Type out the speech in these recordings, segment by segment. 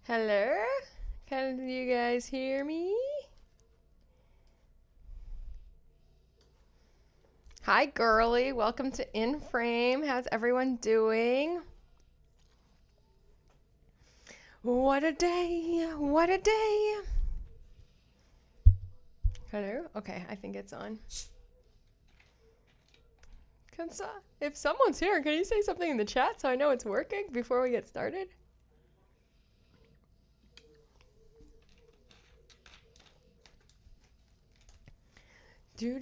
Hello? Can you guys hear me? Hi, girly. Welcome to In Frame. How's everyone doing? What a day. What a day. Hello? Okay, I think it's on. If someone's here, can you say something in the chat so I know it's working before we get started? Do.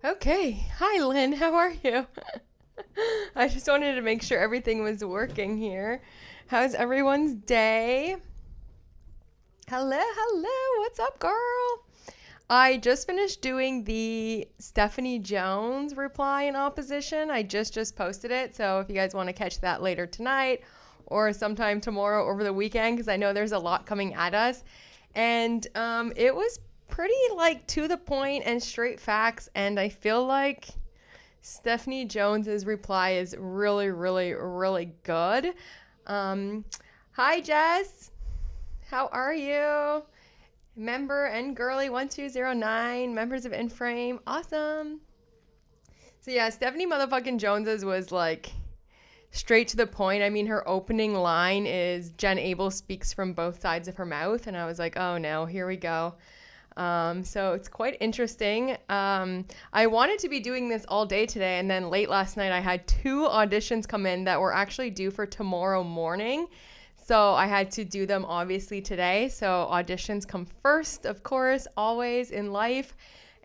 Okay. Hi, Lynn. How are you? I just wanted to make sure everything was working here. How's everyone's day? Hello, hello. What's up, girl? I just finished doing the Stephanie Jones reply in opposition. I just posted it. So if you guys want to catch that later tonight or sometime tomorrow over the weekend, because I know there's a lot coming at us. And it was pretty like to the point and straight facts. And I feel like Stephanie Jones's reply is really, really, really good. Hi, Jess. How are you? Member and girly 1209, members of In Frame. Awesome. So yeah, Stephanie motherfucking Jones's was like straight to the point. I mean, her opening line is Jen Abel speaks from both sides of her mouth. And I was like, oh no, here we go. So it's quite interesting. I wanted to be doing this all day today, and then late last night I had 2 auditions come in that were actually due for tomorrow morning. So I had to do them obviously today. So auditions come first, of course, always in life.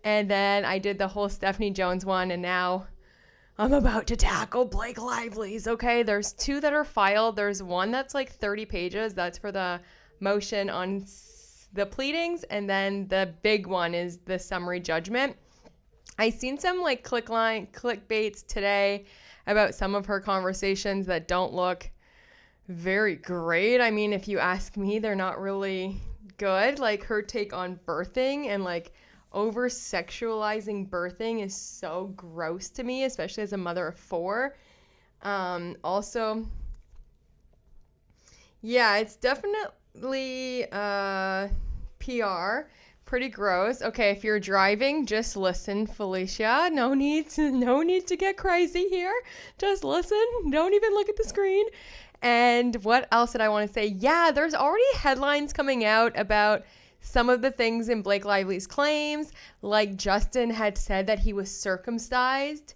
And then I did the whole Stephanie Jones one, and now I'm about to tackle Blake Lively's. Okay, there's 2 that are filed. There's one that's like 30 pages. That's for the motion on the pleadings, and then the big one is the summary judgment. I seen some like clickbaits today about some of her conversations that don't look very great. I mean, if you ask me, they're not really good. Like her take on birthing and like over sexualizing birthing is so gross to me, especially as a mother of 4. Also, yeah, it's definitely PR. Pretty gross. Okay, if you're driving, just listen, Felicia. No need to get crazy here. Just listen. Don't even look at the screen. And what else did I want to say? Yeah, there's already headlines coming out about some of the things in Blake Lively's claims, like Justin had said that he was circumcised.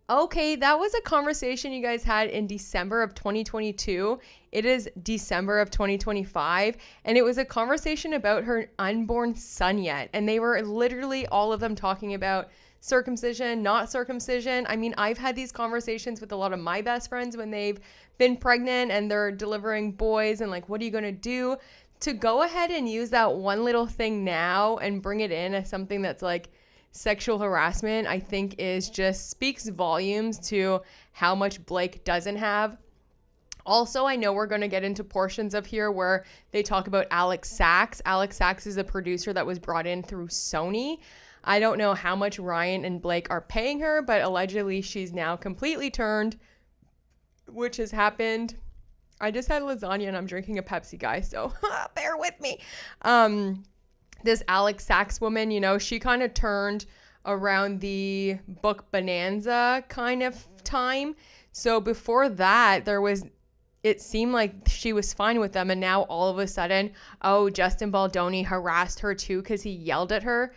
Okay, that was a conversation you guys had in December of 2022. It is December of 2025, and it was a conversation about her unborn son yet. And they were literally all of them talking about circumcision, not circumcision. I mean, I've had these conversations with a lot of my best friends when they've been pregnant and they're delivering boys, and like, what are you going to do? To go ahead and use that one little thing now and bring it in as something that's like sexual harassment, I think is just speaks volumes to how much Blake doesn't have. Also, I know we're going to get into portions of here where they talk about Alex Sachs. Alex Sachs is a producer that was brought in through Sony. I don't know how much Ryan and Blake are paying her, but allegedly she's now completely turned, which has happened. I just had lasagna and I'm drinking a Pepsi, guys, so bear with me. This Alex Sachs woman, you know, she kind of turned around the book Bonanza kind of time. So before that, it seemed like she was fine with them. And now all of a sudden, oh, Justin Baldoni harassed her too because he yelled at her.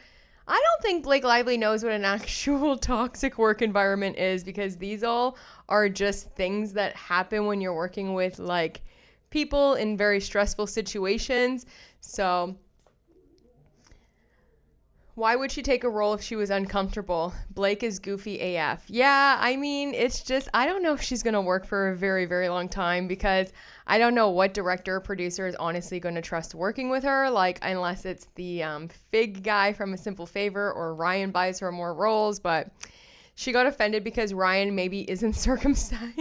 I don't think Blake Lively knows what an actual toxic work environment is, because these all are just things that happen when you're working with like people in very stressful situations. So why would she take a role if she was uncomfortable? Blake is goofy AF. Yeah, I mean, it's just, I don't know if she's going to work for a very, very long time, because I don't know what director or producer is honestly going to trust working with her, like, unless it's the Fig guy from A Simple Favor, or Ryan buys her more roles. But she got offended because Ryan maybe isn't circumcised.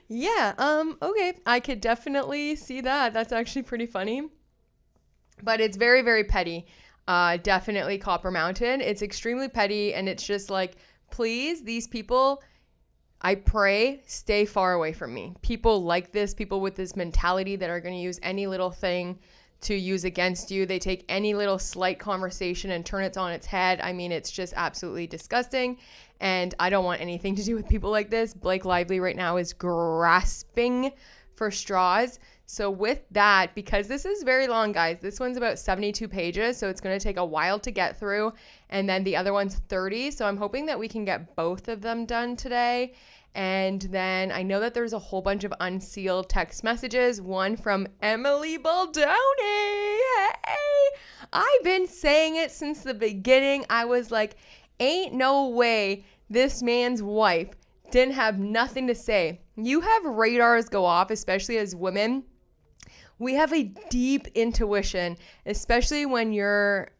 Yeah, okay, I could definitely see that. That's actually pretty funny. But it's very, very petty. Definitely Copper Mountain. It's extremely petty, and it's just like please, these people, I pray, stay far away from me. People like this, people with this mentality that are going to use any little thing to use against you. They take any little slight conversation and turn it on its head. I mean, it's just absolutely disgusting. And I don't want anything to do with people like this. Blake Lively right now is grasping for straws. So with that, because this is very long, guys, this one's about 72 pages. So it's going to take a while to get through. And then the other one's 30. So I'm hoping that we can get both of them done today. And then I know that there's a whole bunch of unsealed text messages. One from Emily Baldoni. Hey, I've been saying it since the beginning. I was like, ain't no way this man's wife didn't have nothing to say. You have radars go off, especially as women. We have a deep intuition, especially when you're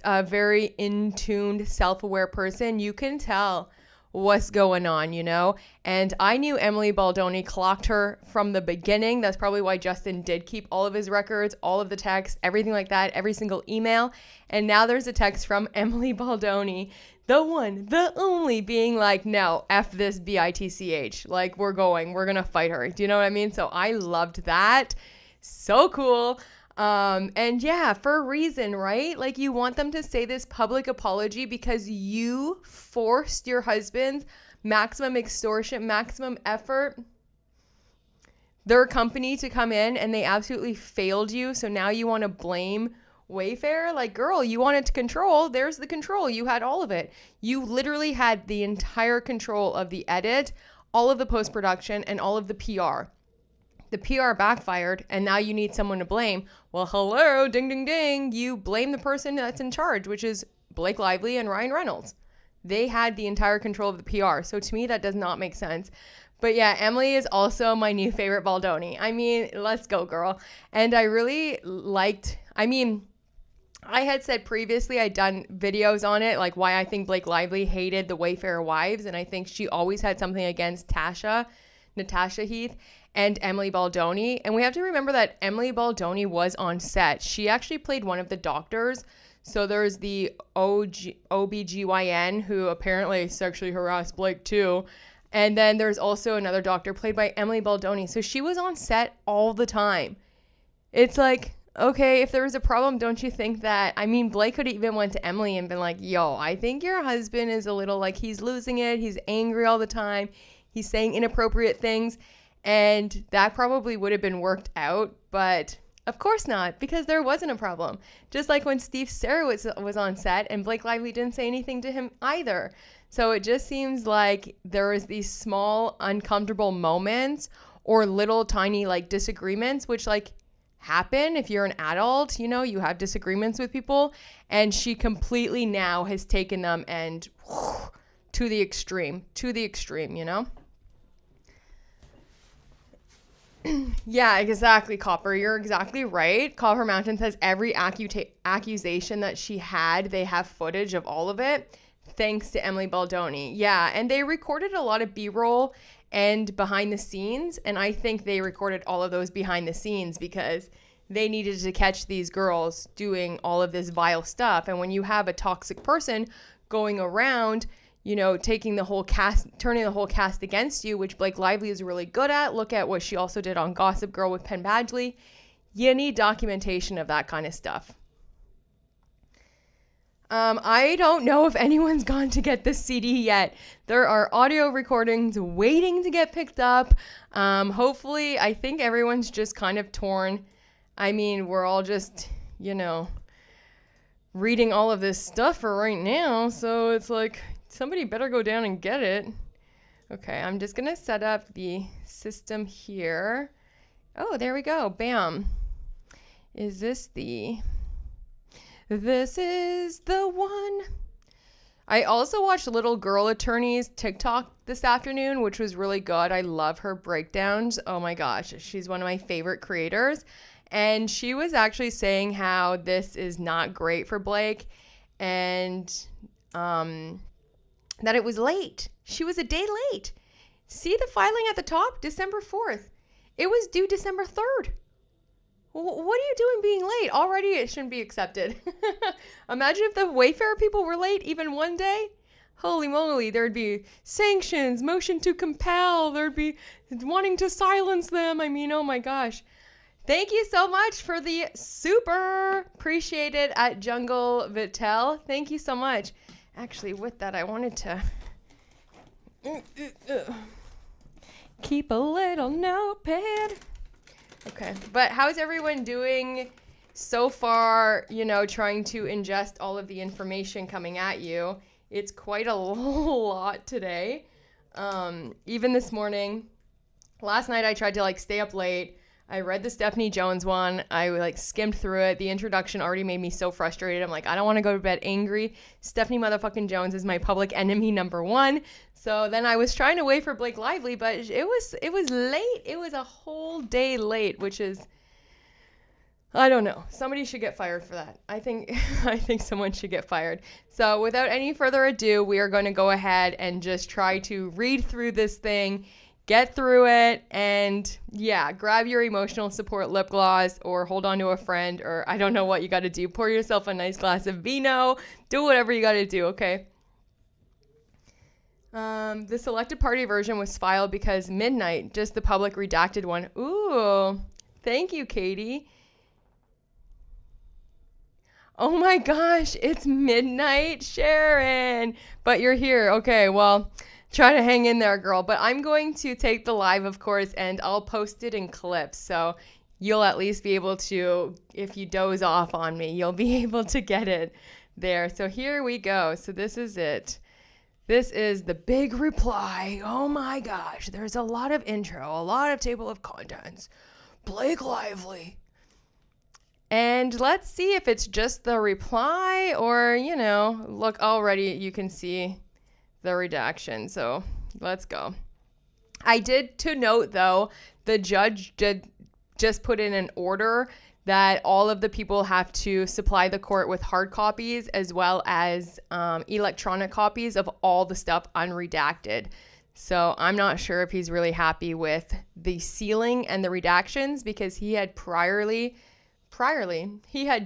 a very in-tuned, self-aware person. You can tell what's going on, you know? And I knew Emily Baldoni clocked her from the beginning. That's probably why Justin did keep all of his records, all of the texts, everything like that, every single email. And now there's a text from Emily Baldoni, the one, the only, being like, no, F this bitch. Like, we're going to fight her. Do you know what I mean? So I loved that. So cool. And yeah, for a reason, right? Like, you want them to say this public apology because you forced your husband's maximum extortion, maximum effort, their company to come in, and they absolutely failed you. So now you want to blame Wayfair? Like, girl, you wanted to control. There's the control. You had all of it. You literally had the entire control of the edit, all of the post-production, and all of the PR. The PR backfired, and now you need someone to blame. Well, hello, ding, ding, ding. You blame the person that's in charge, which is Blake Lively and Ryan Reynolds. They had the entire control of the PR. So to me, that does not make sense. But yeah, Emily is also my new favorite Baldoni. I mean, let's go, girl. And I really liked, I had said previously I'd done videos on it, like why I think Blake Lively hated the Wayfair wives. And I think she always had something against Natasha Heath, and Emily Baldoni. And we have to remember that Emily Baldoni was on set. She actually played one of the doctors. So there's the OBGYN who apparently sexually harassed Blake too. And then there's also another doctor played by Emily Baldoni. So she was on set all the time. It's like, okay, if there was a problem, don't you think that, Blake could have even went to Emily and been like, yo, I think your husband is a little like, he's losing it. He's angry all the time. He's saying inappropriate things. And that probably would have been worked out, but of course not, because there wasn't a problem. Just like when Steve Sarowitz was on set and Blake Lively didn't say anything to him either. So it just seems like there is these small, uncomfortable moments or little tiny like disagreements, which like happen if you're an adult, you know, you have disagreements with people. And she completely now has taken them and to the extreme, you know? Yeah, exactly, Copper. You're exactly right. Copper Mountain says every accusation that she had, they have footage of all of it, thanks to Emily Baldoni. Yeah, and they recorded a lot of B-roll and behind the scenes, and I think they recorded all of those behind the scenes because they needed to catch these girls doing all of this vile stuff. And when you have a toxic person going around, you know, taking the whole cast, turning the whole cast against you, which Blake Lively is really good at. Look at what she also did on Gossip Girl with Penn Badgley. You need documentation of that kind of stuff. I don't know if anyone's gone to get this CD yet. There are audio recordings waiting to get picked up. Hopefully, I think everyone's just kind of torn. We're all just, you know, reading all of this stuff for right now. So it's like, somebody better go down and get it. Okay, I'm just going to set up the system here. Oh, there we go. Bam. Is this the... This is the one. I also watched Little Girl Attorney's TikTok this afternoon, which was really good. I love her breakdowns. Oh my gosh, she's one of my favorite creators. And she was actually saying how this is not great for Blake and that it was late. She was a day late. See the filing at the top? December 4th. It was due December 3rd. What are you doing being late? Already it shouldn't be accepted. Imagine if the Wayfair people were late even one day. holy moly, there'd be sanctions, motion to compel, there'd be wanting to silence them. I mean, oh my gosh. Thank you so much for the super. Appreciate it at Jungle Vitel. Thank you so much. Actually, with that, I wanted to keep a little notepad. Okay, but how's everyone doing so far, you know, trying to ingest all of the information coming at you? It's quite a lot today. Even this morning, last night I tried to stay up late. I read the Stephanie Jones one. I skimmed through it. The introduction already made me so frustrated. I'm like, I don't want to go to bed angry. Stephanie motherfucking Jones is my public enemy number one. So then I was trying to wait for Blake Lively, but it was late. It was a whole day late, which is, I don't know. Somebody should get fired for that. I think someone should get fired. So without any further ado, we are going to go ahead and just try to read through this thing, get through it, and yeah, grab your emotional support lip gloss or hold on to a friend, or I don't know what you got to do. Pour yourself a nice glass of vino. Do whatever you got to do, okay? The selected party version was filed because midnight, just the public redacted one. Ooh, thank you, Katie. Oh my gosh, it's midnight, Sharon. But you're here. Okay, well, try to hang in there, girl. But I'm going to take the live, of course, and I'll post it in clips. So you'll at least be able to, if you doze off on me, you'll be able to get it there. So here we go. So this is it. This is the big reply. Oh my gosh, there's a lot of intro, a lot of table of contents. Blake Lively. And let's see if it's just the reply or, you know, look, already you can see the redaction. So let's go. I did to note, though, the judge did just put in an order that all of the people have to supply the court with hard copies as well as electronic copies of all the stuff unredacted. So I'm not sure if he's really happy with the sealing and the redactions, because he had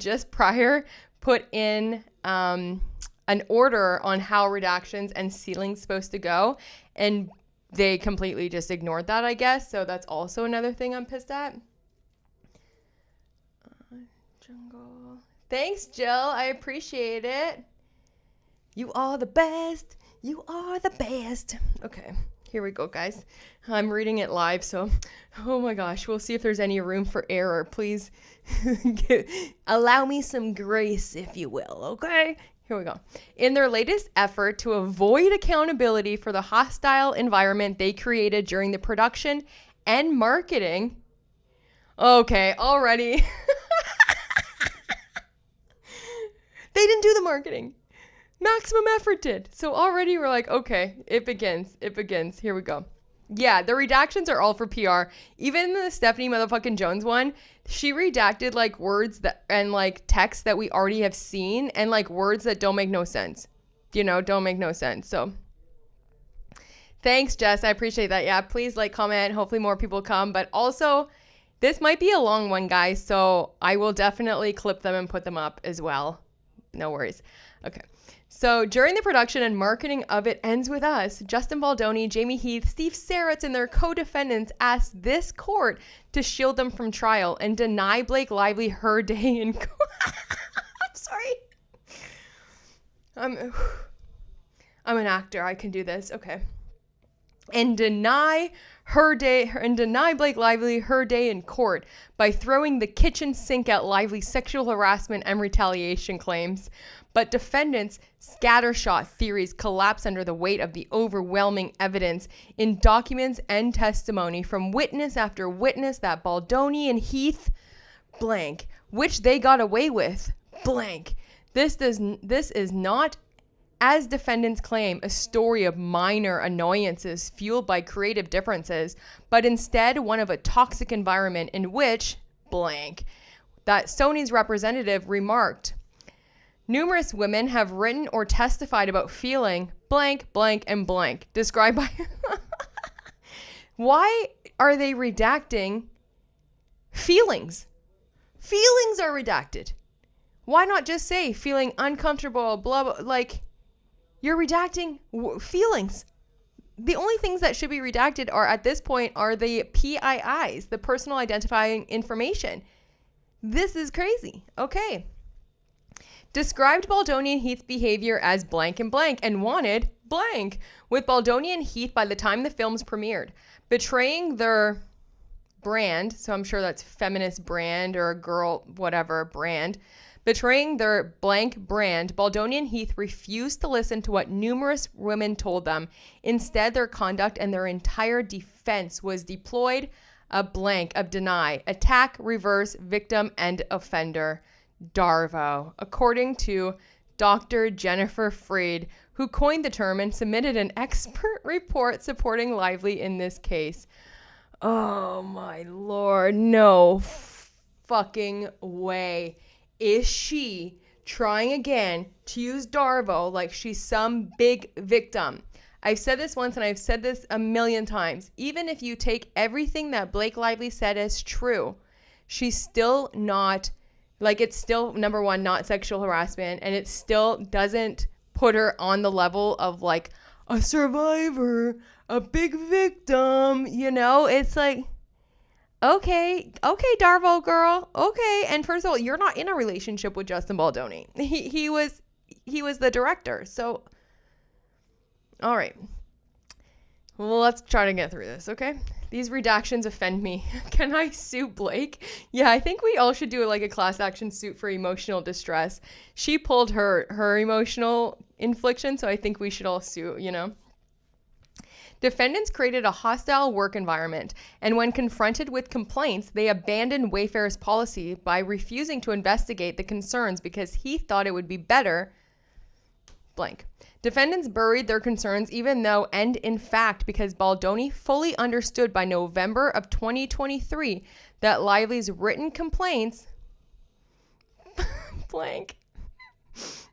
just prior put in an order on how redactions and sealing's supposed to go, and they completely just ignored that, I guess. So that's also another thing I'm pissed at. Jungle. Thanks, Jill. I appreciate it. You are the best. You are the best. Okay, here we go, guys. I'm reading it live, so oh my gosh, we'll see if there's any room for error. Please allow me some grace, if you will, okay? Here we go. In their latest effort to avoid accountability for the hostile environment they created during the production and marketing. Okay, already. They didn't do the marketing. Maximum Effort did. So already we're like, okay, it begins. Here we go. Yeah, the redactions are all for PR. Even the Stephanie motherfucking Jones one, she redacted words that and text that we already have seen, and words that don't make no sense. Don't make no sense. So thanks, Jess. I appreciate that. Yeah, please comment. Hopefully more people come. But also, this might be a long one, guys. So I will definitely clip them and put them up as well. No worries. Okay. So during the production and marketing of It Ends With Us, Justin Baldoni, Jamie Heath, Steve Saritz, and their co-defendants asked this court to shield them from trial and deny Blake Lively her day in court. I'm sorry. I'm an actor. I can do this. Okay. And deny Blake Lively her day in court by throwing the kitchen sink at Lively's sexual harassment and retaliation claims. But defendants' scattershot theories collapse under the weight of the overwhelming evidence in documents and testimony from witness after witness that Baldoni and Heath blank, which they got away with blank. This is not, as defendants claim, a story of minor annoyances fueled by creative differences, but instead one of a toxic environment in which blank, that Sony's representative remarked, numerous women have written or testified about feeling blank, blank, and blank, described by... Why are they redacting feelings? Feelings are redacted. Why not just say feeling uncomfortable, blah, blah, You're redacting feelings. The only things that should be redacted are at this point are the PIIs, the personal identifying information. This is crazy. Okay. Described Baldoni and Heath's behavior as blank and wanted blank with Baldoni and Heath by the time the films premiered, betraying their brand. So I'm sure that's feminist brand or a girl, whatever brand. Betraying their blank brand, Baldoni and Heath refused to listen to what numerous women told them. Instead, their conduct and their entire defense was deployed a blank of deny, attack, reverse, victim, and offender. Darvo, according to Dr. Jennifer Freed, who coined the term and submitted an expert report supporting Lively in this case. Oh my Lord, no fucking way. Is she trying again to use Darvo like she's some big victim? I've said this once and I've said this a million times. Even if you take everything that Blake Lively said as true, she's still not, like, it's still, number one, not sexual harassment, and it still doesn't put her on the level of like a survivor, a big victim, you know? It's like, okay, Darvo girl, okay. And first of all, you're not in a relationship with Justin Baldoni. He was the director. So, all right. Well, let's try to get through this, okay? These redactions offend me. Can I sue Blake? Yeah, I think we all should do like a class action suit for emotional distress. She pulled her emotional infliction, so I think we should all sue, you know? Defendants created a hostile work environment, and when confronted with complaints, they abandoned Wayfair's policy by refusing to investigate the concerns because he thought it would be better blank. Defendants buried their concerns even though, and in fact, because Baldoni fully understood by November of 2023 that Lively's written complaints blank.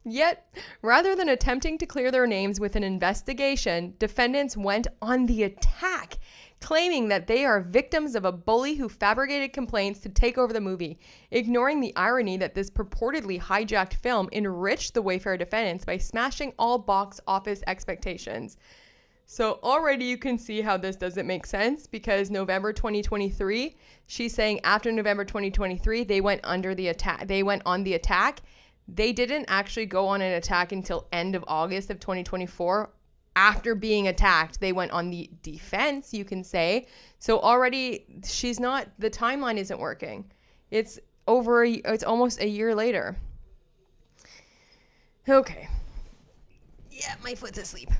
Yet, rather than attempting to clear their names with an investigation, defendants went on the attack, claiming that they are victims of a bully who fabricated complaints to take over the movie, ignoring the irony that this purportedly hijacked film enriched the Wayfair defendants by smashing all box office expectations. So already you can see how this doesn't make sense, because November 2023, she's saying after November 2023, they went on the attack. They didn't actually go on an attack until end of August of 2024. After being attacked, they went on the defense, you can say. So already the timeline isn't working. It's almost a year later. Okay. Yeah, my foot's asleep.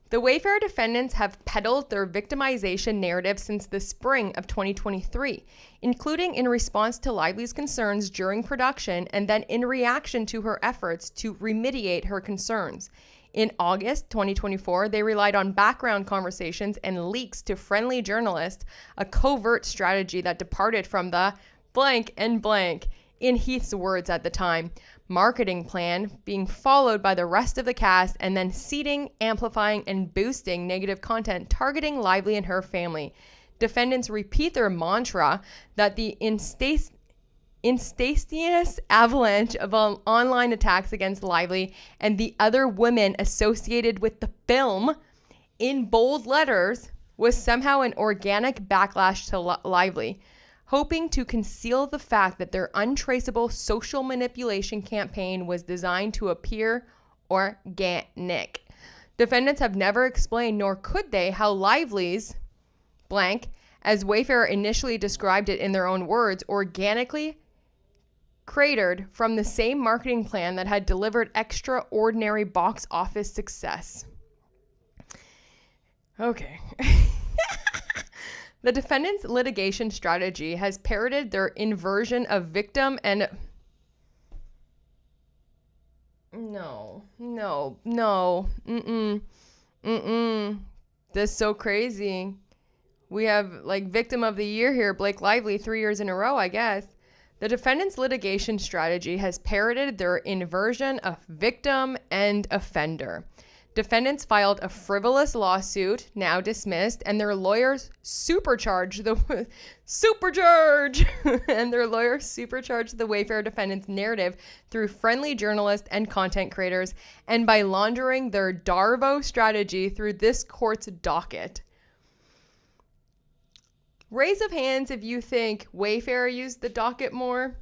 The Wayfair defendants have peddled their victimization narrative since the spring of 2023, including in response to Lively's concerns during production and then in reaction to her efforts to remediate her concerns. In August 2024, they relied on background conversations and leaks to friendly journalists, a covert strategy that departed from the blank and blank, in Heath's words at the time, marketing plan being followed by the rest of the cast and then seeding, amplifying, and boosting negative content targeting Lively and her family. Defendants repeat their mantra that the instantaneous avalanche of online attacks against Lively and the other women associated with the film in bold letters was somehow an organic backlash to Lively, hoping to conceal the fact that their untraceable social manipulation campaign was designed to appear organic. Defendants have never explained, nor could they, how Lively's blank, as Wayfair initially described it in their own words, organically cratered from the same marketing plan that had delivered extraordinary box office success. Okay. The defendant's litigation strategy has parroted their inversion of victim and... No. This is so crazy. We have, like, victim of the year here, Blake Lively, 3 years in a row, I guess. The defendant's litigation strategy has parroted their inversion of victim and offender. Defendants filed a frivolous lawsuit, now dismissed, and their lawyers supercharged the Wayfair defendants' narrative through friendly journalists and content creators, and by laundering their Darvo strategy through this court's docket. Raise of hands if you think Wayfair used the docket more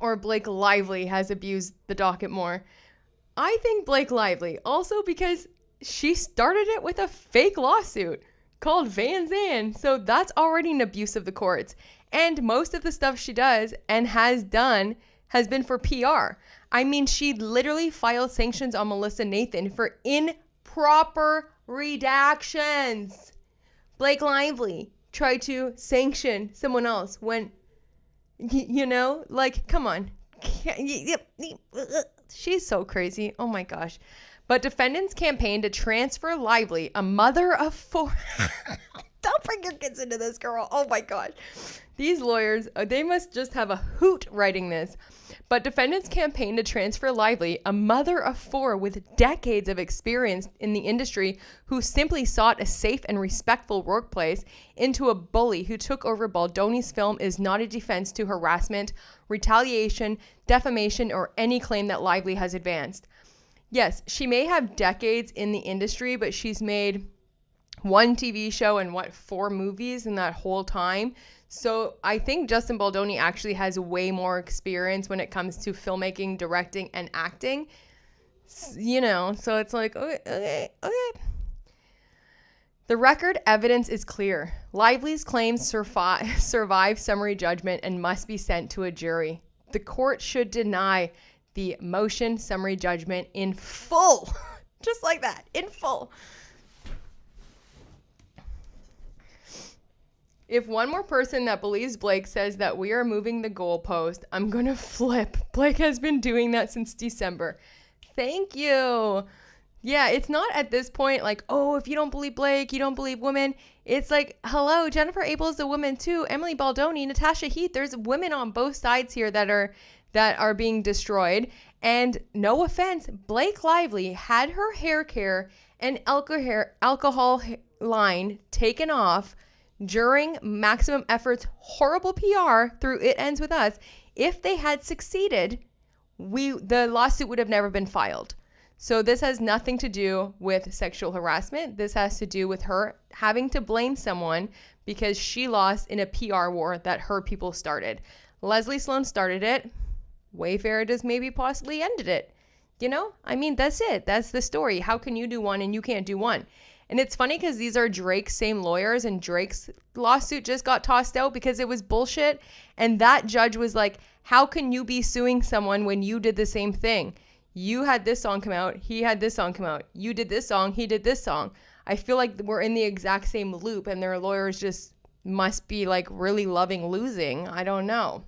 or Blake Lively has abused the docket more. I think Blake Lively, also because she started it with a fake lawsuit called Van Zandt. So that's already an abuse of the courts. And most of the stuff she does and has done has been for PR. I mean, she literally filed sanctions on Melissa Nathan for improper redactions. Blake Lively tried to sanction someone else when, you know, like, come on. She's so crazy. Oh my gosh. But defendants campaigned to transfer Lively, a mother of 4. Don't bring your kids into this, girl. Oh my gosh. These lawyers, they must just have a hoot writing this. But defendants campaigned to transfer Lively, a mother of 4 with decades of experience in the industry who simply sought a safe and respectful workplace, into a bully who took over Baldoni's film is not a defense to harassment, retaliation, defamation, or any claim that Lively has advanced. Yes, she may have decades in the industry, but she's made 1 TV show and 4 movies in that whole time. So I think Justin Baldoni actually has way more experience when it comes to filmmaking, directing, and acting. You know, so it's like, okay. The record evidence is clear. Lively's claims survive summary judgment and must be sent to a jury. The court should deny the motion summary judgment in full. Just like that, in full. If one more person that believes Blake says that we are moving the goalpost, I'm going to flip. Blake has been doing that since December. Thank you. Yeah, it's not at this point like, oh, if you don't believe Blake, you don't believe women. It's like, hello, Jennifer Abel is a woman too. Emily Baldoni, Natasha Heath. There's women on both sides here that are being destroyed. And no offense, Blake Lively had her hair care and alcohol line taken off during Maximum Effort's horrible PR through It Ends With Us. If they had succeeded, the lawsuit would have never been filed. So this has nothing to do with sexual harassment. This has to do with her having to blame someone because she lost in a PR war that her people started. Leslie Sloan started it. Wayfair just maybe possibly ended it. You know, I mean, that's it. That's the story. How can you do one and you can't do one? And it's funny because these are Drake's same lawyers, and Drake's lawsuit just got tossed out because it was bullshit. And that judge was like, how can you be suing someone when you did the same thing? You had this song come out. He had this song come out. You did this song. He did this song. I feel like we're in the exact same loop, and their lawyers just must be like really loving losing. I don't know.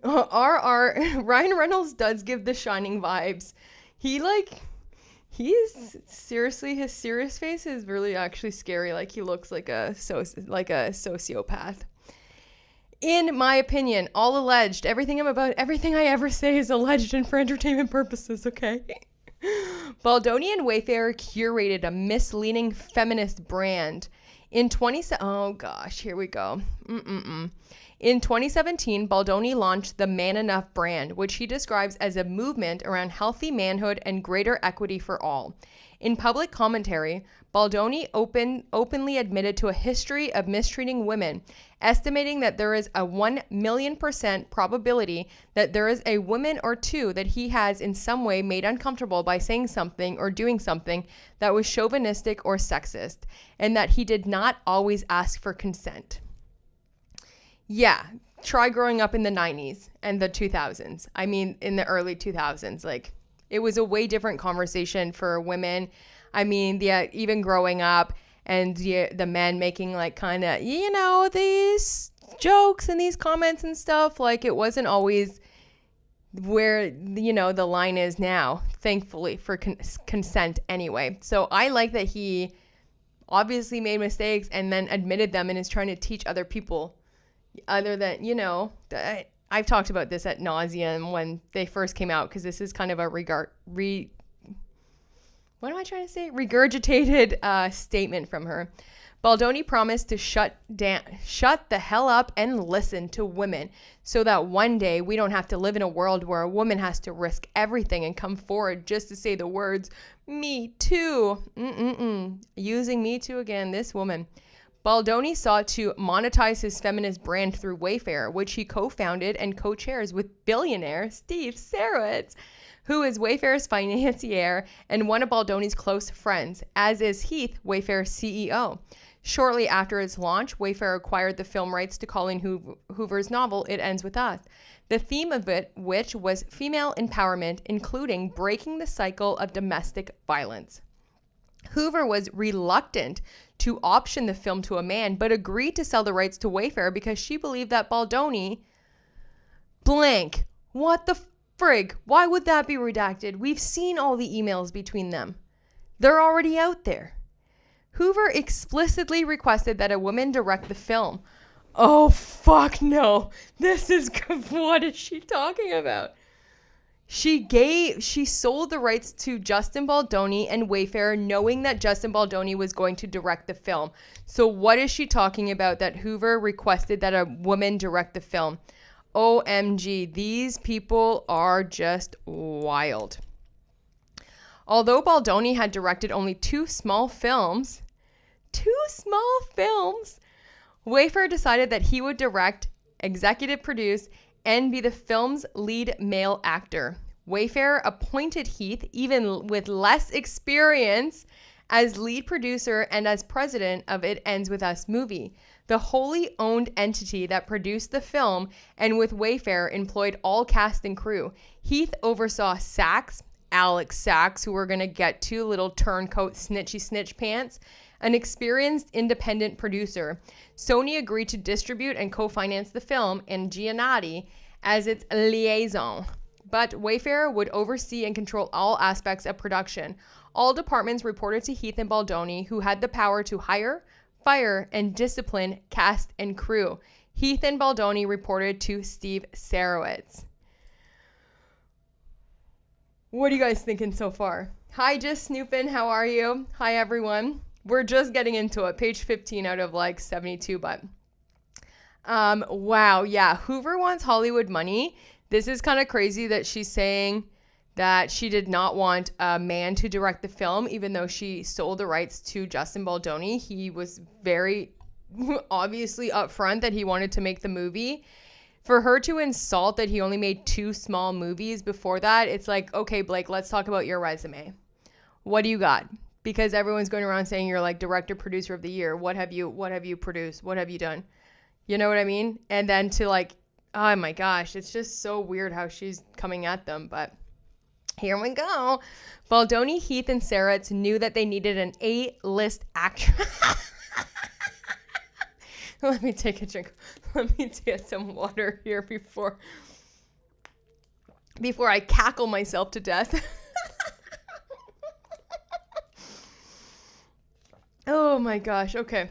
Ryan Reynolds does give the Shining vibes. He's seriously, his serious face is really actually scary. Like he looks like a sociopath. In my opinion, all alleged. Everything I ever say is alleged and for entertainment purposes, okay? Baldoni and Wayfair curated a misleading feminist brand. Oh gosh, here we go. In 2017, Baldoni launched the Man Enough brand, which he describes as a movement around healthy manhood and greater equity for all. In public commentary, Baldoni openly admitted to a history of mistreating women, estimating that there is a 1,000,000% probability that there is a woman or two that he has in some way made uncomfortable by saying something or doing something that was chauvinistic or sexist, and that he did not always ask for consent. Yeah, try growing up in the 90s and the 2000s. I mean, in the early 2000s, like it was a way different conversation for women. I mean, yeah, even growing up and the men making like kind of, you know, these jokes and these comments and stuff, like it wasn't always where, you know, the line is now, thankfully, for consent anyway. So I like that he obviously made mistakes and then admitted them and is trying to teach other people. Other than, you know, I've talked about this at nauseum when they first came out, because this is kind of a regurgitated statement from her. Baldoni promised to shut the hell up and listen to women, so that one day we don't have to live in a world where a woman has to risk everything and come forward just to say the words, "Me too." Using "me too" again, this woman. Baldoni sought to monetize his feminist brand through Wayfair, which he co-founded and co-chairs with billionaire Steve Sarowitz, who is Wayfair's financier and one of Baldoni's close friends, as is Heath, Wayfair's CEO. Shortly after its launch, Wayfair acquired the film rights to Colleen Hoover's novel, It Ends With Us, the theme of it which was female empowerment, including breaking the cycle of domestic violence. Hoover was reluctant to option the film to a man, but agreed to sell the rights to Wayfair because she believed that Baldoni blank. What the frig? Why would that be redacted? We've seen all the emails between them. They're already out there. Hoover explicitly requested that a woman direct the film. Oh, fuck no. What is she talking about? She sold the rights to Justin Baldoni and Wayfair, knowing that Justin Baldoni was going to direct the film. So what is she talking about that Hoover requested that a woman direct the film? OMG, these people are just wild. Although Baldoni had directed only two small films, Wayfair decided that he would direct, executive produce, and be the film's lead male actor. Wayfair appointed Heath, even with less experience, as lead producer and as president of It Ends With Us movie, the wholly owned entity that produced the film, and with Wayfair employed all cast and crew. Heath oversaw Alex Sachs, who we're going to get to, little turncoat snitchy snitch pants, an experienced independent producer. Sony agreed to distribute and co-finance the film, and Giannotti as its liaison. But Wayfair would oversee and control all aspects of production. All departments reported to Heath and Baldoni, who had the power to hire, fire, and discipline cast and crew. Heath and Baldoni reported to Steve Sarowitz. What are you guys thinking so far? Hi, just snooping. How are you? Hi, everyone. We're just getting into it. Page 15 out of like 72, but wow. Yeah. Hoover wants Hollywood money. This is kind of crazy that she's saying that she did not want a man to direct the film, even though she sold the rights to Justin Baldoni. He was very obviously upfront that he wanted to make the movie. For her to insult that he only made two small movies before that, it's like, okay, Blake, let's talk about your resume. What do you got? Because everyone's going around saying you're like director, producer of the year. What have you produced? What have you done? You know what I mean? And then to like, oh my gosh, it's just so weird how she's coming at them. But here we go. Baldoni, Heath, and Sarowitz knew that they needed an A-list actress. Let me take a drink. Let me get some water here before I cackle myself to death. Oh my gosh. Okay.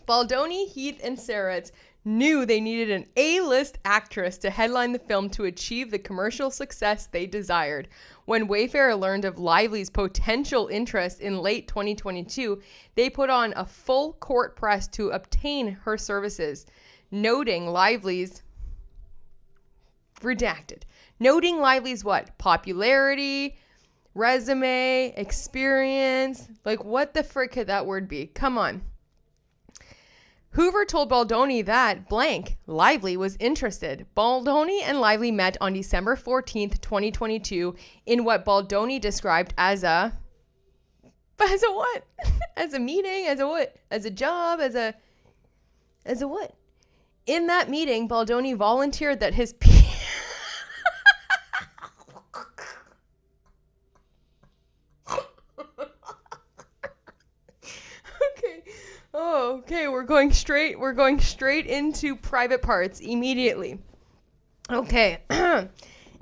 Baldoni, Heath, and Sarowitz knew they needed an A-list actress to headline the film to achieve the commercial success they desired. When Wayfair learned of Lively's potential interest in late 2022, they put on a full court press to obtain her services, noting Lively's what? Popularity, resume, experience. Like, what the frick could that word be? Come on. Hoover told Baldoni that blank Lively was interested. Baldoni and Lively met on December 14th, 2022 in what Baldoni described as a what? As a meeting, as a what? As a job, as a what? In that meeting, Baldoni volunteered that his Okay, we're going straight into private parts immediately. Okay.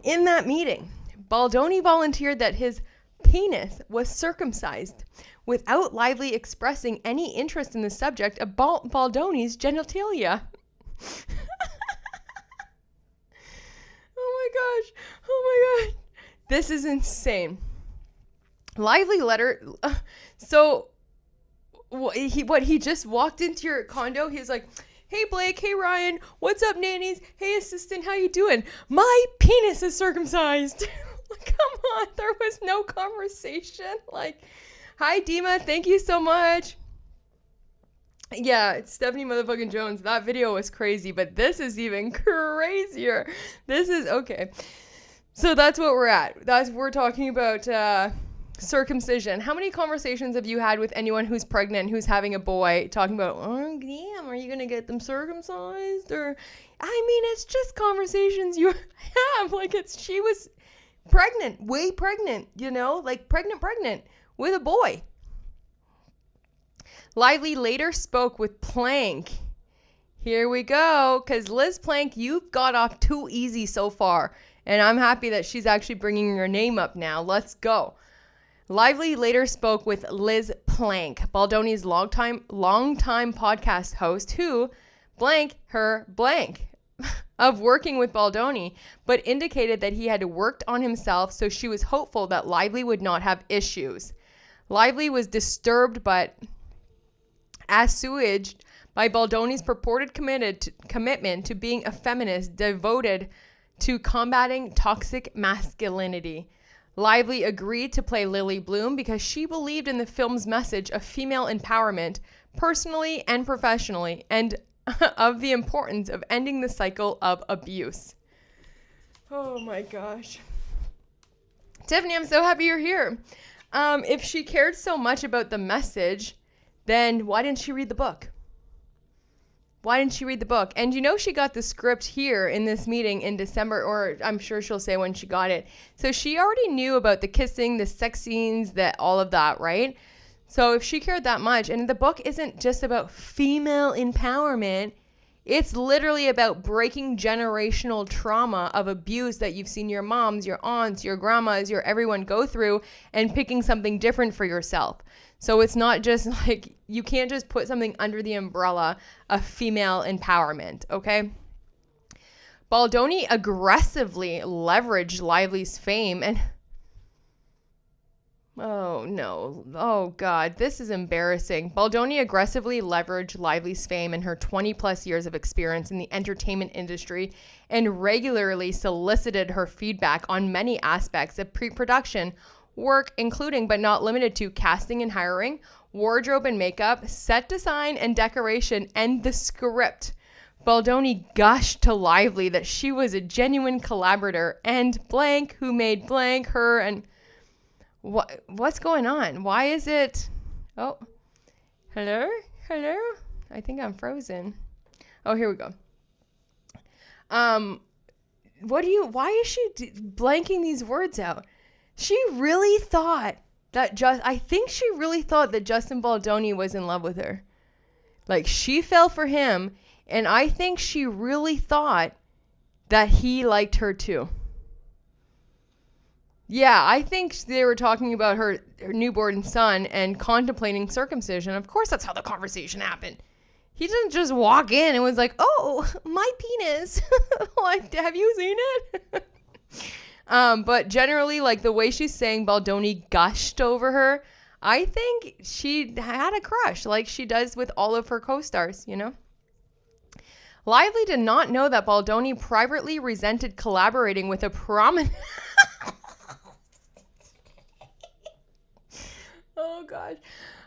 In that meeting, Baldoni volunteered that his penis was circumcised without Lively expressing any interest in the subject of Baldoni's genitalia. gosh. Oh my god. This is insane. Lively letter. So he just walked into your condo. He's like, hey Blake, hey Ryan, what's up nannies? Hey assistant, how you doing? My penis is circumcised. Come on, there was no conversation. Like, hi Dima, thank you so much. Yeah, it's Stephanie motherfucking Jones. That video was crazy, but this is even crazier. This is okay. So that's what we're at. We're talking about circumcision. How many conversations have you had with anyone who's pregnant, who's having a boy, talking about, oh damn, are you gonna get them circumcised? Or, I mean, it's just conversations you have. Like, she was pregnant, way pregnant, you know, like pregnant with a boy. Lively later spoke with Plank. Here we go, because Liz Plank, you've got off too easy so far, and I'm happy that she's actually bringing your name up now. Let's go. Lively later spoke with Liz Plank, Baldoni's longtime podcast host, who blank her blank of working with Baldoni, but indicated that he had worked on himself, so she was hopeful that Lively would not have issues. Lively was disturbed but assuaged by Baldoni's purported commitment to being a feminist devoted to combating toxic masculinity. Lively agreed to play Lily Bloom because she believed in the film's message of female empowerment, personally and professionally, and of the importance of ending the cycle of abuse. Oh my gosh. Tiffany, I'm so happy you're here. If she cared so much about the message, then why didn't she read the book? Why didn't she read the book? And you know she got the script here in this meeting in December, or I'm sure she'll say when she got it. So she already knew about the kissing, the sex scenes, all of that, right? So if she cared that much, and the book isn't just about female empowerment, it's literally about breaking generational trauma of abuse that you've seen your moms, your aunts, your grandmas, your everyone go through, and picking something different for yourself. So it's not just like, you can't just put something under the umbrella of female empowerment, okay? Baldoni aggressively leveraged Lively's fame and... Oh, no. Oh, God. This is embarrassing. Baldoni aggressively leveraged Lively's fame and her 20-plus years of experience in the entertainment industry and regularly solicited her feedback on many aspects of pre-production work, including but not limited to casting and hiring, wardrobe and makeup, set design and decoration, and the script. Baldoni gushed to Lively that she was a genuine collaborator and blank who made blank her and... What's going on? Why is it... Oh, hello? Hello? I think I'm frozen. Oh, here we go. Why is she blanking these words out? She really thought that I think she really thought that Justin Baldoni was in love with her. Like, she fell for him, and I think she really thought that he liked her too. Yeah, I think they were talking about her newborn son and contemplating circumcision. Of course, that's how the conversation happened. He didn't just walk in and was like, oh, my penis. Like, have you seen it? But generally, like, the way she's saying Baldoni gushed over her, I think she had a crush like she does with all of her co-stars, you know? Lively did not know that Baldoni privately resented collaborating with a prominent... Oh, gosh.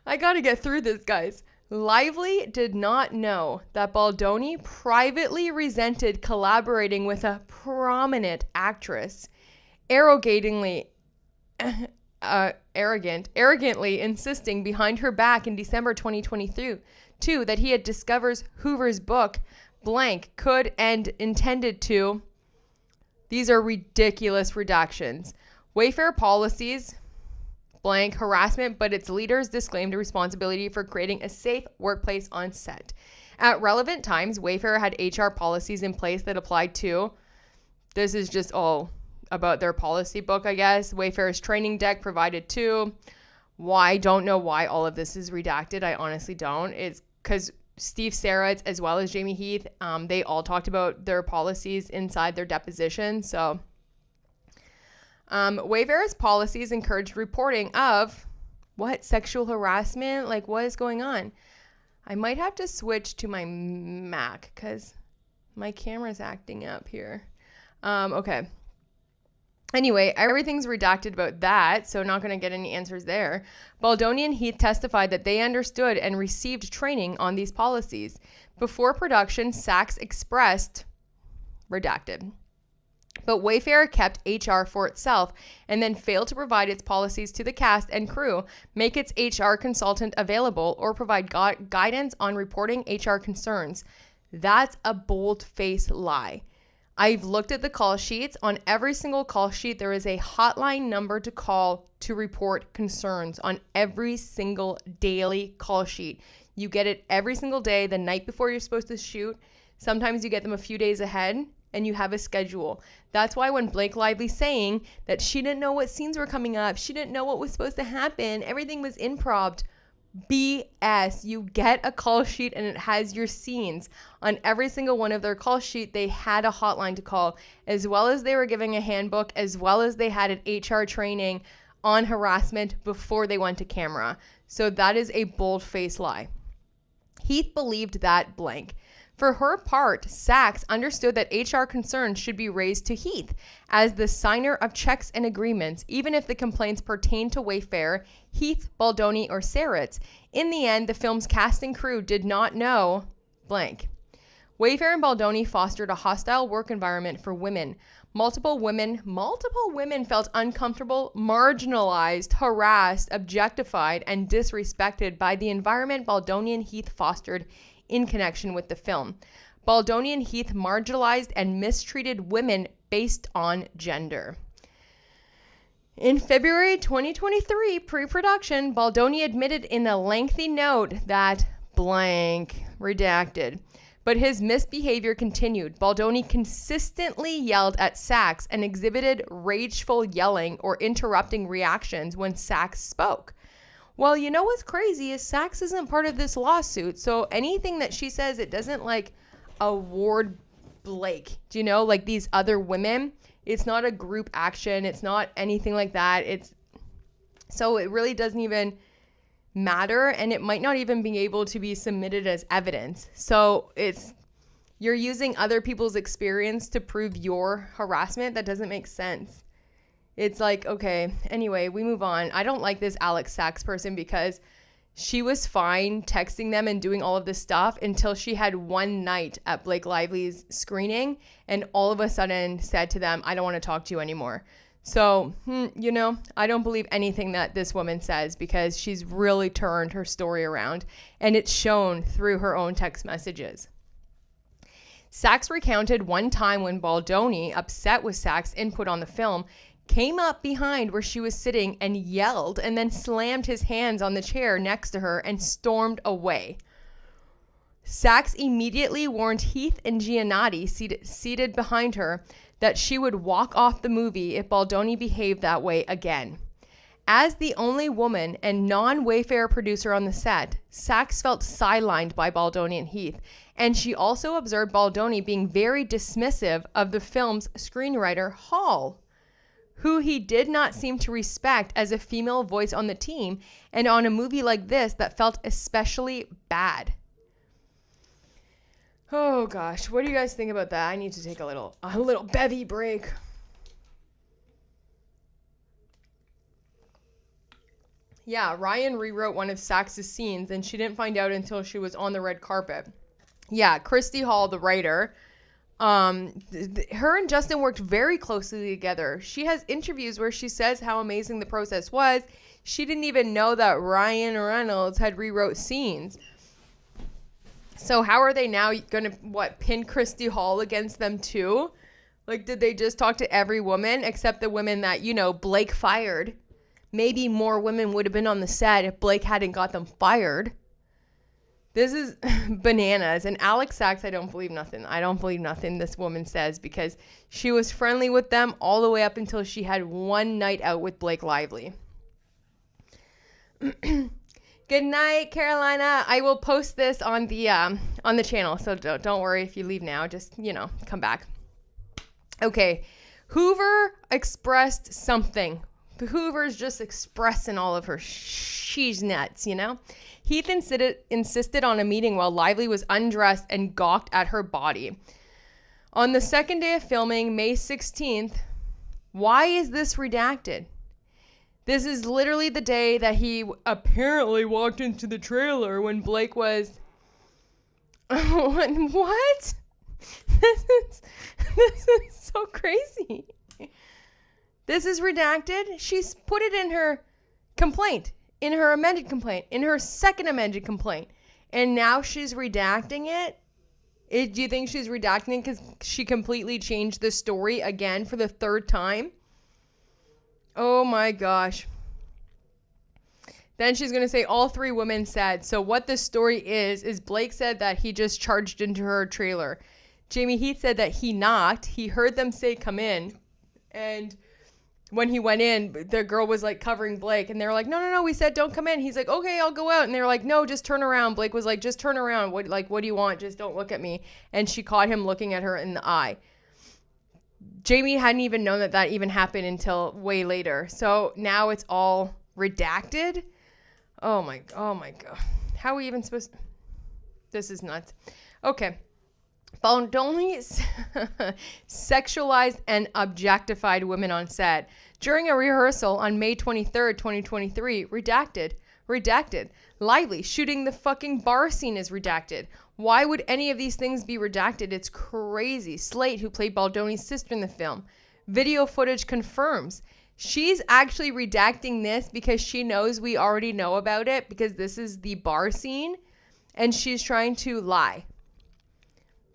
I got to get through this, guys. Lively did not know that Baldoni privately resented collaborating with a prominent actress, arrogantly insisting behind her back in December 2022 that he had discovered Hoover's book, blank, could and intended to. These are ridiculous redactions. Wayfair policies... blank harassment, but its leaders disclaimed responsibility for creating a safe workplace on set. At relevant times, Wayfair had HR policies in place that applied to, this is just all about their policy book, I guess. Wayfair's training deck provided to, don't know why all of this is redacted. I honestly don't. It's because Steve Sarrett, as well as Jamie Heath, they all talked about their policies inside their deposition. So Wayfair's policies encouraged reporting of what? Sexual harassment? Like, what is going on? I might have to switch to my Mac because my camera's acting up here. Okay. Anyway, everything's redacted about that, so not going to get any answers there. Baldoni and Heath testified that they understood and received training on these policies. Before production, Saks expressed redacted. But Wayfair kept HR for itself and then failed to provide its policies to the cast and crew, make its HR consultant available, or provide guidance on reporting HR concerns. That's a bold-faced lie. I've looked at the call sheets. On every single call sheet, there is a hotline number to call to report concerns on every single daily call sheet. You get it every single day, the night before you're supposed to shoot. Sometimes you get them a few days ahead, and you have a schedule. That's why when Blake Lively's saying that she didn't know what scenes were coming up, she didn't know what was supposed to happen, everything was improv. BS. You get a call sheet and it has your scenes. On every single one of their call sheet, they had a hotline to call, as well as they were giving a handbook, as well as they had an HR training on harassment before they went to camera. So that is a bold-faced lie. Heath believed that blank. For her part, Saks understood that HR concerns should be raised to Heath as the signer of checks and agreements, even if the complaints pertained to Wayfair, Heath, Baldoni, or Saritz. In the end, the film's cast and crew did not know blank. Wayfair and Baldoni fostered a hostile work environment for women. Multiple women felt uncomfortable, marginalized, harassed, objectified, and disrespected by the environment Baldoni and Heath fostered in connection with the film. Baldoni and Heath marginalized and mistreated women based on gender. In February 2023, pre-production, Baldoni admitted in a lengthy note that blank redacted. But his misbehavior continued. Baldoni consistently yelled at Saks and exhibited rageful yelling or interrupting reactions when Saks spoke. Well, you know what's crazy is Saks isn't part of this lawsuit, so anything that she says, it doesn't like award Blake. Do you know, like these other women? It's not a group action. It's not anything like that. So it really doesn't even matter, and it might not even be able to be submitted as evidence. So you're using other people's experience to prove your harassment. That doesn't make sense. It's like, okay, anyway, we move on. I don't like this Alex Saks person because she was fine texting them and doing all of this stuff until she had one night at Blake Lively's screening and all of a sudden said to them, I don't want to talk to you anymore. So, I don't believe anything that this woman says because she's really turned her story around and it's shown through her own text messages. Saks recounted one time when Baldoni, upset with Saks' input on the film, came up behind where she was sitting and yelled and then slammed his hands on the chair next to her and stormed away. Saks immediately warned Heath and Giannotti, seated behind her, that she would walk off the movie if Baldoni behaved that way again. As the only woman and non-Wayfair producer on the set, Saks felt sidelined by Baldoni and Heath, and she also observed Baldoni being very dismissive of the film's screenwriter, Hall, who he did not seem to respect as a female voice on the team and on a movie like this that felt especially bad. Oh gosh, what do you guys think about that? I need to take a little bevy break. Yeah, Ryan rewrote one of Saks' scenes and she didn't find out until she was on the red carpet. Yeah, Christy Hall, the writer, her and Justin worked very closely together. She has interviews where she says how amazing the process was. She didn't even know that Ryan Reynolds had rewrote scenes. So how are they now going to, pin Christy Hall against them too? Like, did they just talk to every woman except the women that, Blake fired? Maybe more women would have been on the set if Blake hadn't got them fired. This is bananas. And Alex Saks, I don't believe nothing. I don't believe nothing this woman says because she was friendly with them all the way up until she had one night out with Blake Lively. Good night, Carolina. I will post this on the channel, so don't worry if you leave now. Just, come back. Okay. Hoover expressed something. Hoover's just expressing all of her she's nuts, you know? Heath insisted on a meeting while Lively was undressed and gawked at her body. On the second day of filming, May 16th, why is this redacted? This is literally the day that he apparently walked into the trailer when Blake was... What? This is so crazy. This is redacted. She's put it in her complaint, in her amended complaint, in her second amended complaint. And now she's redacting it? Do you think she's redacting it because she completely changed the story again for the third time? Oh my gosh. Then she's going to say all three women said. So what the story is Blake said that he just charged into her trailer. Jamie Heath said that he knocked. He heard them say come in. And when he went in, the girl was like covering Blake. And they were like, no, we said don't come in. He's like, okay, I'll go out. And they were like, no, just turn around. Blake was like, just turn around. What do you want? Just don't look at me. And she caught him looking at her in the eye. Jamie hadn't even known that even happened until way later. So now it's all redacted. Oh my God. How are we even supposed to... This is nuts. Okay. Baldoni sexualized and objectified women on set. During a rehearsal on May 23rd, 2023, redacted. Lively, shooting the fucking bar scene is redacted. Why would any of these things be redacted? It's crazy. Slate, who played Baldoni's sister in the film. Video footage confirms. She's actually redacting this because she knows we already know about it because this is the bar scene and she's trying to lie.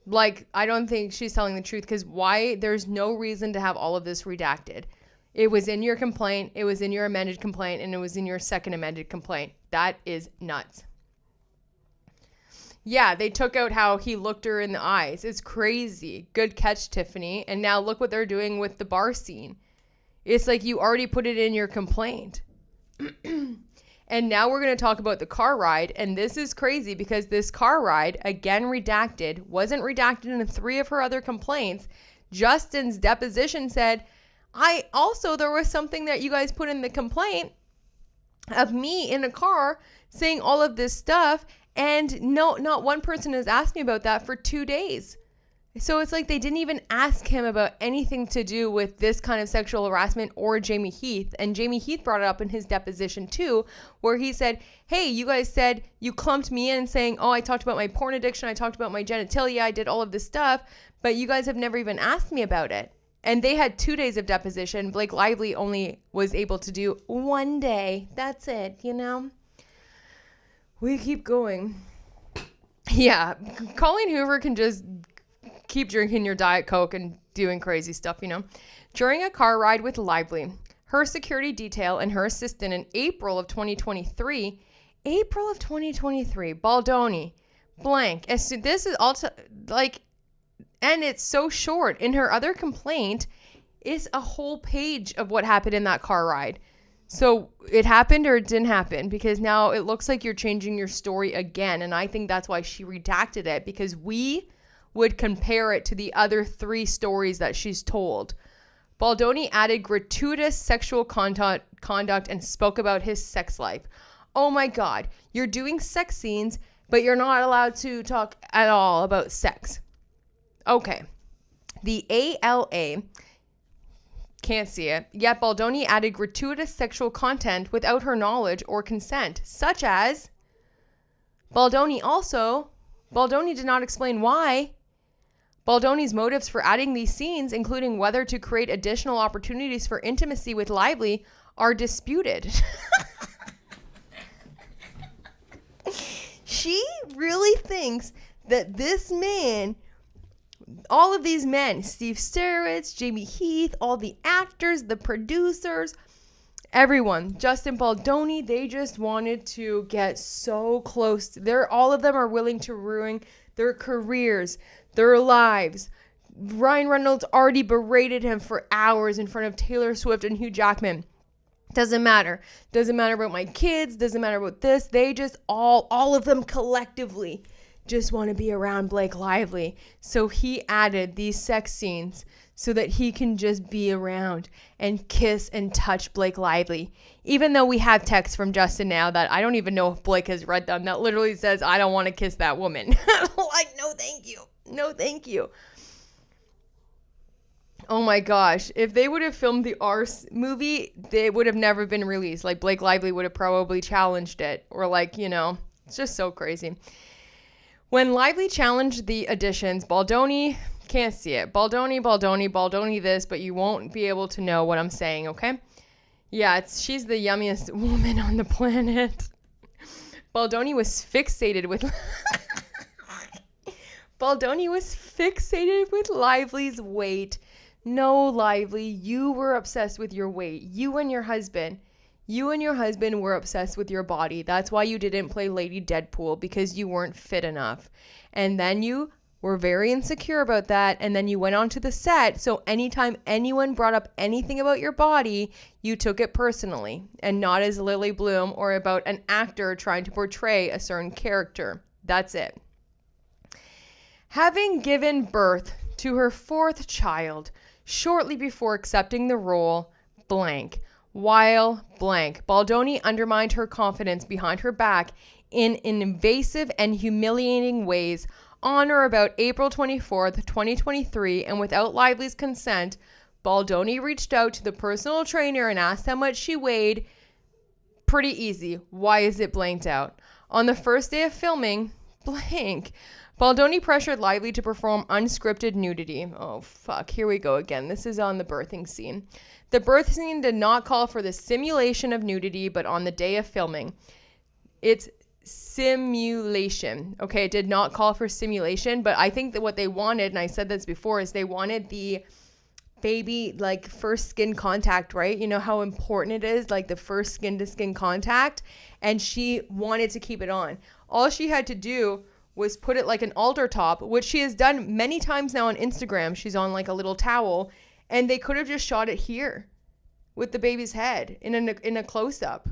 Like, I don't think she's telling the truth because why? There's no reason to have all of this redacted. It was in your complaint, it was in your amended complaint, and it was in your second amended complaint. That is nuts. Yeah, they took out how he looked her in the eyes. It's crazy. Good catch, Tiffany. And now look what they're doing with the bar scene. It's like you already put it in your complaint. And now we're going to talk about the car ride. And this is crazy because this car ride, again redacted, wasn't redacted in 3 of her other complaints. Justin's deposition said, there was something that you guys put in the complaint of me in a car saying all of this stuff. And no, not one person has asked me about that for 2 days. So it's like they didn't even ask him about anything to do with this kind of sexual harassment or Jamie Heath. And Jamie Heath brought it up in his deposition too, where he said, hey, you guys said you clumped me in saying, oh, I talked about my porn addiction. I talked about my genitalia. I did all of this stuff, but you guys have never even asked me about it. And they had 2 days of deposition. Blake Lively only was able to do 1 day. That's it, you know? We keep going. Yeah, Colleen Hoover can just keep drinking your Diet Coke and doing crazy stuff, you know. During a car ride with Lively, her security detail and her assistant in April of 2023, Baldoni, blank. This is all and it's so short. In her other complaint, it's a whole page of what happened in that car ride. So it happened or it didn't happen because now it looks like you're changing your story again. And I think that's why she redacted it because we would compare it to the other 3 stories that she's told. Baldoni added gratuitous sexual conduct and spoke about his sex life. Oh my God, you're doing sex scenes, but you're not allowed to talk at all about sex. Okay. The ALA can't see it. Yet Baldoni added gratuitous sexual content without her knowledge or consent, such as Baldoni did not explain why. Baldoni's motives for adding these scenes, including whether to create additional opportunities for intimacy with Lively, are disputed. She really thinks that this man, all of these men, Steve Starrett, Jamie Heath, all the actors, the producers, everyone, Justin Baldoni, they just wanted to get so close. All of them are willing to ruin their careers, their lives. Ryan Reynolds already berated him for hours in front of Taylor Swift and Hugh Jackman. Doesn't matter. Doesn't matter about my kids. Doesn't matter about this. They just all of them collectively just want to be around Blake Lively. So he added these sex scenes so that he can just be around and kiss and touch Blake Lively. Even though we have texts from Justin now that I don't even know if Blake has read them, that literally says, I don't want to kiss that woman. Like, no, thank you. No, thank you. Oh my gosh. If they would have filmed the Arse movie, they would have never been released. Like, Blake Lively would have probably challenged it. Or like, you know, it's just so crazy. When Lively challenged the additions, Baldoni, can't see it. Baldoni this, but you won't be able to know what I'm saying, okay? Yeah, she's the yummiest woman on the planet. Baldoni was fixated with Lively's weight. No, Lively, you were obsessed with your weight. You and your husband were obsessed with your body. That's why you didn't play Lady Deadpool, because you weren't fit enough. And then you were very insecure about that. And then you went onto the set. So anytime anyone brought up anything about your body, you took it personally, and not as Lily Bloom or about an actor trying to portray a certain character. That's it. Having given birth to her fourth child shortly before accepting the role, Baldoni undermined her confidence behind her back in invasive and humiliating ways on or about April 24th, 2023, and without Lively's consent, Baldoni reached out to the personal trainer and asked how much she weighed. Pretty easy. Why is it blanked out? On the first day of filming, Baldoni pressured Lively to perform unscripted nudity. Oh, fuck. Here we go again. This is on the birthing scene. The birth scene did not call for the simulation of nudity, but on the day of filming, it's simulation. Okay, it did not call for simulation, but I think that what they wanted, and I said this before, is they wanted the baby, like, first skin contact, right? You know how important it is, like the first skin to skin contact, and she wanted to keep it on. All she had to do was put it like an altar top, which she has done many times now on Instagram. She's on like a little towel, and they could have just shot it here with the baby's head in a close-up,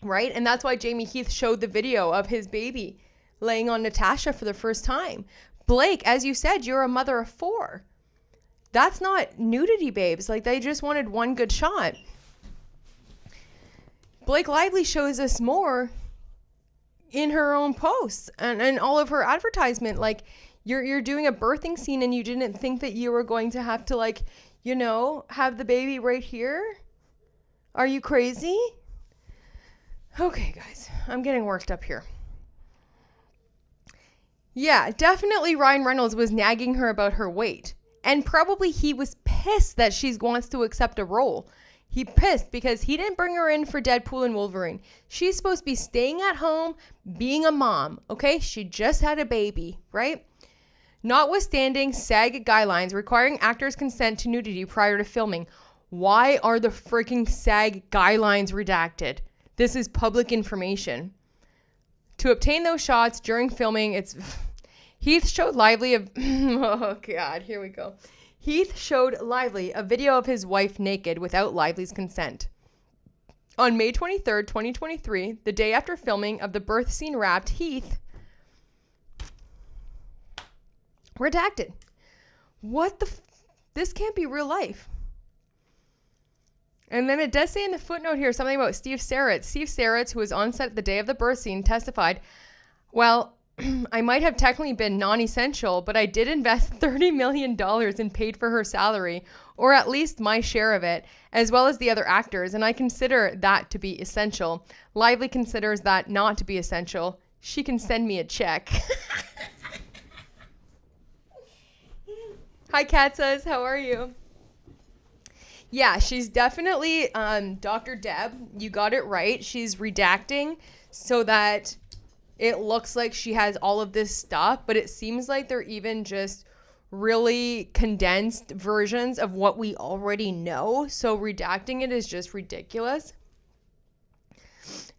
right? And that's why Jamie Heath showed the video of his baby laying on Natasha for the first time. Blake, as you said, you're a mother of 4. That's not nudity, babes. Like, they just wanted one good shot. Blake Lively shows us more in her own posts and all of her advertisement. Like, you're doing a birthing scene and you didn't think that you were going to have to, like, you know, have the baby right here? Are you crazy? Okay, guys, I'm getting worked up here. Yeah, definitely Ryan Reynolds was nagging her about her weight. And probably he was pissed that she wants to accept a role. He pissed because he didn't bring her in for Deadpool and Wolverine. She's supposed to be staying at home, being a mom, okay? She just had a baby, right? Notwithstanding SAG guidelines requiring actors' consent to nudity prior to filming, why are the freaking SAG guidelines redacted? This is public information. To obtain those shots during filming, Heath showed Lively oh God, here we go. Heath showed Lively a video of his wife naked without Lively's consent. On May 23rd, 2023, the day after filming of the birth scene wrapped, Heath redacted. What the this can't be real life. And then it does say in the footnote here something about Steve Saritz. Steve Saritz, who was on set the day of the birth scene, testified, well, I might have technically been non-essential, but I did invest $30 million and paid for her salary, or at least my share of it, as well as the other actors, and I consider that to be essential. Lively considers that not to be essential. She can send me a check. Hi, Katsas. How are you? Yeah, she's definitely Dr. Deb. You got it right. She's redacting so that it looks like she has all of this stuff, but it seems like they're even just really condensed versions of what we already know. So redacting it is just ridiculous.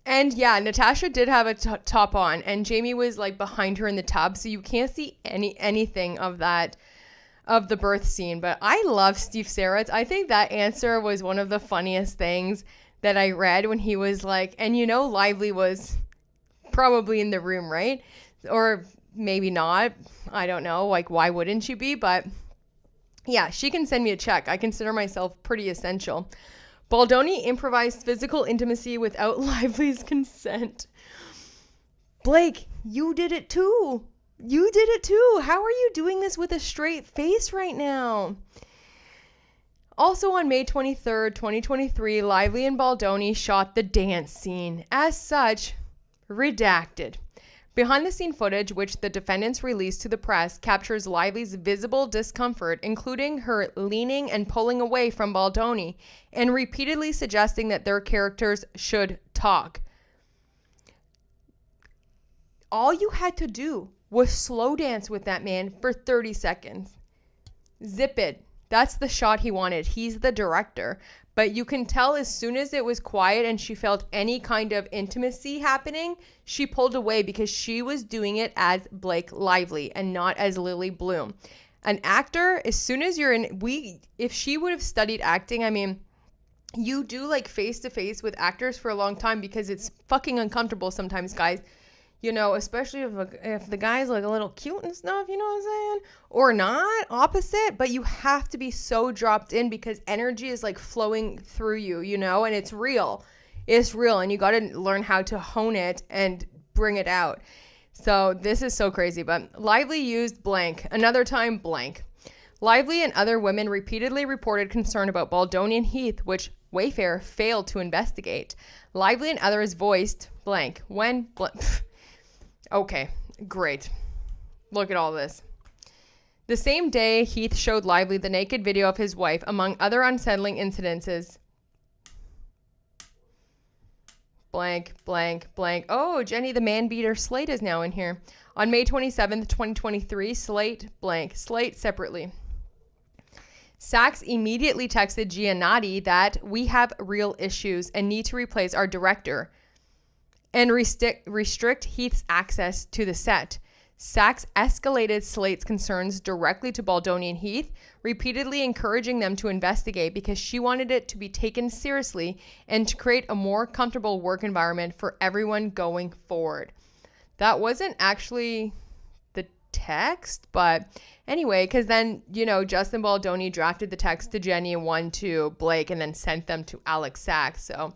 And yeah, Natasha did have a top on, and Jamie was like behind her in the tub, so you can't see anything of that, of the birth scene. But I love Steve Saritz. I think that answer was one of the funniest things that I read when he was like, and you know, Lively was probably in the room, right? Or maybe not. I don't know. Like, why wouldn't she be? But yeah, she can send me a check. I consider myself pretty essential. Baldoni improvised physical intimacy without Lively's consent. Blake, you did it too. You did it too. How are you doing this with a straight face right now? Also on May 23rd, 2023, Lively and Baldoni shot the dance scene. As such, redacted. Behind-the-scene footage, which the defendants released to the press, captures Lively's visible discomfort, including her leaning and pulling away from Baldoni, and repeatedly suggesting that their characters should talk. All you had to do was slow dance with that man for 30 seconds. Zip it. That's the shot he wanted. He's the director. But you can tell as soon as it was quiet and she felt any kind of intimacy happening, she pulled away because she was doing it as Blake Lively and not as Lily Bloom. An actor, as soon as you're in, if she would have studied acting, I mean, you do like face to face with actors for a long time because it's fucking uncomfortable sometimes, guys. You know, especially if the guy's like a little cute and stuff, you know what I'm saying? Or not, opposite, but you have to be so dropped in because energy is like flowing through you, you know, and it's real. It's real, and you got to learn how to hone it and bring it out. So this is so crazy, but Lively used blank. Another time, blank. Lively and other women repeatedly reported concern about Baldoni and Heath, which Wayfair failed to investigate. Lively and others voiced blank. When blank. Okay, great. Look at all this. The same day, Heath showed Lively the naked video of his wife, among other unsettling incidences. Blank, blank, blank. Oh, Jenny the man beater Slate is now in here. On May 27th, 2023, Slate, blank. Slate separately. Sachs immediately texted Giannotti that we have real issues and need to replace our director and restrict Heath's access to the set. Sachs escalated Slate's concerns directly to Baldoni and Heath, repeatedly encouraging them to investigate because she wanted it to be taken seriously and to create a more comfortable work environment for everyone going forward. That wasn't actually the text, but anyway, because then, you know, Justin Baldoni drafted the text to Jenny and one to Blake and then sent them to Alex Sachs. So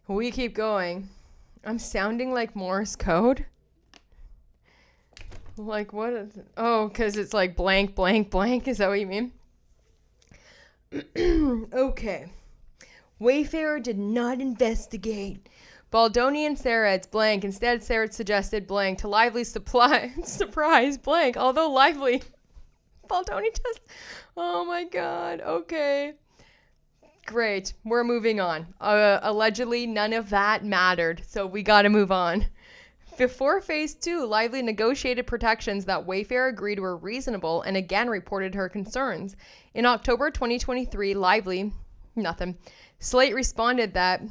we keep going. I'm sounding like Morse code. Like what is it? Oh, because it's like blank, blank, blank. Is that what you mean? Okay. Wayfarer did not investigate. Baldoni and Sarah's blank. Instead, Sarah suggested blank to Lively's surprise blank. Although Lively, Baldoni just, oh my God. Okay. Great. We're moving on. Allegedly, none of that mattered, so we got to move on. Before phase 2, Lively negotiated protections that Wayfair agreed were reasonable and again reported her concerns. In October 2023, Lively, nothing. Slate responded that,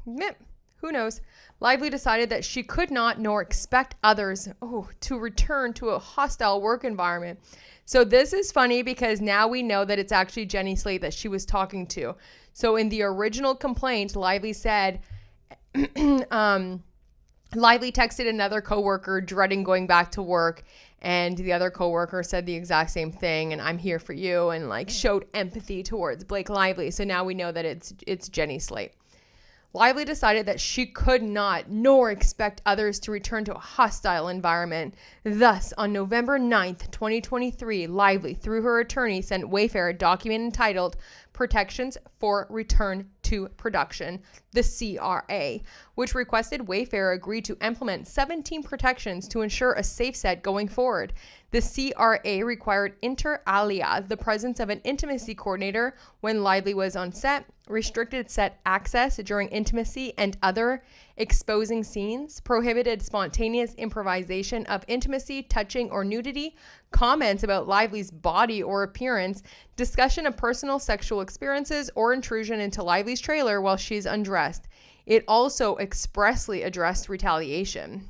who knows? Lively decided that she could not nor expect others to return to a hostile work environment. So this is funny because now we know that it's actually Jenny Slate that she was talking to. So in the original complaint, Lively said, Lively texted another coworker dreading going back to work, and the other coworker said the exact same thing, and I'm here for you, and like showed empathy towards Blake Lively. So now we know that it's Jenny Slate. Lively decided that she could not nor expect others to return to a hostile environment. Thus, on November 9th, 2023, Lively, through her attorney, sent Wayfair a document entitled Protections for Return to Production, the CRA, which requested Wayfair agree to implement 17 protections to ensure a safe set going forward. The CRA required inter alia the presence of an intimacy coordinator when Lively was on set, restricted set access during intimacy and other exposing scenes, prohibited spontaneous improvisation of intimacy, touching, or nudity, comments about Lively's body or appearance, discussion of personal sexual experiences, or intrusion into Lively's trailer while she's undressed. It also expressly addressed retaliation.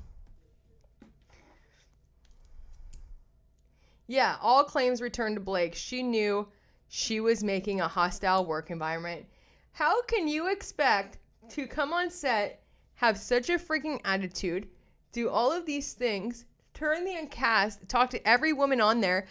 Yeah, all claims returned to Blake. She knew she was making a hostile work environment. How can you expect to come on set, have such a freaking attitude, do all of these things, turn the cast, talk to every woman on there,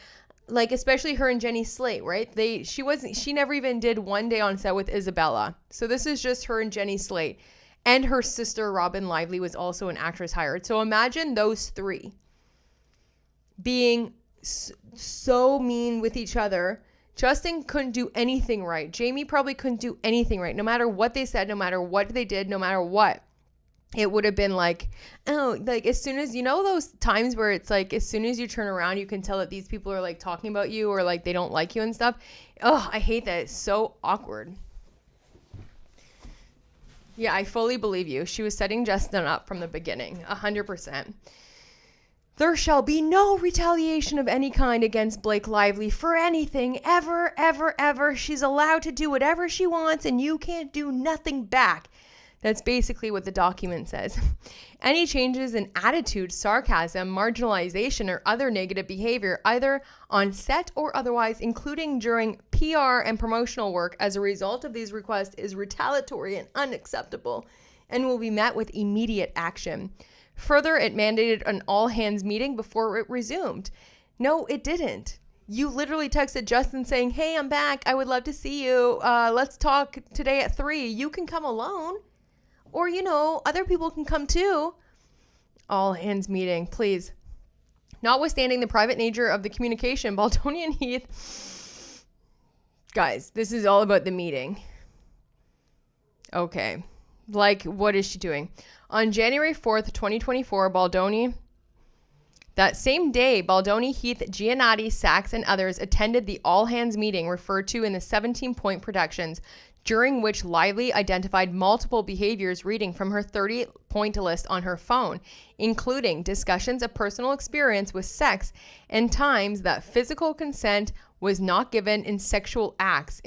like especially her and Jenny Slate, right? She never even did one day on set with Isabella. So this is just her and Jenny Slate. And her sister Robin Lively was also an actress hired. So imagine those three being so mean with each other. Justin couldn't do anything right. Jamie probably couldn't do anything right. No matter what they said, no matter what they did, no matter what. It would have been like, oh, like as soon as, you know, those times where it's like, as soon as you turn around, you can tell that these people are like talking about you or like they don't like you and stuff. Oh, I hate that. It's so awkward. Yeah, I fully believe you. She was setting Justin up from the beginning, 100%. There shall be no retaliation of any kind against Blake Lively for anything, ever, ever, ever. She's allowed to do whatever she wants and you can't do nothing back. That's basically what the document says. Any changes in attitude, sarcasm, marginalization, or other negative behavior, either on set or otherwise, including during PR and promotional work as a result of these requests, is retaliatory and unacceptable and will be met with immediate action. Further, it mandated an all-hands meeting before it resumed. No, it didn't. You literally texted Justin saying, hey, I'm back. I would love to see you. Let's talk today at 3. You can come alone. Or, you know, other people can come too. All hands meeting, please. Notwithstanding the private nature of the communication, Baldoni and Heath. Guys, this is all about the meeting. Okay. Like, what is she doing? On January 4th, 2024, Baldoni. That same day, Baldoni, Heath, Giannotti, Sachs, and others attended the all-hands meeting referred to in the 17-point productions, during which Lively identified multiple behaviors reading from her 30-point list on her phone, including discussions of personal experience with sex and times that physical consent was not given in sexual acts,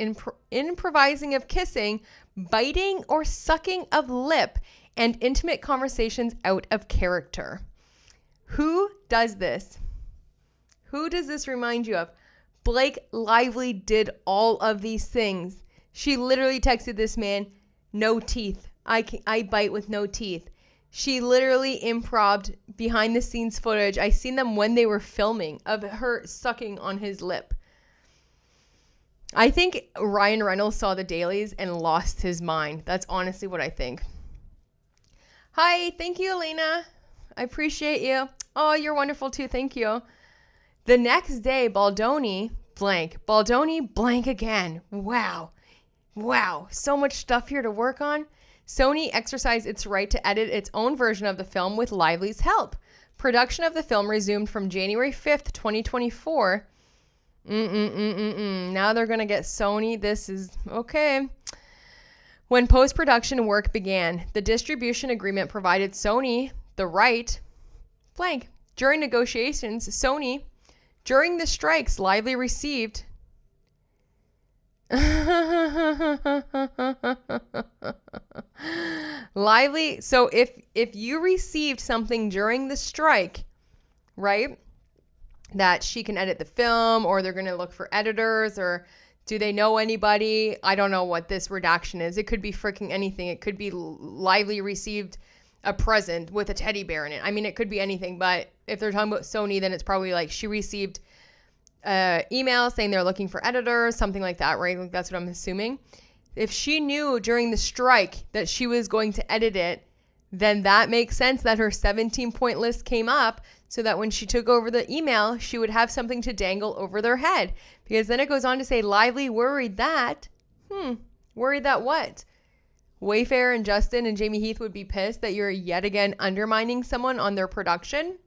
improvising of kissing, biting or sucking of lip, and intimate conversations out of character. Who does this? Who does this remind you of? Blake Lively did all of these things. She literally texted this man, no teeth. I bite with no teeth. She literally improv'd behind the scenes footage. I seen them when they were filming of her sucking on his lip. I think Ryan Reynolds saw the dailies and lost his mind. That's honestly what I think. Hi, thank you, Elena. I appreciate you. Oh, you're wonderful too. Thank you. The next day, Baldoni blank again. Wow, so much stuff here to work on. Sony exercised its right to edit its own version of the film with Lively's help. Production of the film resumed from January 5th, 2024. Now they're going to get Sony. This is okay. When post-production work began, the distribution agreement provided Sony the right blank. During negotiations, during the strikes, Lively received Lively, so if you received something during the strike, right, that she can edit the film, or they're going to look for editors, or do they know anybody? I don't know what this redaction is. It could be freaking anything. It could be Lively received a present with a teddy bear in it. I mean, it could be anything, but if they're talking about Sony, then it's probably like she received email saying they're looking for editors, something like that, right? Like that's what I'm assuming. If she knew during the strike that she was going to edit it, then that makes sense that her 17-point list came up so that when she took over the email, she would have something to dangle over their head. Because then it goes on to say, Lively worried that, worried that what? Wayfair and Justin and Jamie Heath would be pissed that you're yet again undermining someone on their production.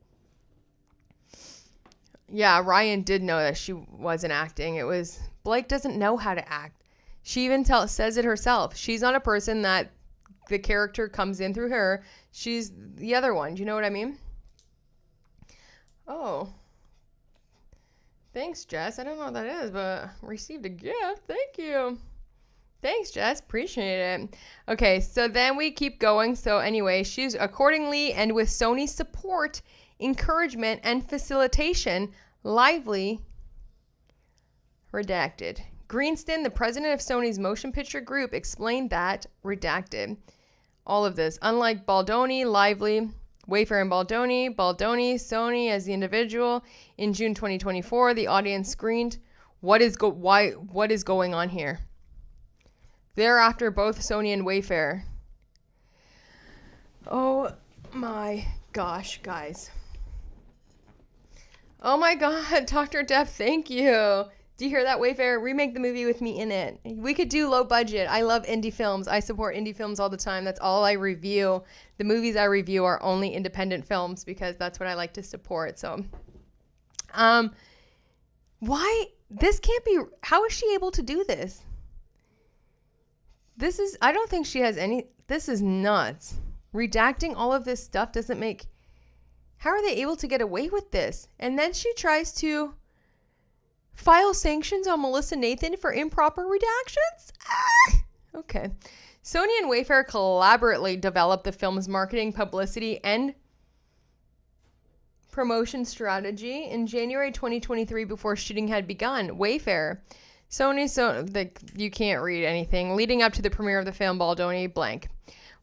Yeah, Ryan did know that she wasn't acting. It was, Blake doesn't know how to act. She even says it herself. She's not a person that the character comes in through her. She's the other one. Do you know what I mean? Oh. Thanks, Jess. I don't know what that is, but received a gift. Thank you. Thanks, Jess. Appreciate it. Okay, so then we keep going. So anyway, she's accordingly and with Sony's support, encouragement, and facilitation, Lively redacted. Greenston, the president of Sony's motion picture group, explained that redacted all of this. Unlike Baldoni, Lively Wayfair and Baldoni, Sony as the individual. In June 2024, the audience screened what is going on here. Thereafter, both Sony and Wayfair. Oh my gosh, guys. Oh my God, Dr. Depp, thank you. Do you hear that, Wayfair? Remake the movie with me in it. We could do low budget. I love indie films. I support indie films all the time. That's all I review. The movies I review are only independent films because that's what I like to support. So, why? This can't be. How is she able to do this? I don't think she has any. This is nuts. Redacting all of this stuff doesn't make. How are they able to get away with this? And then she tries to file sanctions on Melissa Nathan for improper redactions? Okay. Sony and Wayfair collaboratively developed the film's marketing, publicity, and promotion strategy in January 2023 before shooting had begun. Wayfair. You can't read anything. Leading up to the premiere of the film, Baldoni blank.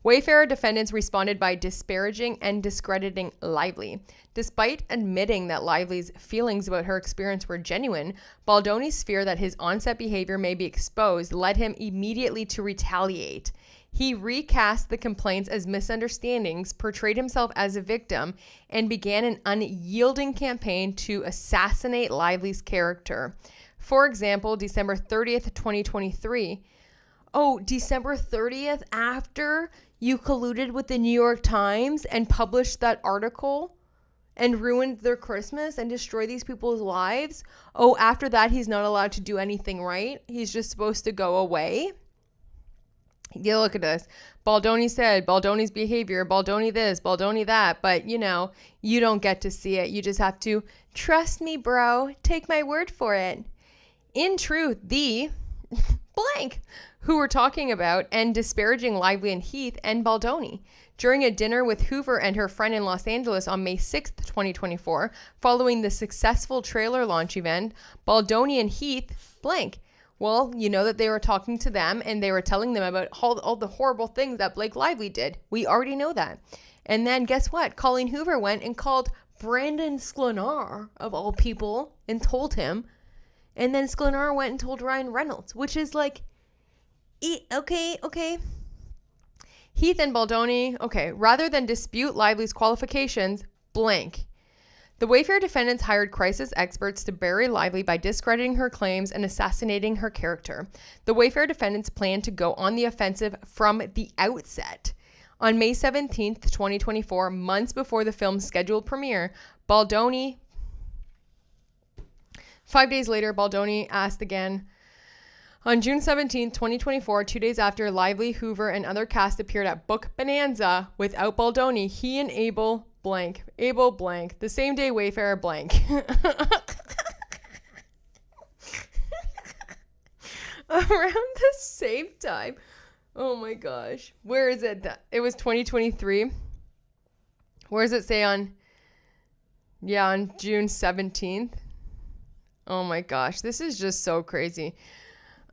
Wayfair defendants responded by disparaging and discrediting Lively. Despite admitting that Lively's feelings about her experience were genuine, Baldoni's fear that his on-set behavior may be exposed led him immediately to retaliate. He recast the complaints as misunderstandings, portrayed himself as a victim, and began an unyielding campaign to assassinate Lively's character. For example, December 30th, 2023. Oh, December 30th, after you colluded with the New York Times and published that article and ruined their Christmas and destroyed these people's lives. Oh, after that, he's not allowed to do anything right. He's just supposed to go away. Yeah, look at this. Baldoni said, Baldoni's behavior, Baldoni this, Baldoni that. But, you don't get to see it. You just have to trust me, bro. Take my word for it. In truth, the blank who were talking about and disparaging Lively and Heath and Baldoni. During a dinner with Hoover and her friend in Los Angeles on May 6th, 2024, following the successful trailer launch event, Baldoni and Heath blank. Well, you know that they were talking to them and they were telling them about all the horrible things that Blake Lively did. We already know that. And then guess what? Colleen Hoover went and called Brandon Sklenar, of all people, and told him. And then Sklenar went and told Ryan Reynolds, which is like, okay. Heath and Baldoni, okay, rather than dispute Lively's qualifications, blank. The Wayfair defendants hired crisis experts to bury Lively by discrediting her claims and assassinating her character. The Wayfair defendants planned to go on the offensive from the outset. On May 17th, 2024, months before the film's scheduled premiere, Baldoni. 5 days later, Baldoni asked again. On June 17, 2024, 2 days after Lively, Hoover, and other cast appeared at Book Bonanza without Baldoni, he and Abel blank, the same day Wayfair blank. Around the same time. Oh my gosh. Where is it? It was 2023. Where does it say on June 17th? Oh my gosh. This is just so crazy.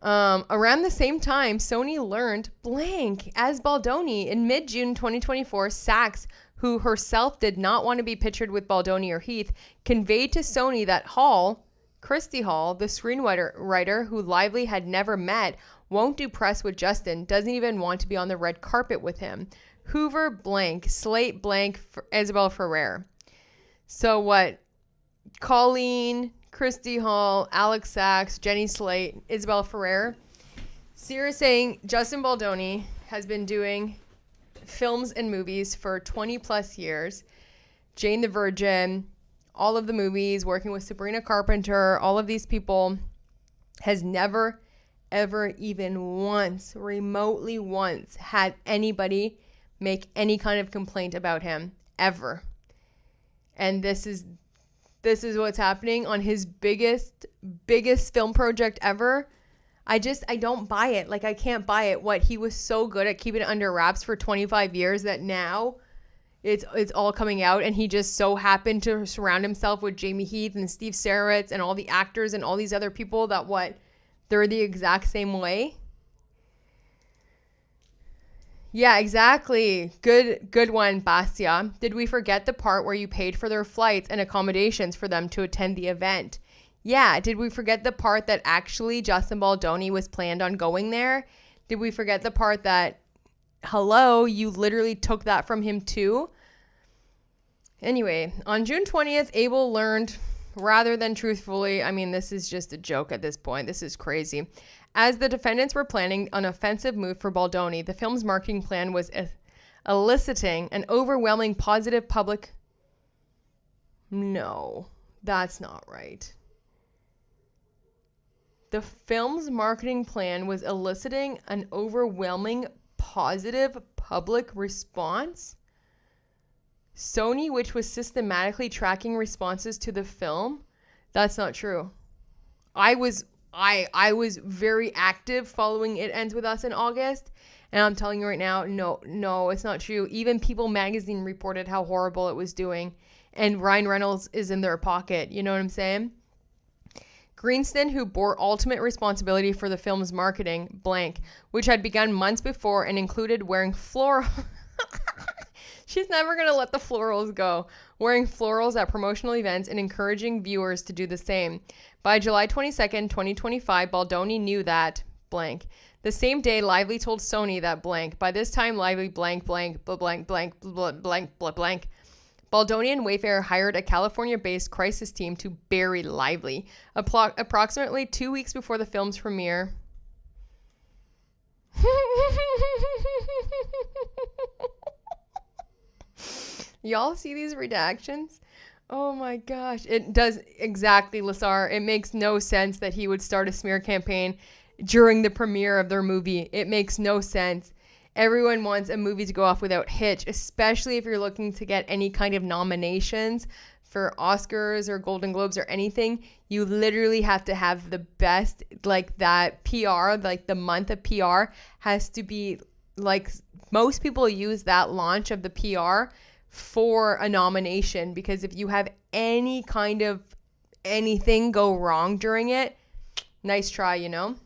Around the same time, Sony learned blank as Baldoni. In mid-June 2024, Sachs, who herself did not want to be pictured with Baldoni or Heath, conveyed to Sony that Christy Hall, the screenwriter who Lively had never met, won't do press with Justin, doesn't even want to be on the red carpet with him. Hoover blank, Slate blank, Isabel Ferrer. So what? Colleen, Christy Hall, Alex Sachs, Jenny Slate, Isabel Ferrer. Sierra saying Justin Baldoni has been doing films and movies for 20 plus years. Jane the Virgin, all of the movies, working with Sabrina Carpenter, all of these people, has never, ever, even once, remotely once, had anybody make any kind of complaint about him, ever. And this is what's happening on his biggest film project ever. I don't buy it. Like, I can't buy it. What, he was so good at keeping it under wraps for 25 years that now it's all coming out, and he just so happened to surround himself with Jamie Heath and Steve Saritz and all the actors and all these other people that they're the exact same way. Yeah, exactly. Good one, Bastia. Did we forget the part where you paid for their flights and accommodations for them to attend the event? Yeah, did we forget the part that actually Justin Baldoni was planned on going there? Did we forget the part that, hello, you literally took that from him too? Anyway, on June 20th, Abel learned, rather than truthfully, I mean, this is just a joke at this point. This is crazy. As the defendants were planning an offensive move for Baldoni, the film's marketing plan was eliciting an overwhelming positive public... No, that's not right. The film's marketing plan was eliciting an overwhelming positive public response? Sony, which was systematically tracking responses to the film? That's not true. I was very active following It Ends With Us in August, and I'm telling you right now, no, it's not true. Even People magazine reported how horrible it was doing, and Ryan Reynolds is in their pocket. You know what I'm saying? Greenston, who bore ultimate responsibility for the film's marketing, blank, which had begun months before and included wearing floral... She's never going to let the florals go. Wearing florals at promotional events and encouraging viewers to do the same. By July 22nd, 2025, Baldoni knew that blank. The same day, Lively told Sony that blank. By this time, Lively blank, blank, blank, blank, blank, blank, blank. Baldoni and Wayfair hired a California-based crisis team to bury Lively. Approximately 2 weeks before the film's premiere. Y'all see these redactions? Oh my gosh. It does exactly, Lassar. It makes no sense that he would start a smear campaign during the premiere of their movie. It makes no sense. Everyone wants a movie to go off without hitch, especially if you're looking to get any kind of nominations for Oscars or Golden Globes or anything. You literally have to have the best, like that PR, like the month of PR has to be like, most people use that launch of the PR for a nomination, because if you have any kind of anything go wrong during it, nice try, you know?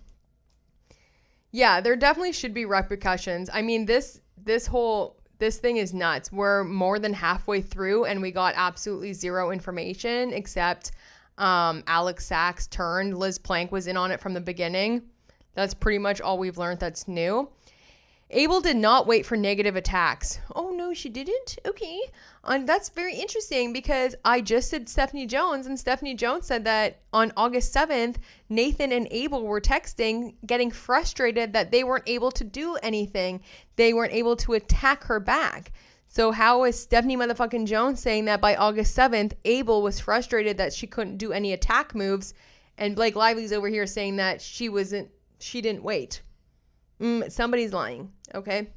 Yeah, there definitely should be repercussions. I mean, this thing is nuts. We're more than halfway through and we got absolutely zero information except Alex Sachs turned. Liz Plank was in on it from the beginning. That's pretty much all we've learned that's new. Abel did not wait for negative attacks. Oh, no, she didn't? Okay. That's very interesting because I just did Stephanie Jones, and Stephanie Jones said that on August 7th, Nathan and Abel were texting, getting frustrated that they weren't able to do anything. They weren't able to attack her back. So how is Stephanie motherfucking Jones saying that by August 7th, Abel was frustrated that she couldn't do any attack moves, and Blake Lively's over here saying that she didn't wait? Somebody's lying, okay?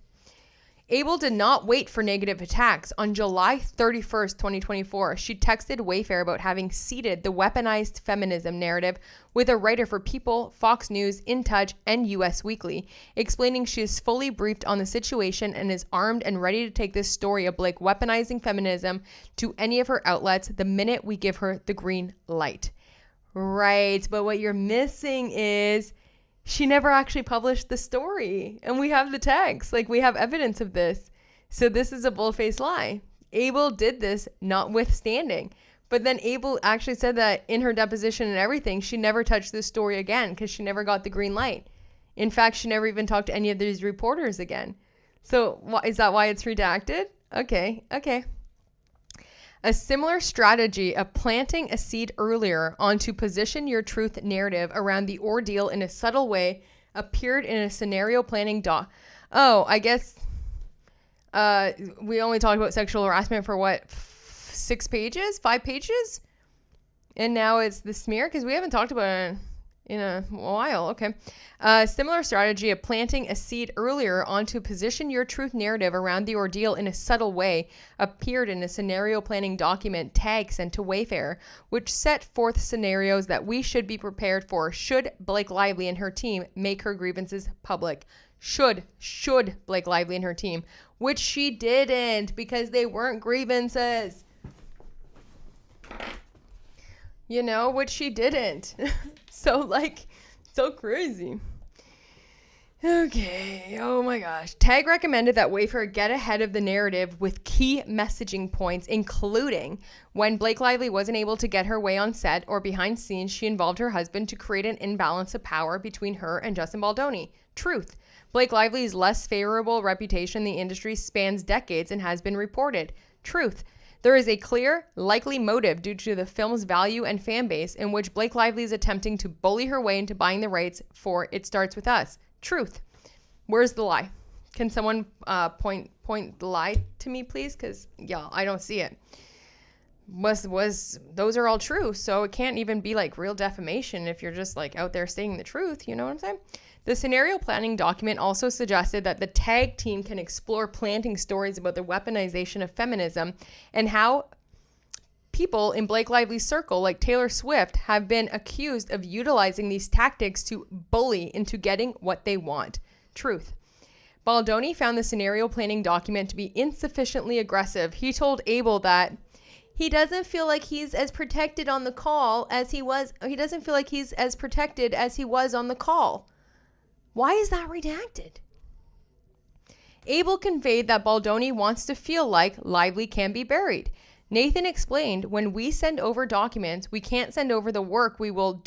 Abel did not wait for negative attacks. On July 31st, 2024, she texted Wayfair about having seeded the weaponized feminism narrative with a writer for People, Fox News, In Touch, and US Weekly, explaining she is fully briefed on the situation and is armed and ready to take this story of Blake weaponizing feminism to any of her outlets the minute we give her the green light. Right, but what you're missing is she never actually published the story, and we have the text, like we have evidence of this. So this is a bull-faced lie. Abel did this notwithstanding, but then Abel actually said that in her deposition and everything, she never touched this story again because she never got the green light. In fact, she never even talked to any of these reporters again. So is that why it's redacted? Okay. A similar strategy of planting a seed earlier onto position your truth narrative around the ordeal in a subtle way appeared in a scenario planning doc. Oh, I guess we only talked about sexual harassment for what, 5 pages? And now it's the smear? Because we haven't talked about it in a while. Okay. Similar strategy of planting a seed earlier onto position your truth narrative around the ordeal in a subtle way appeared in a scenario planning document tag sent to Wayfair, which set forth scenarios that we should be prepared for should Blake Lively and her team make her grievances public. Should Blake Lively and her team, which she didn't because they weren't grievances. You know, which she didn't. So crazy. Okay. Oh my gosh. Tag recommended that Wayfair get ahead of the narrative with key messaging points, including when Blake Lively wasn't able to get her way on set or behind scenes, she involved her husband to create an imbalance of power between her and Justin Baldoni. Truth. Blake Lively's less favorable reputation in the industry spans decades and has been reported. Truth. There is a clear, likely motive due to the film's value and fan base in which Blake Lively is attempting to bully her way into buying the rights for It Starts With Us. Truth. Where's the lie? Can someone point the lie to me, please? Because, yeah, I don't see it. Those are all true, so it can't even be like real defamation if you're just like out there saying the truth, you know what I'm saying? The scenario planning document also suggested that the tag team can explore planting stories about the weaponization of feminism and how people in Blake Lively's circle, like Taylor Swift, have been accused of utilizing these tactics to bully into getting what they want. Truth. Baldoni found the scenario planning document to be insufficiently aggressive. He told Abel that he doesn't feel like he's as protected on the call as he was. He doesn't feel like he's as protected as he was on the call. Why is that redacted? Abel conveyed that Baldoni wants to feel like Lively can be buried. Nathan explained, when we send over documents, we can't send over the work we will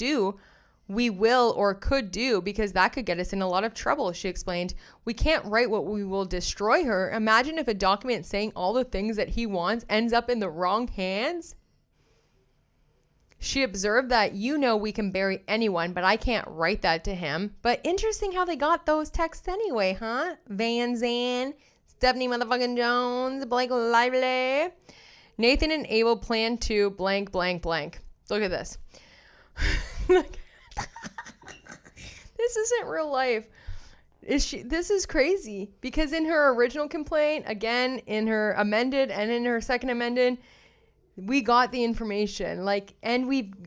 or could do, because that could get us in a lot of trouble, she explained. We can't write what we will destroy her. Imagine if a document saying all the things that he wants ends up in the wrong hands. She observed that, we can bury anyone, but I can't write that to him. But interesting how they got those texts anyway, huh? Van Zandt, Stephanie motherfucking Jones, Blake Lively. Nathan and Abel plan to blank, blank, blank. Look at this. This isn't real life. This is crazy, because in her original complaint, again, in her amended and in her second amended, we got the information,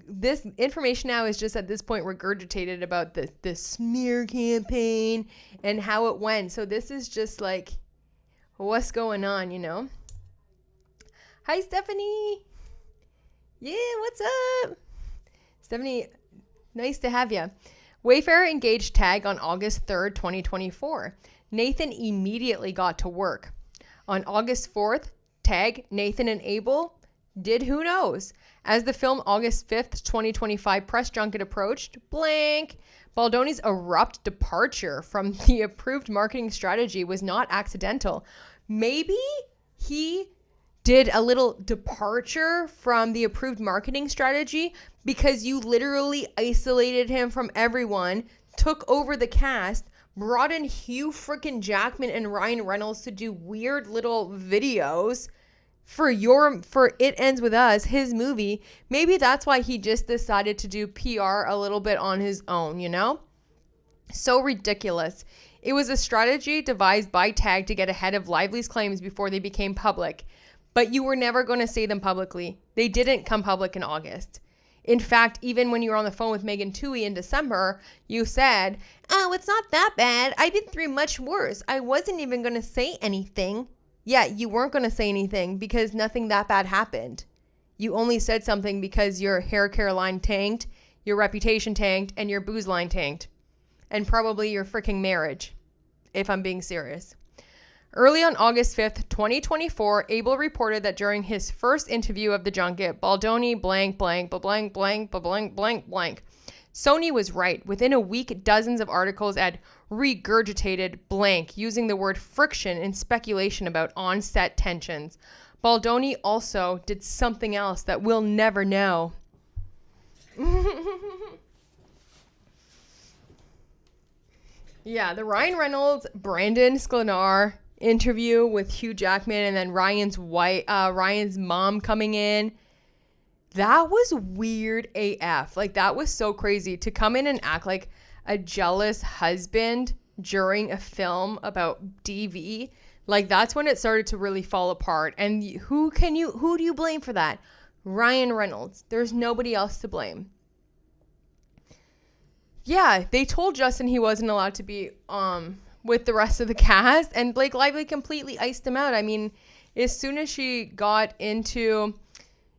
this information now is just at this point regurgitated about the smear campaign and how it went. So this is just like, what's going on, Hi, Stephanie. Yeah, what's up? Stephanie, nice to have you. Wayfair engaged Tag on August 3rd, 2024. Nathan immediately got to work. On August 4th, Tag, Nathan, and Abel did who knows. As the film August 5th, 2025 press junket approached, blank, Baldoni's abrupt departure from the approved marketing strategy was not accidental. Maybe he did a little departure from the approved marketing strategy because you literally isolated him from everyone, took over the cast, brought in Hugh freaking Jackman and Ryan Reynolds to do weird little videos for It Ends With Us, his movie. Maybe that's why he just decided to do PR a little bit on his own, So ridiculous. It was a strategy devised by Tag to get ahead of Lively's claims before they became public. But you were never going to say them publicly. They didn't come public in August. In fact, even when you were on the phone with Megan Twohey in December, you said, "Oh, it's not that bad. I've been through much worse. I wasn't even going to say anything." Yeah, you weren't going to say anything because nothing that bad happened. You only said something because your hair care line tanked, your reputation tanked, and your booze line tanked. And probably your freaking marriage, if I'm being serious. Early on August 5th, 2024, Abel reported that during his first interview of the junket, Baldoni blank, blank, blank, blank, blank, blank, blank. Sony was right. Within a week, dozens of articles had regurgitated blank, using the word friction in speculation about on-set tensions. Baldoni also did something else that we'll never know. Yeah, the Ryan Reynolds, Brandon Sklenar interview with Hugh Jackman and then Ryan's mom coming in. That was weird AF. That was so crazy to come in and act like a jealous husband during a film about DV. That's when it started to really fall apart. And who do you blame for that? Ryan Reynolds. There's nobody else to blame. Yeah, they told Justin he wasn't allowed to be with the rest of the cast, and Blake Lively completely iced him out. I mean, as soon as she got into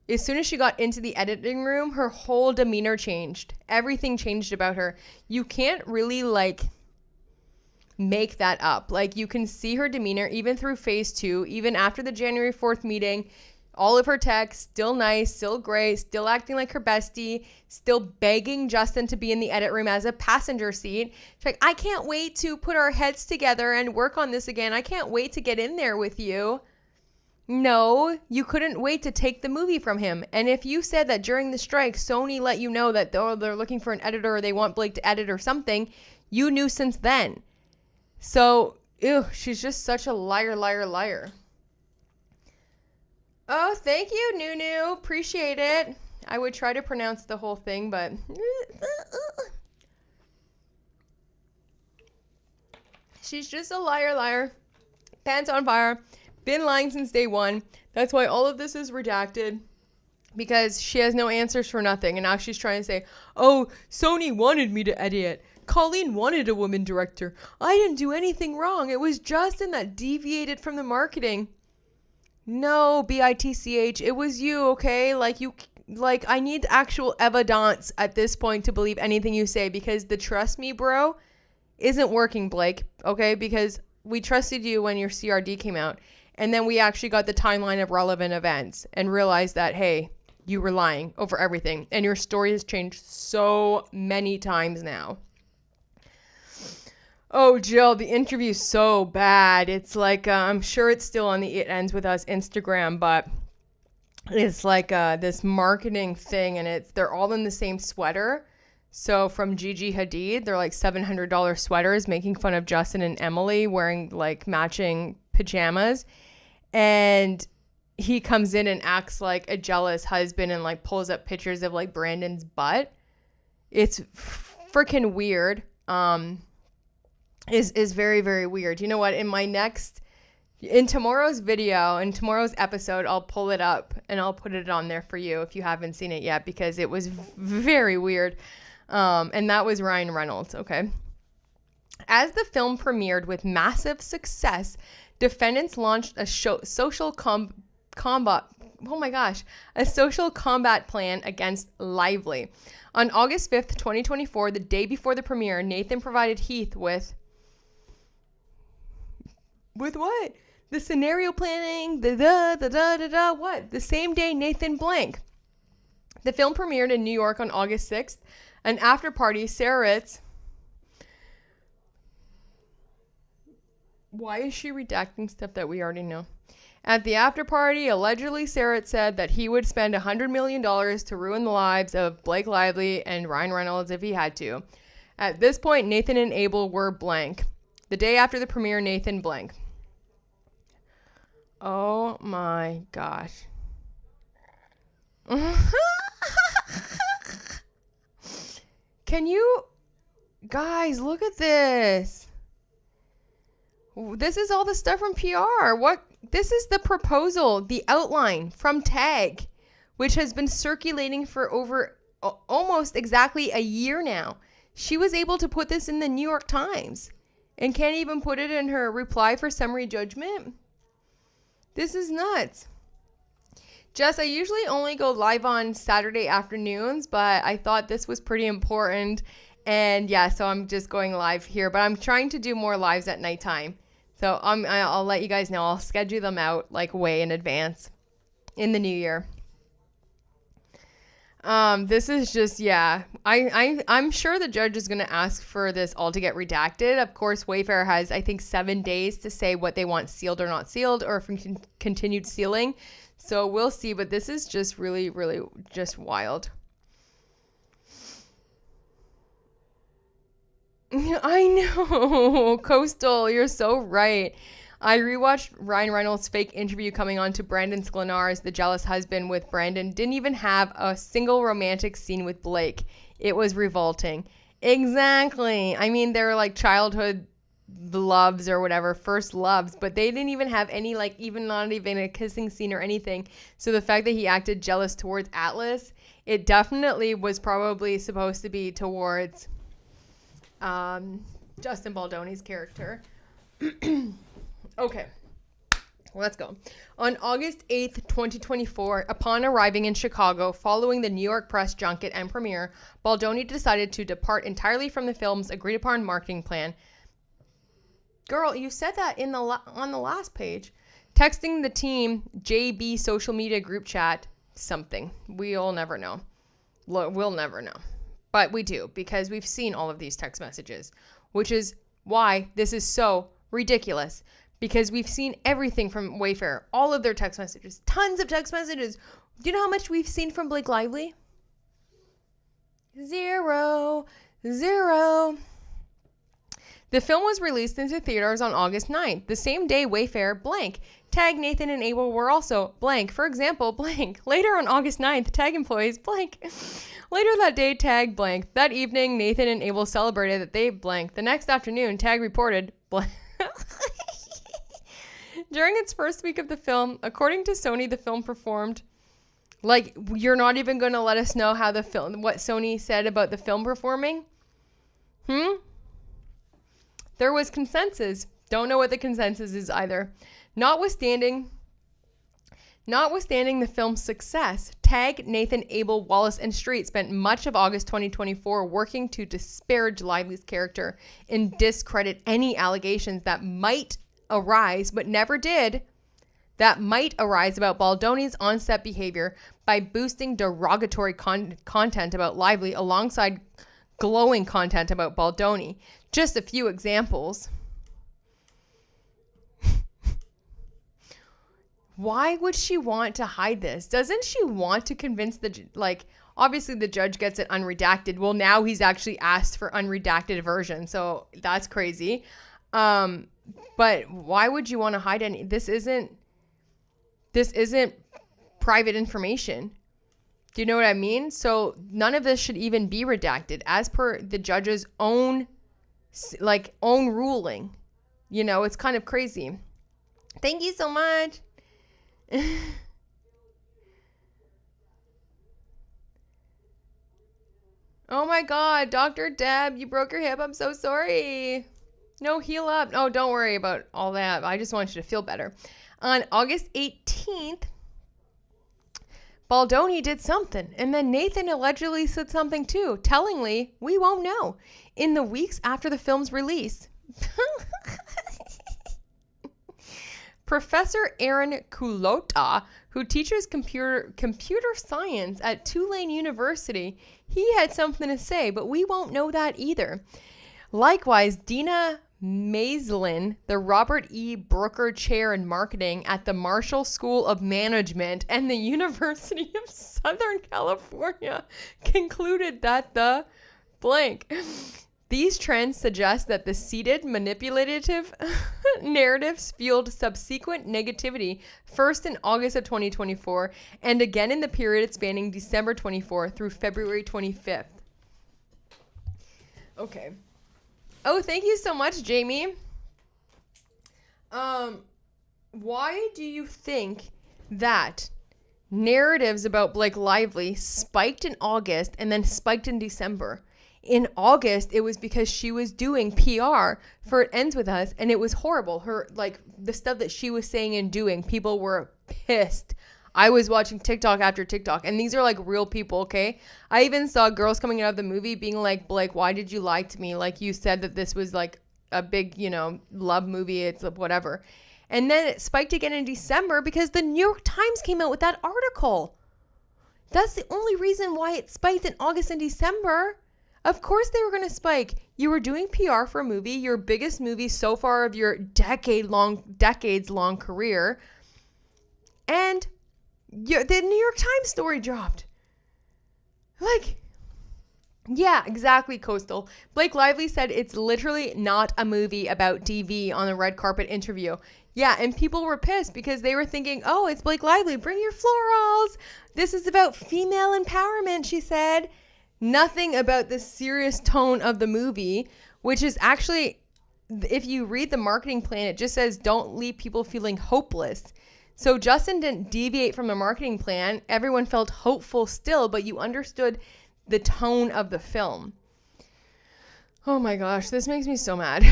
the editing room, her whole demeanor changed. Everything changed about her. You can't really make that up. Like, you can see her demeanor even through phase 2, even after the January 4th meeting. All of her texts, still nice, still great, still acting like her bestie, still begging Justin to be in the edit room as a passenger seat. She's like, I can't wait to put our heads together and work on this again. I can't wait to get in there with you. No, you couldn't wait to take the movie from him. And if you said that during the strike, Sony let you know that they're looking for an editor or they want Blake to edit or something, you knew since then. So, she's just such a liar, liar, liar. Oh, thank you, Nunu. Appreciate it. I would try to pronounce the whole thing, but... she's just a liar, liar. Pants on fire. Been lying since day one. That's why all of this is redacted. Because she has no answers for nothing. And now she's trying to say, oh, Sony wanted me to edit. Colleen wanted a woman director. I didn't do anything wrong. It was Justin that deviated from the marketing. No, bitch, it was you, okay? Like, I need actual evidence at this point to believe anything you say, because the trust me, bro, isn't working, Blake, okay? Because we trusted you when your CRD came out, and then we actually got the timeline of relevant events and realized that, hey, you were lying over everything, and your story has changed so many times now. Oh, Jill, the interview's so bad. It's like, I'm sure it's still on the It Ends With Us Instagram, but it's like this marketing thing, and they're all in the same sweater. So from Gigi Hadid, they're like $700 sweaters, making fun of Justin and Emily wearing like matching pajamas. And he comes in and acts like a jealous husband and like pulls up pictures of like Brandon's butt. It's freaking weird. Is very, very weird. You know what? In tomorrow's video, in tomorrow's episode, I'll pull it up and I'll put it on there for you if you haven't seen it yet, because it was very weird. And that was Ryan Reynolds. Okay. As the film premiered with massive success, defendants launched a social combat plan against Lively. On August 5th, 2024, the day before the premiere, Nathan provided Heath with what? The scenario planning, what? The same day Nathan blank. The film premiered in New York on August 6th. An after party, Sarah Ritz. Why is she redacting stuff that we already know? At the after party, allegedly Sarah said that he would spend $100 million to ruin the lives of Blake Lively and Ryan Reynolds if he had to. At this point, Nathan and Abel were blank. The day after the premiere, Nathan blank. Oh my gosh. Can you guys look at this? This is all the stuff from PR. This is the proposal, the outline from Tag, which has been circulating for over almost exactly a year now. She was able to put this in the New York Times and can't even put it in her reply for summary judgment. This is nuts. Jess, I usually only go live on Saturday afternoons, but I thought this was pretty important. And yeah, so I'm just going live here, but I'm trying to do more lives at nighttime. So I'll let you guys know. I'll schedule them out like way in advance in the new year. This is just, yeah. I'm sure the judge is going to ask for this all to get redacted. Of course, Wayfair has, I think, 7 days to say what they want sealed or not sealed, or if continued sealing. So we'll see. But this is just really, really just wild. I know. Coastal, you're so right. I rewatched Ryan Reynolds' fake interview coming on to Brandon Sklenar, the jealous husband with Brandon. Didn't even have a single romantic scene with Blake. It was revolting. Exactly. I mean, they're like childhood loves or whatever, first loves, but they didn't even have any, like, even not even a kissing scene or anything. So the fact that he acted jealous towards Atlas, it definitely was probably supposed to be towards Justin Baldoni's character. Okay, let's go. On August 8th, 2024, upon arriving in Chicago following the New York press junket and premiere, Baldoni decided to depart entirely from the film's agreed-upon marketing plan. Girl, you said that in on the last page. Texting the team, JB social media group chat, something. We'll never know. We'll never know. But we do, because we've seen all of these text messages, which is why this is so ridiculous, because we've seen everything from Wayfair, all of their text messages, tons of text messages. Do you know how much we've seen from Blake Lively? Zero. The film was released into theaters on August 9th, the same day Wayfair blank. Tag Nathan and Abel were also blank. For example, blank. Later on August 9th, Tag employees blank. Later that day, Tag blank. That evening, Nathan and Abel celebrated that they blank. The next afternoon, Tag reported blank. During its first week of the film, according to Sony, the film performed. Like, you're not even going to let us know how the film, what Sony said about the film performing? There was consensus. Don't know what the consensus is either. Notwithstanding the film's success, Tag, Nathan, Abel, Wallace, and Street spent much of August 2024 working to disparage Lively's character and discredit any allegations that might arise, but never did, that might arise about Baldoni's on-set behavior by boosting derogatory content about Lively alongside glowing content about Baldoni. Just a few examples. Why would she want to hide this? Doesn't she want to convince obviously the judge gets it unredacted. Well, now he's actually asked for unredacted version. So that's crazy. But why would you want to hide any? This isn't private information. Do you know what I mean? So none of this should even be redacted as per the judge's own ruling. You know, it's kind of crazy. Thank you so much. Oh my God, Dr. Deb, you broke your hip. I'm so sorry. No, heal up. Oh, don't worry about all that. I just want you to feel better. On August 18th, Baldoni did something, and then Nathan allegedly said something too. Tellingly, we won't know. In the weeks after the film's release, Professor Aaron Culota, who teaches computer science at Tulane University, he had something to say, but we won't know that either. Likewise, Dina Maislin, the Robert E. Brooker Chair in Marketing at the Marshall School of Management and the University of Southern California, concluded that the blank. These trends suggest that the seeded manipulative narratives fueled subsequent negativity, first in August of 2024 and again in the period spanning December 24 through February 25th. Okay. Oh, thank you so much, Jamie. Why do you think that narratives about Blake Lively spiked in August and then spiked in December? In August, it was because she was doing PR for It Ends With Us, and it was horrible. The stuff that she was saying and doing, people were pissed. I was watching TikTok after TikTok, and these are real people, okay? I even saw girls coming out of the movie being like, Blake, why did you lie to me? You said that this was a big, love movie. It's whatever. And then it spiked again in December because the New York Times came out with that article. That's the only reason why it spiked in August and December. Of course they were going to spike. You were doing PR for a movie, your biggest movie so far of your decades-long career. And the New York Times story dropped. Yeah, exactly, Coastal. Blake Lively said it's literally not a movie about DV on the red carpet interview. Yeah, and people were pissed because they were thinking, oh, it's Blake Lively, bring your florals. This is about female empowerment, she said. Nothing about the serious tone of the movie, which is actually, if you read the marketing plan, it just says don't leave people feeling hopeless. So Justin didn't deviate from the marketing plan. Everyone felt hopeful still, but you understood the tone of the film. Oh my gosh, this makes me so mad.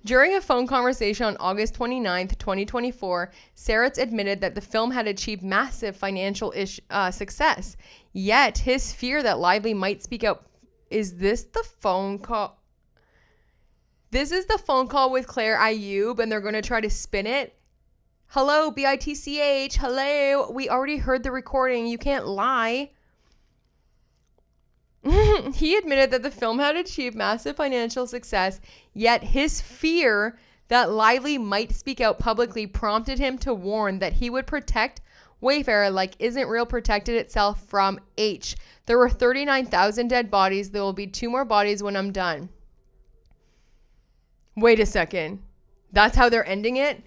During a phone conversation on August 29th, 2024, Saritz admitted that the film had achieved massive financial success. Yet his fear that Lively might speak out, is this the phone call? This is the phone call with Claire Ayub, and they're going to try to spin it. Hello, BITCH. Hello. We already heard the recording. You can't lie. He admitted that the film had achieved massive financial success, yet his fear that Lively might speak out publicly prompted him to warn that he would protect Wayfarer like Isn't Real protected itself from H. There were 39,000 dead bodies. There will be 2 more bodies when I'm done. Wait a second. That's how they're ending it?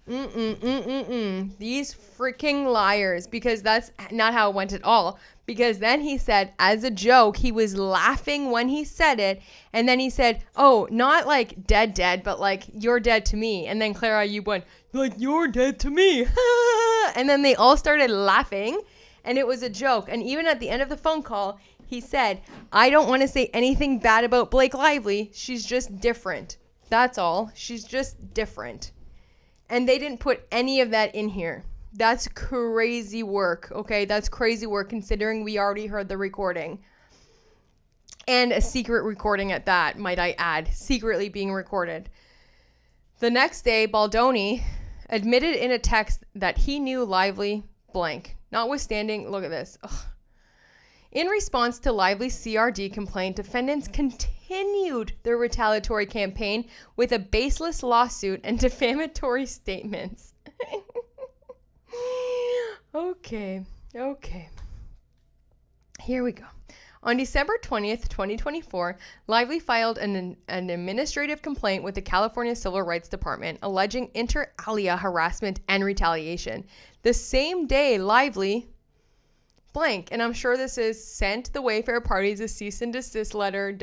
These freaking liars, because that's not how it went at all. Because then he said, as a joke, he was laughing when he said it. And then he said, oh, not like dead, but like, you're dead to me. And then Claire Ayub went, like, you're dead to me. And then they all started laughing. And it was a joke. And even at the end of the phone call, he said, I don't want to say anything bad about Blake Lively. She's just different. That's all. She's just different. And they didn't put any of that in here. That's crazy work, okay? That's crazy work considering we already heard the recording. And a secret recording at that, might I add. Secretly being recorded. The next day, Baldoni admitted in a text that he knew Lively blank. Notwithstanding, look at this. Ugh. In response to Lively's CRD complaint, defendants continued their retaliatory campaign with a baseless lawsuit and defamatory statements. Okay. Here we go. On December 20th, 2024, Lively filed an administrative complaint with the California Civil Rights Department alleging inter alia harassment and retaliation. The same day, Lively blank, and I'm sure this is sent the Wayfair parties a cease and desist letter,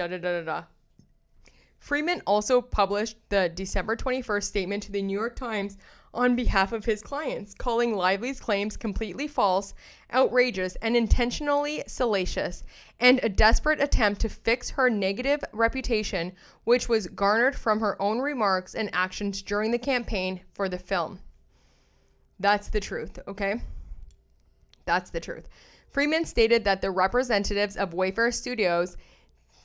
Freeman also published the December 21st statement to the New York Times on behalf of his clients, calling Lively's claims completely false, outrageous, and intentionally salacious, and a desperate attempt to fix her negative reputation, which was garnered from her own remarks and actions during the campaign for the film. That's the truth, okay? That's the truth. Freeman stated that the representatives of Wayfair Studios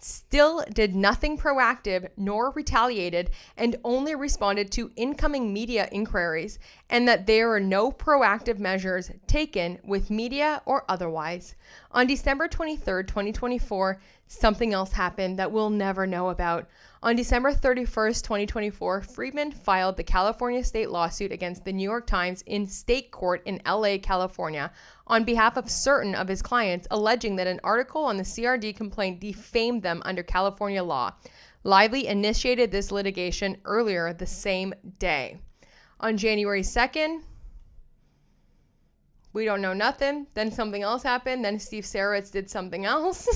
still did nothing proactive nor retaliated and only responded to incoming media inquiries, and that there were no proactive measures taken with media or otherwise. On December 23rd, 2024, something else happened that we'll never know about. On December 31st, 2024, Freeman filed the California state lawsuit against the New York Times in state court in LA, California, on behalf of certain of his clients, alleging that an article on the CRD complaint defamed them under California law. Lively initiated this litigation earlier the same day. On January 2nd, we don't know nothing. Then something else happened. Then Steve Saritz did something else.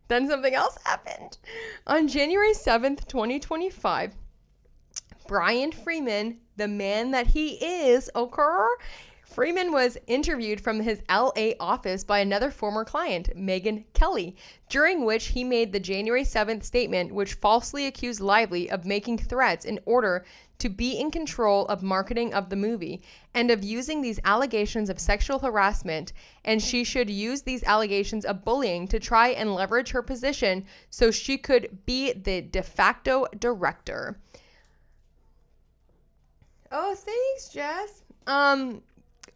Then something else happened. On January 7th, 2025, Brian Freeman, the man that he is, Freeman was interviewed from his LA office by another former client, Megyn Kelly, during which he made the January 7th statement, which falsely accused Lively of making threats in order to be in control of marketing of the movie and of using these allegations of sexual harassment, and she should use these allegations of bullying to try and leverage her position so she could be the de facto director. Oh, thanks, Jess.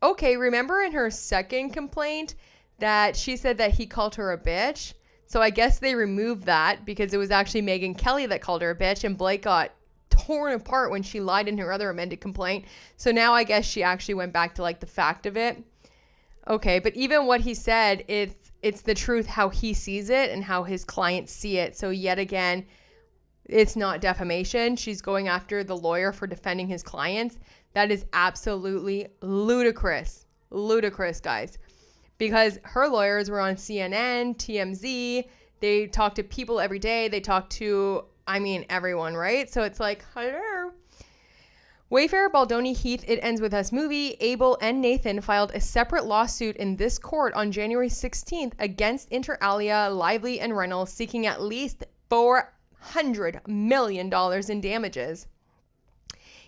Okay, remember in her second complaint that she said that he called her a bitch? So I guess they removed that because it was actually Megyn Kelly that called her a bitch, and Blake got torn apart when she lied in her other amended complaint. So now I guess she actually went back to like the fact of it. Okay, but even what he said, it's the truth how he sees it and how his clients see it. So yet again, it's not defamation. She's going after the lawyer for defending his clients. That is absolutely ludicrous. Ludicrous, guys. Because her lawyers were on CNN, TMZ. They talk to people every day. They talk to, everyone, right? So it's like, hello. Wayfarer, Baldoni, Heath, It Ends With Us movie, Abel, and Nathan filed a separate lawsuit in this court on January 16th against inter alia, Lively, and Reynolds, seeking at least $400 million in damages.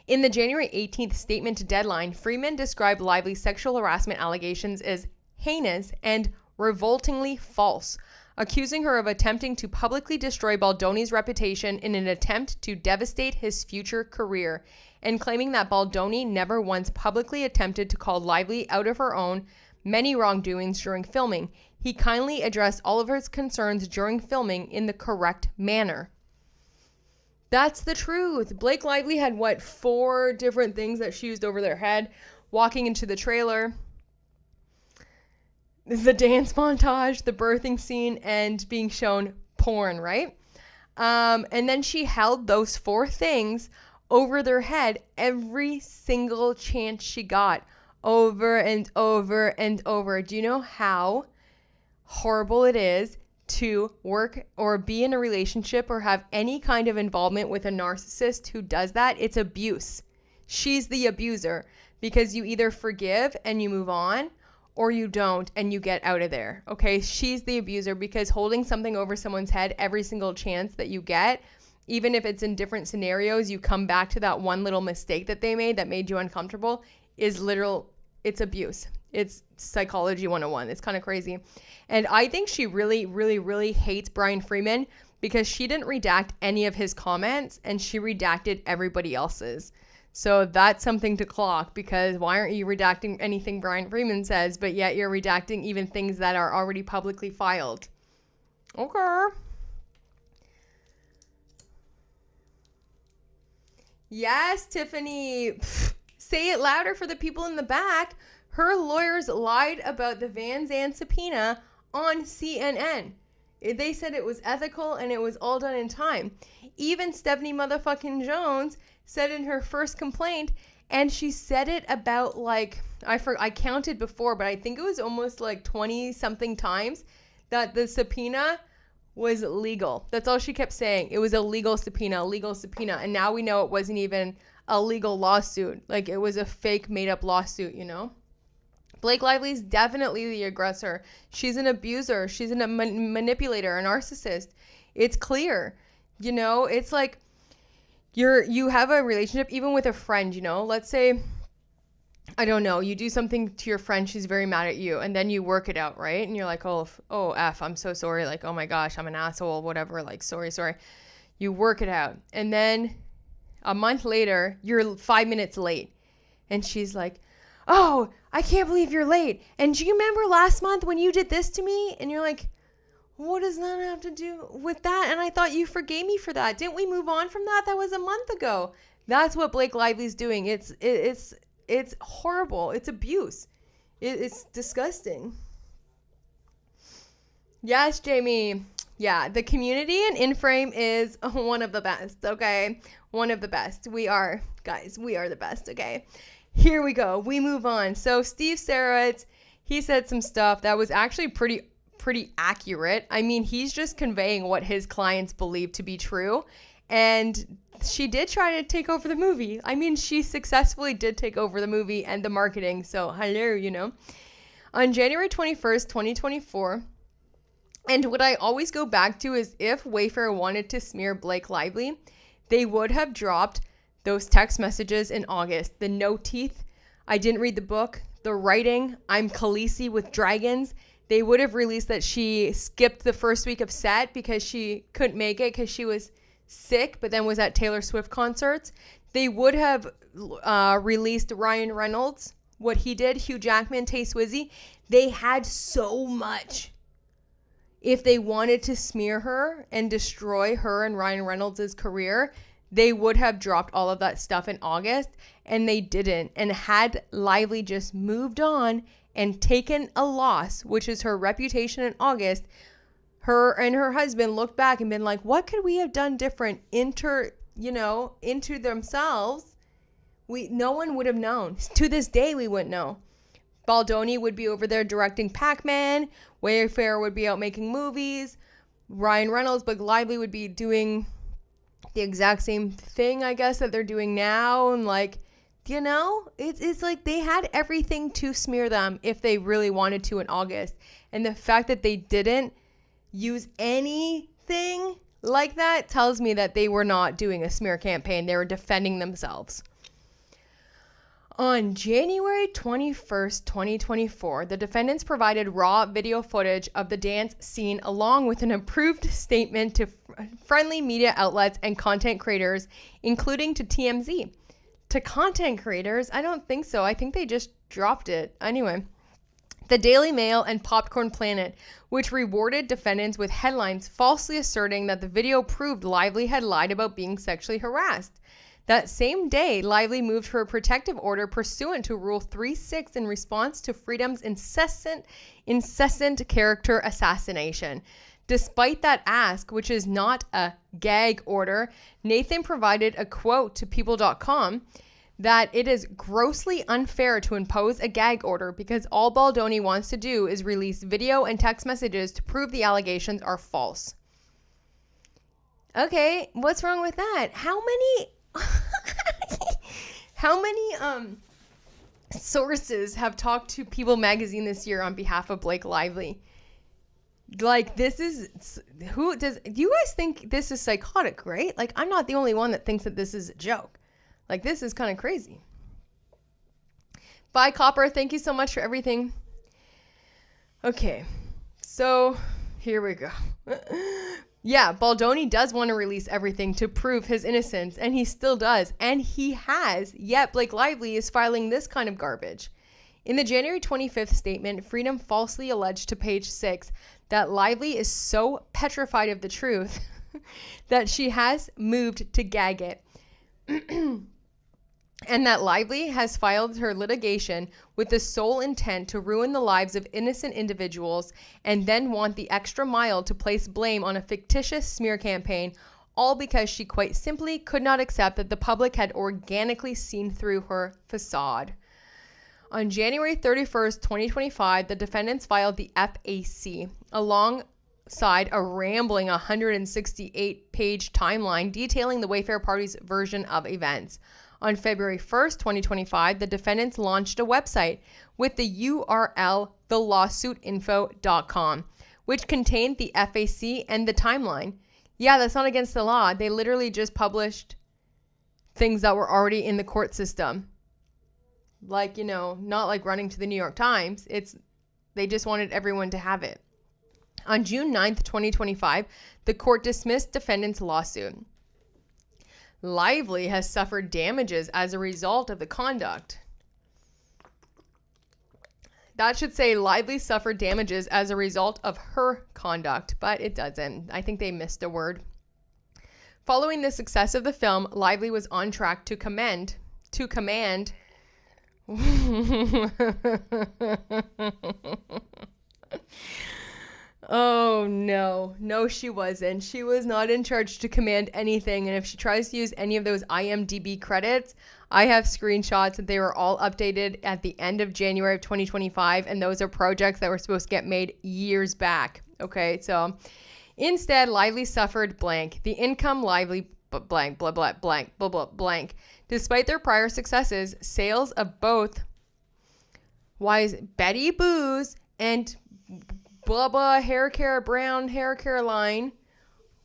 In the January 18th statement deadline, Freeman described Lively's sexual harassment allegations as heinous and revoltingly false. accusing her of attempting to publicly destroy Baldoni's reputation in an attempt to devastate his future career, and claiming that Baldoni never once publicly attempted to call Lively out of her own many wrongdoings during filming. He kindly addressed all of his concerns during filming in the correct manner. That's the truth. Blake Lively had, 4 different things that she used over their head. Walking into the trailer, the dance montage, the birthing scene, and being shown porn, right? And then she held those 4 things over their head every single chance she got, over and over and over. Do you know how horrible it is to work or be in a relationship or have any kind of involvement with a narcissist who does that? It's abuse. She's the abuser, because you either forgive and you move on, or you don't and you get out of there. Okay, she's the abuser, because holding something over someone's head every single chance that you get, even if it's in different scenarios, you come back to that one little mistake that they made that made you uncomfortable, is it's abuse. It's psychology 101. It's kind of crazy. And I think she really, really, really hates Brian Freeman, because she didn't redact any of his comments and she redacted everybody else's. So that's something to clock, because why aren't you redacting anything Brian Freeman says, but yet you're redacting even things that are already publicly filed? Okay. Yes, Tiffany. Say it louder for the people in the back. Her lawyers lied about the Van Zandt subpoena on CNN. They said it was ethical and it was all done in time. Even Stephanie motherfucking Jones said in her first complaint, and she said it about I counted before, but I think it was almost 20 something times, that the subpoena was legal. That's all she kept saying. It was a legal subpoena. And now we know it wasn't even a legal lawsuit. It was a fake made up lawsuit, Blake Lively's definitely the aggressor. She's an abuser. She's a manipulator, a narcissist. It's clear. It's like you have a relationship, even with a friend, let's say, I don't know, you do something to your friend, she's very mad at you, and then you work it out, right? And you're like, oh, I'm so sorry. Oh my gosh, I'm an asshole, whatever. Sorry. You work it out. And then a month later, you're 5 minutes late. And she's like, oh, I can't believe you're late. And do you remember last month when you did this to me? And you're like, what does that have to do with that? And I thought you forgave me for that. Didn't we move on from that? That was a month ago. That's what Blake Lively's doing. It's horrible. It's abuse. It's disgusting. Yes, Jamie. Yeah, the community in InFrame is one of the best, okay? One of the best. We are the best, okay? Here we go. We move on. So Steve Sarrett, he said some stuff that was actually pretty accurate. I mean, he's just conveying what his clients believe to be true. And she did try to take over the movie. I mean, she successfully did take over the movie and the marketing. So hello, On January 21st, 2024, and what I always go back to is, if Wayfair wanted to smear Blake Lively, they would have dropped those text messages in August. The no teeth, I didn't read the book, the writing, I'm Khaleesi with dragons. They would have released that she skipped the first week of set because she couldn't make it because she was sick, but then was at Taylor Swift concerts. They would have released Ryan Reynolds, what he did, Hugh Jackman, Tay Swizzy. They had so much. If they wanted to smear her and destroy her and Ryan Reynolds' career, they would have dropped all of that stuff in August, and they didn't. And had Lively just moved on and taken a loss, which is her reputation in August, her and her husband looked back and been like, what could we have done different into themselves? No one would have known. To this day, we wouldn't know. Baldoni would be over there directing Pac-Man. Wayfair would be out making movies. Ryan Reynolds, but Lively would be doing the exact same thing, I guess, that they're doing now. And it's like they had everything to smear them if they really wanted to in August. And the fact that they didn't use anything like that tells me that they were not doing a smear campaign. They were defending themselves. On January 21st, 2024, the defendants provided raw video footage of the dance scene along with an approved statement to friendly media outlets and content creators, including to TMZ. To content creators? I don't think so. I think they just dropped it. Anyway, the Daily Mail and Popcorn Planet, which rewarded defendants with headlines falsely asserting that the video proved Lively had lied about being sexually harassed. That same day, Lively moved for a protective order pursuant to Rule 3.6 in response to Freedom's incessant character assassination. Despite that ask, which is not a gag order, Nathan provided a quote to People.com that it is grossly unfair to impose a gag order because all Baldoni wants to do is release video and text messages to prove the allegations are false. Okay, what's wrong with that? How many sources have talked to People magazine this year on behalf of Blake Lively? Like, do you guys think this is psychotic, right? Like, I'm not the only one that thinks that this is a joke. Like, this is kind of crazy. Bye, Copper. Thank you so much for everything. Okay, so here we go. Yeah, Baldoni does want to release everything to prove his innocence, and he still does, and he has, yet Blake Lively is filing this kind of garbage. In the January 25th statement, Freedom falsely alleged to Page 6 that Lively is so petrified of the truth that she has moved to gag it. And that Lively has filed her litigation with the sole intent to ruin the lives of innocent individuals and then want the extra mile to place blame on a fictitious smear campaign, all because she quite simply could not accept that the public had organically seen through her facade. On January 31st, 2025, the defendants filed the FAC alongside a rambling 168-page timeline detailing the Wayfair Party's version of events. On February 1st, 2025, the defendants launched a website with the URL thelawsuitinfo.com, which contained the FAC and the timeline. Yeah, that's not against the law. They literally just published things that were already in the court system. Like, not like running to the New York Times. They just wanted everyone to have it. On June 9th, 2025, the court dismissed defendants' lawsuit. Lively has suffered damages as a result of the conduct. That should say Lively suffered damages as a result of her conduct, but it doesn't. I think they missed a word. Following the success of the film, Lively was on track to command. Oh, no. No, she wasn't. She was not in charge to command anything. And if she tries to use any of those IMDb credits, I have screenshots that they were all updated at the end of January of 2025. And those are projects that were supposed to get made years back. Okay, so instead, Lively suffered blank. The income Lively blank, blah, blah, blank, blah, blah, blank. Despite their prior successes, sales of both Betty Boo's and blah blah hair care, brown hair care line.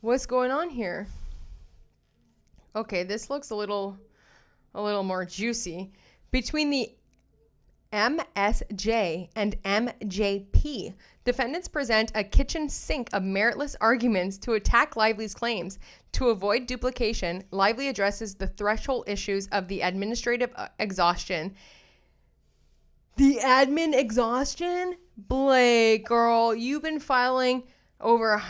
What's going on here? Okay, this looks a little more juicy. Between the MSJ and MJP, defendants present a kitchen sink of meritless arguments to attack Lively's claims. To avoid duplication, Lively addresses the threshold issues of the administrative exhaustion. The admin exhaustion? Blake, girl, you've been filing over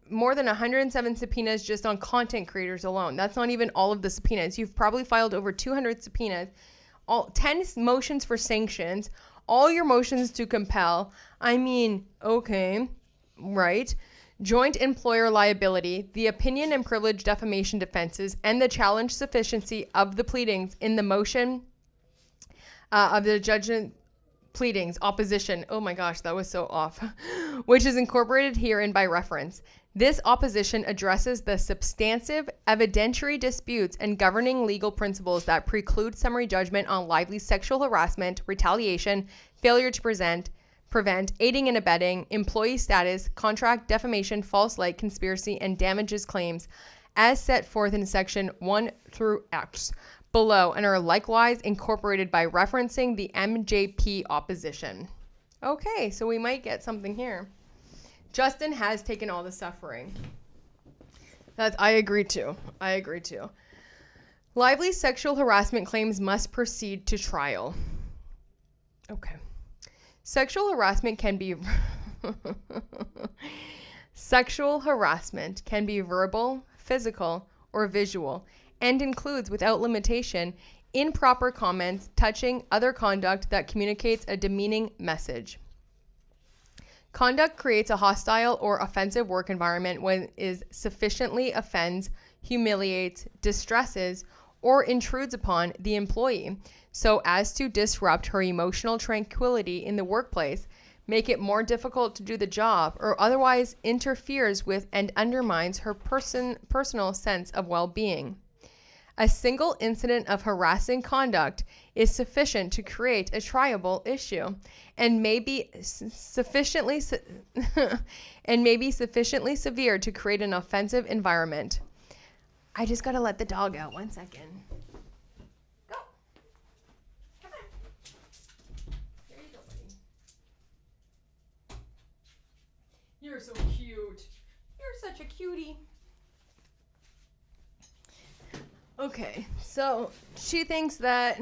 more than 107 subpoenas just on content creators alone. That's not even all of the subpoenas. You've probably filed over 200 subpoenas, 10 motions for sanctions, all your motions to compel. I mean, okay, right. Joint employer liability, the opinion and privilege defamation defenses, and the challenge sufficiency of the pleadings in the motion of the judgment pleadings, opposition, oh my gosh, that was so off, which is incorporated herein by reference. This opposition addresses the substantive evidentiary disputes and governing legal principles that preclude summary judgment on Lively's sexual harassment, retaliation, failure to prevent, aiding and abetting, employee status, contract defamation, false light, conspiracy, and damages claims, as set forth in section 1 through X below and are likewise incorporated by referencing the MJP opposition. Okay, so we might get something here. Justin has taken all the suffering. I agree too. Lively's sexual harassment claims must proceed to trial. Okay. Sexual harassment can be verbal, physical, or visual, and includes, without limitation, improper comments, touching, other conduct that communicates a demeaning message. Conduct creates a hostile or offensive work environment when it sufficiently offends, humiliates, distresses, or intrudes upon the employee so as to disrupt her emotional tranquility in the workplace, make it more difficult to do the job, or otherwise interferes with and undermines her personal sense of well-being. A single incident of harassing conduct is sufficient to create a triable issue and may be sufficiently severe to create an offensive environment. I just got to let the dog out 1 second. Go. Come on. There you go, buddy. You're so cute. You're such a cutie. Okay, so she thinks that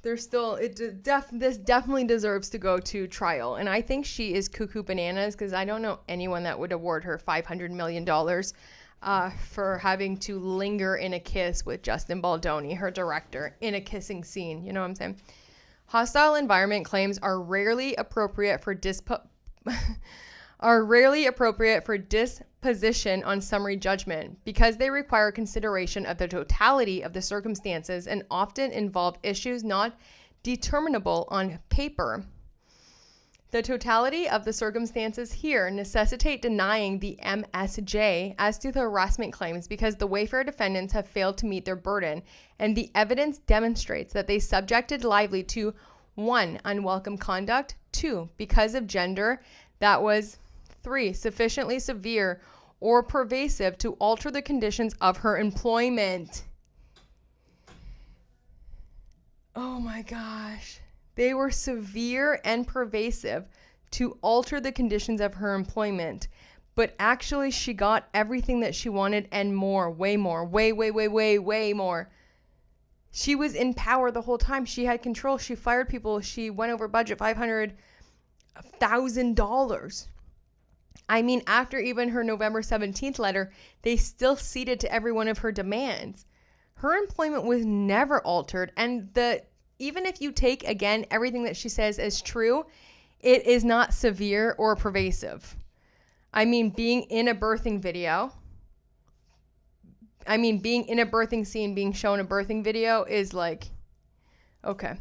this definitely deserves to go to trial. And I think she is cuckoo bananas because I don't know anyone that would award her $500 million for having to linger in a kiss with Justin Baldoni, her director, in a kissing scene. You know what I'm saying? Hostile environment claims are rarely appropriate for disposition on summary judgment because they require consideration of the totality of the circumstances and often involve issues not determinable on paper. The totality of the circumstances here necessitate denying the MSJ as to the harassment claims because the Wayfair defendants have failed to meet their burden, and the evidence demonstrates that they subjected Lively to 1. Unwelcome conduct, 2. Because of gender, that was 3. Sufficiently severe or pervasive to alter the conditions of her employment. Oh my gosh. They were severe and pervasive to alter the conditions of her employment. But actually, she got everything that she wanted and more, way more, way more. She was in power the whole time. She had control. She fired people. She went over budget, $500,000. I mean, after even her November 17th letter, they still ceded to every one of her demands. Her employment was never altered. And even if you take, again, everything that she says as true, it is not severe or pervasive. I mean, being in a birthing scene, being shown a birthing video is like, okay.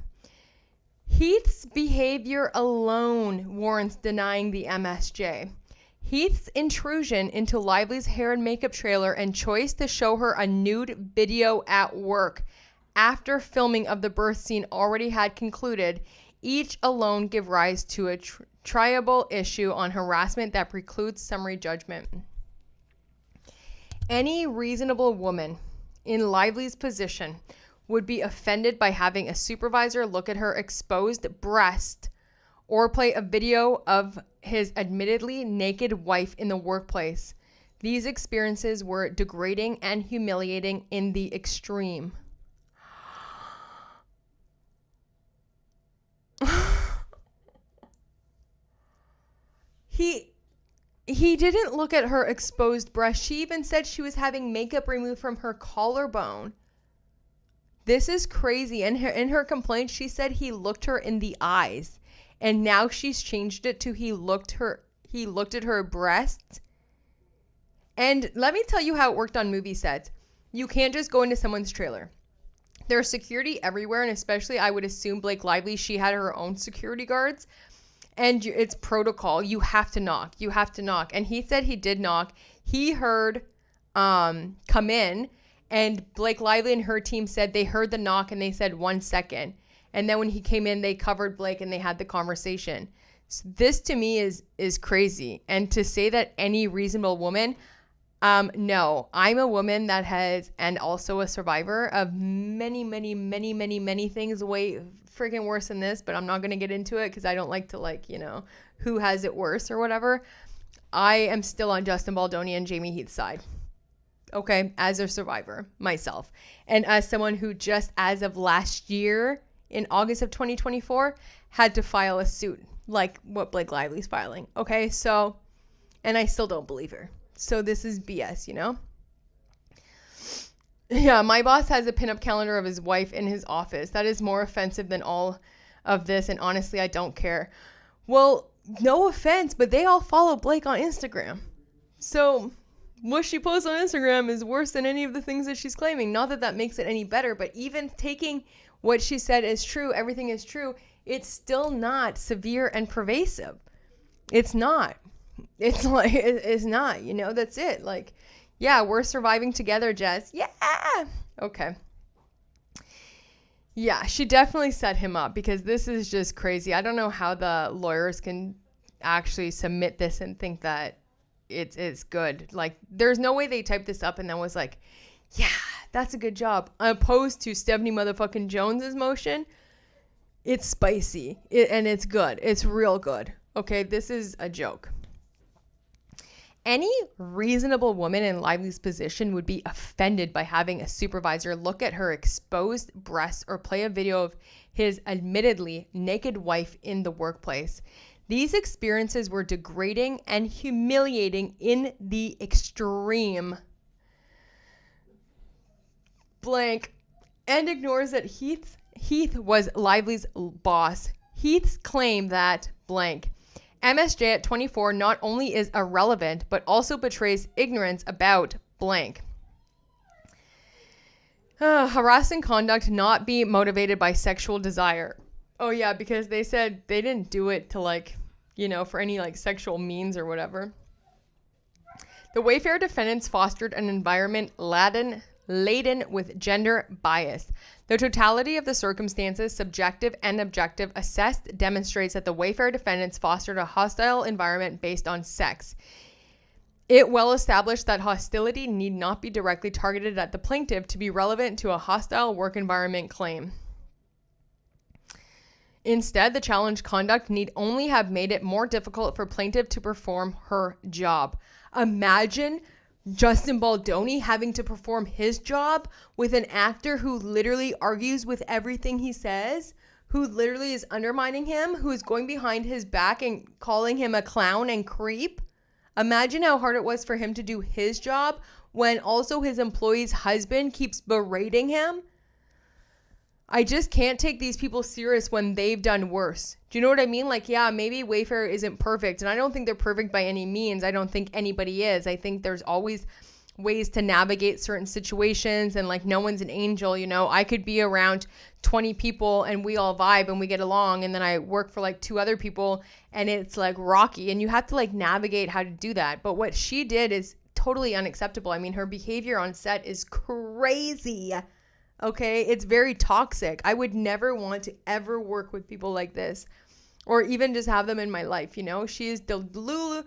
Heath's behavior alone warrants denying the MSJ. Heath's intrusion into Lively's hair and makeup trailer and choice to show her a nude video at work after filming of the birth scene already had concluded, each alone give rise to a triable issue on harassment that precludes summary judgment. Any reasonable woman in Lively's position would be offended by having a supervisor look at her exposed breast or play a video of his admittedly naked wife in the workplace. These experiences were degrading and humiliating in the extreme. He didn't look at her exposed breast. She even said she was having makeup removed from her collarbone. This is crazy. And in her complaint, she said he looked her in the eyes. And now she's changed it to he looked at her breasts. And let me tell you how it worked on movie sets. You can't just go into someone's trailer. There's security everywhere, and especially I would assume Blake Lively, she had her own security guards. And it's protocol. You have to knock. And he said he did knock. He heard come in, and Blake Lively and her team said they heard the knock and they said 1 second. And then when he came in, they covered Blake and they had the conversation. So this to me is crazy. And to say that any reasonable woman, No, I'm a woman that has, and also a survivor of many, many, many, many, many things way freaking worse than this, but I'm not going to get into it because I don't like to, like, you know, who has it worse or whatever. I am still on Justin Baldoni and Jamie Heath's side. Okay, as a survivor myself, and as someone who just as of last year in August of 2024 had to file a suit like what Blake Lively's filing. Okay, so, and I still don't believe her. So this is BS, you know? Yeah, my boss has a pinup calendar of his wife in his office. That is more offensive than all of this, and honestly, I don't care. Well, no offense, but they all follow Blake on Instagram. So what she posts on Instagram is worse than any of the things that she's claiming. Not that that makes it any better, but even taking what she said is true, everything is true, it's still not severe and pervasive. It's not. It's like, it's not, you know, that's it. Like, yeah, we're surviving together, Jess. Yeah. Okay. Yeah, she definitely set him up because this is just crazy. I don't know how the lawyers can actually submit this and think that it's good. Like, there's no way they typed this up and then was like, yeah, that's a good job. Opposed to Stephanie motherfucking Jones's motion. It's spicy and it's good. It's real good. Okay, this is a joke. Any reasonable woman in Lively's position would be offended by having a supervisor look at her exposed breasts or play a video of his admittedly naked wife in the workplace. These experiences were degrading and humiliating in the extreme. Blank. And ignores that Heath was Lively's boss. Heath's claim that blank. MSJ at 24 not only is irrelevant, but also betrays ignorance about blank. Harassing conduct not be motivated by sexual desire. Oh yeah, because they said they didn't do it to, like, you know, for any like sexual means or whatever. The Wayfair defendants fostered an environment laden with gender bias. The totality of the circumstances, subjective and objective, assessed demonstrates that the Wayfair defendants fostered a hostile environment based on sex. It well established that hostility need not be directly targeted at the plaintiff to be relevant to a hostile work environment claim. Instead, the challenged conduct need only have made it more difficult for plaintiff to perform her job. Imagine Justin Baldoni having to perform his job with an actor who literally argues with everything he says, who literally is undermining him, who is going behind his back and calling him a clown and creep. Imagine how hard it was for him to do his job when also his employee's husband keeps berating him. I just can't take these people serious when they've done worse. Do you know what I mean? Like, yeah, maybe Wayfair isn't perfect, and I don't think they're perfect by any means. I don't think anybody is. I think there's always ways to navigate certain situations, and like, no one's an angel, you know? I could be around 20 people and we all vibe and we get along, and then I work for like 2 other people and it's like rocky, and you have to like navigate how to do that. But what she did is totally unacceptable. I mean, her behavior on set is crazy. Okay, it's very toxic. I would never want to ever work with people like this, or even just have them in my life, you know? She is Delulu.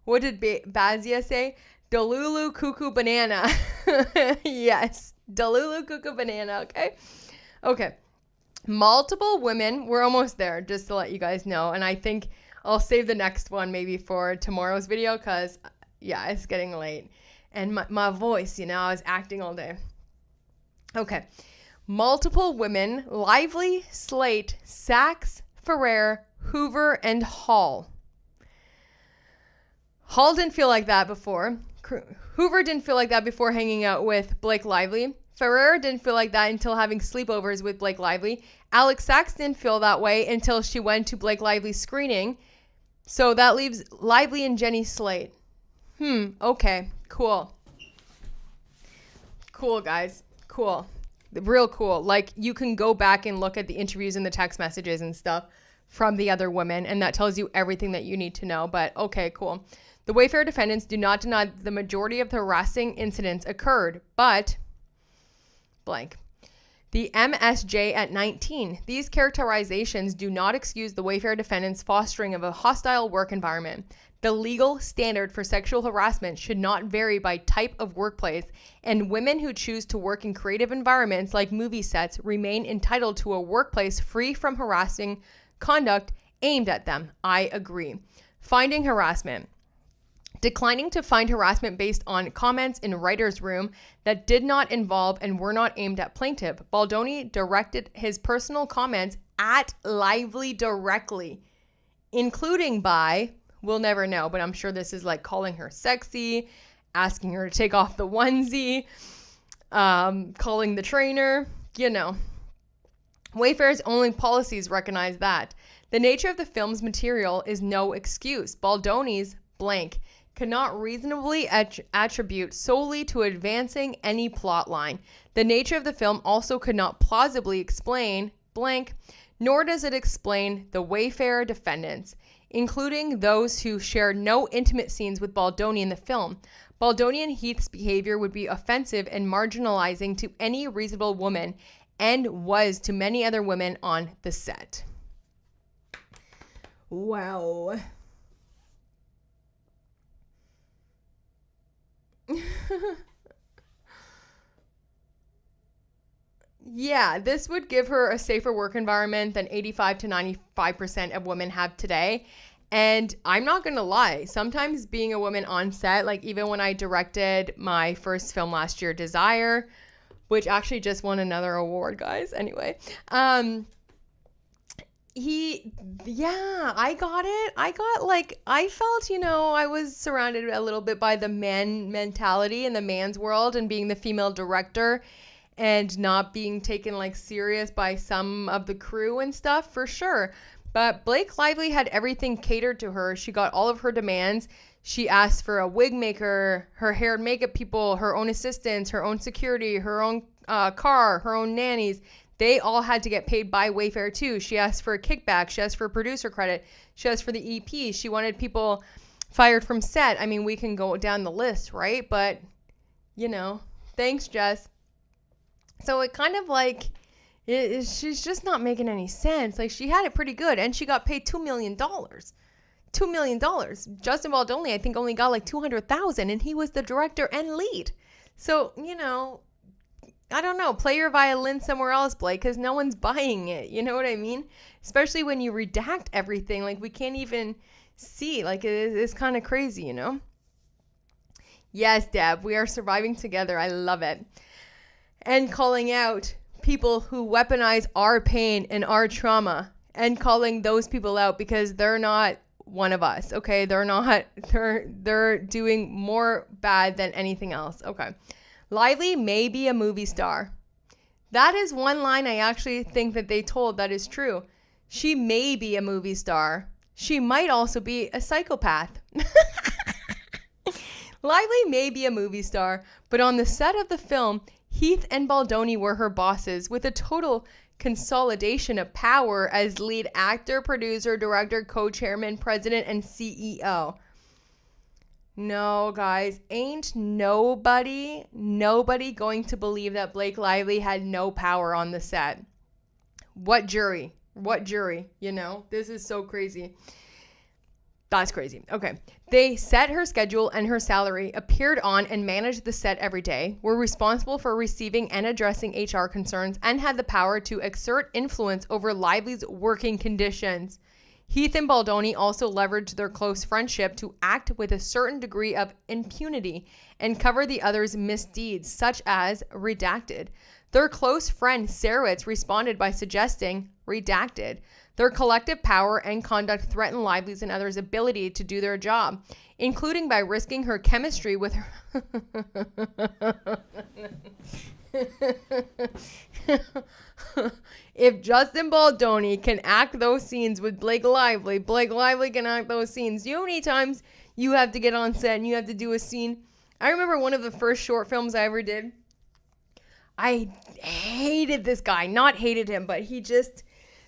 What did Bazia say? Delulu cuckoo banana. Yes, Delulu cuckoo banana, okay? Okay, multiple women. We're almost there, just to let you guys know. And I think I'll save the next one maybe for tomorrow's video because, yeah, it's getting late. And my voice, you know, I was acting all day. Okay. Multiple women, Lively, Slate, Sachs, Ferrer, Hoover, and Hall. Hall didn't feel like that before. Hoover didn't feel like that before hanging out with Blake Lively. Ferrer didn't feel like that until having sleepovers with Blake Lively. Alex Sachs didn't feel that way until she went to Blake Lively's screening. So that leaves Lively and Jenny Slate. Okay, cool. Cool, guys. Cool. Real cool. Like, you can go back and look at the interviews and the text messages and stuff from the other women, and that tells you everything that you need to know. But okay, cool. The Wayfair defendants do not deny the majority of the harassing incidents occurred, but blank. The MSJ at 19. These characterizations do not excuse the Wayfair defendants' fostering of a hostile work environment. The legal standard for sexual harassment should not vary by type of workplace, and women who choose to work in creative environments like movie sets remain entitled to a workplace free from harassing conduct aimed at them. I agree. Finding harassment. Declining to find harassment based on comments in writer's room that did not involve and were not aimed at plaintiff, Baldoni directed his personal comments at Lively directly, including by, we'll never know, but I'm sure this is like calling her sexy, asking her to take off the onesie, calling the trainer, you know. Wayfair's only policies recognize that. The nature of the film's material is no excuse. Baldoni's blank cannot reasonably attribute solely to advancing any plot line. The nature of the film also could not plausibly explain blank, nor does it explain the Wayfair defendants, including those who shared no intimate scenes with Baldoni in the film. Baldoni and Heath's behavior would be offensive and marginalizing to any reasonable woman, and was to many other women on the set. Wow. Yeah, this would give her a safer work environment than 85 to 95% of women have today. And I'm not going to lie, sometimes being a woman on set, like even when I directed my first film last year, Desire, which actually just won another award, guys. Anyway, I got it. I felt, I was surrounded a little bit by the man mentality in the man's world and being the female director and not being taken like serious by some of the crew and stuff, for sure. But Blake Lively had everything catered to her. She got all of her demands. She asked for a wig maker, her hair and makeup people, her own assistants, her own security, her own car, her own nannies. They all had to get paid by Wayfair too. She asked for a kickback. She asked for producer credit. She asked for the EP. She wanted people fired from set. I mean, we can go down the list, right? But, thanks, Jess. So it kind of like, she's just not making any sense. Like, she had it pretty good, and she got paid $2 million. $2 million. Justin Baldoni, I think, only got like $200,000, and he was the director and lead. So, I don't know. Play your violin somewhere else, Blake, because no one's buying it. You know what I mean? Especially when you redact everything. Like, we can't even see. Like, it's kind of crazy, Yes, Deb, we are surviving together. I love it. And calling out people who weaponize our pain and our trauma, and calling those people out because they're not one of us. Okay, they're not. They're doing more bad than anything else. Okay. Lively may be a movie star. That is one line I actually think that they told that is true. She may be a movie star. She might also be a psychopath. Lively may be a movie star, but on the set of the film, Heath and Baldoni were her bosses, with a total consolidation of power as lead actor, producer, director, co-chairman, president, and CEO. No, guys, ain't nobody going to believe that Blake Lively had no power on the set. What jury? This is so crazy. That's crazy. Okay. They set her schedule and her salary, appeared on and managed the set every day, were responsible for receiving and addressing HR concerns, and had the power to exert influence over Lively's working conditions. Heath and Baldoni also leveraged their close friendship to act with a certain degree of impunity and cover the other's misdeeds, such as redacted. Their close friend Sarowitz responded by suggesting redacted. Their collective power and conduct threatened Lively's and others' ability to do their job, including by risking her chemistry with her. If Justin Baldoni can act those scenes with Blake Lively can act those scenes. You know how many times you have to get on set and you have to do a scene? I remember one of the first short films I ever did. I hated this guy. Not hated him, but he just...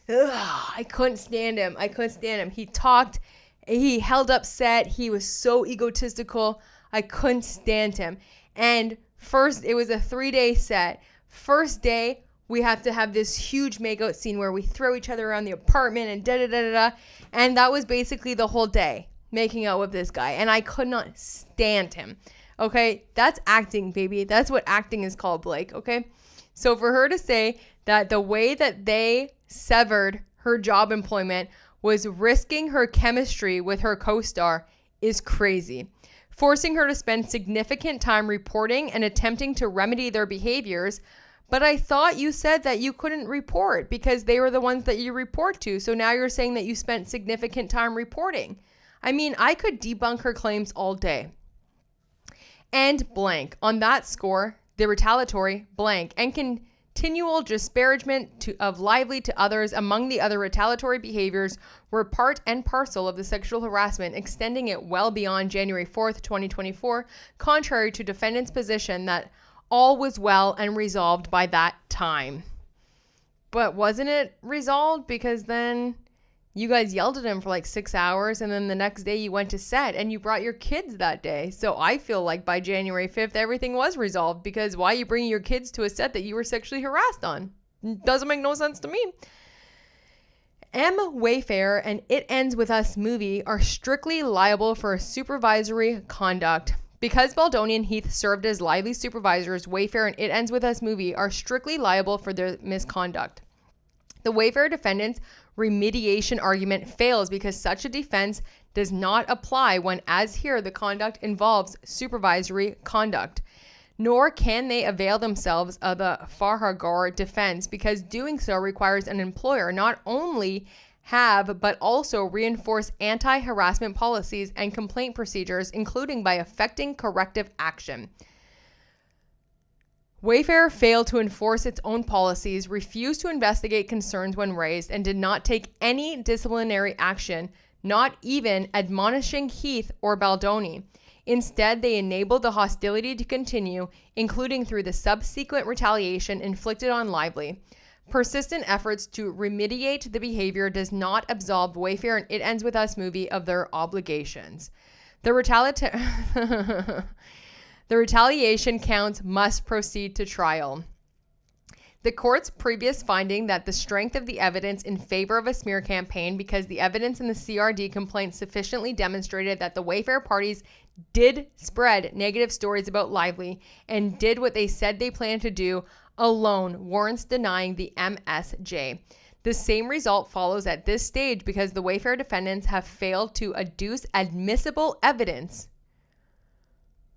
I couldn't stand him. He talked. He held up set. He was so egotistical. I couldn't stand him. And first, it was a 3-day set. First day, we have to have this huge makeout scene where we throw each other around the apartment and da-da-da-da-da. And that was basically the whole day. making out with this guy, and I could not stand him. Okay, that's acting, baby. That's what acting is called, Blake. Okay, so for her to say that the way that they severed her job employment was risking her chemistry with her co-star is crazy. Forcing her to spend significant time reporting and attempting to remedy their behaviors. But I thought you said that you couldn't report because they were the ones that you report to. So now you're saying that you spent significant time reporting. I mean, I could debunk her claims all day. And blank. On that score, the retaliatory blank and continual disparagement of Lively to others among the other retaliatory behaviors were part and parcel of the sexual harassment, extending it well beyond January 4th, 2024, contrary to defendant's position that all was well and resolved by that time. But wasn't it resolved? Because then you guys yelled at him for like 6 hours, and then the next day you went to set and you brought your kids that day. So I feel like by January 5th, everything was resolved, because why are you bringing your kids to a set that you were sexually harassed on? Doesn't make no sense to me. M. Wayfair and It Ends With Us movie are strictly liable for supervisory conduct. Because Baldoni and Heath served as Lively supervisors, Wayfair and It Ends With Us movie are strictly liable for their misconduct. The Wayfair defendant's remediation argument fails because such a defense does not apply when, as here, the conduct involves supervisory conduct. Nor can they avail themselves of the Farhagor defense, because doing so requires an employer not only have but also reinforce anti-harassment policies and complaint procedures, including by effecting corrective action. Wayfair failed to enforce its own policies, refused to investigate concerns when raised, and did not take any disciplinary action, not even admonishing Heath or Baldoni. Instead, they enabled the hostility to continue, including through the subsequent retaliation inflicted on Lively. Persistent efforts to remediate the behavior does not absolve Wayfair and It Ends With Us movie of their obligations. The retaliation counts must proceed to trial. The court's previous finding that the strength of the evidence in favor of a smear campaign, because the evidence in the CRD complaint sufficiently demonstrated that the Wayfair parties did spread negative stories about Lively and did what they said they planned to do, alone warrants denying the MSJ. The same result follows at this stage because the Wayfair defendants have failed to adduce admissible evidence.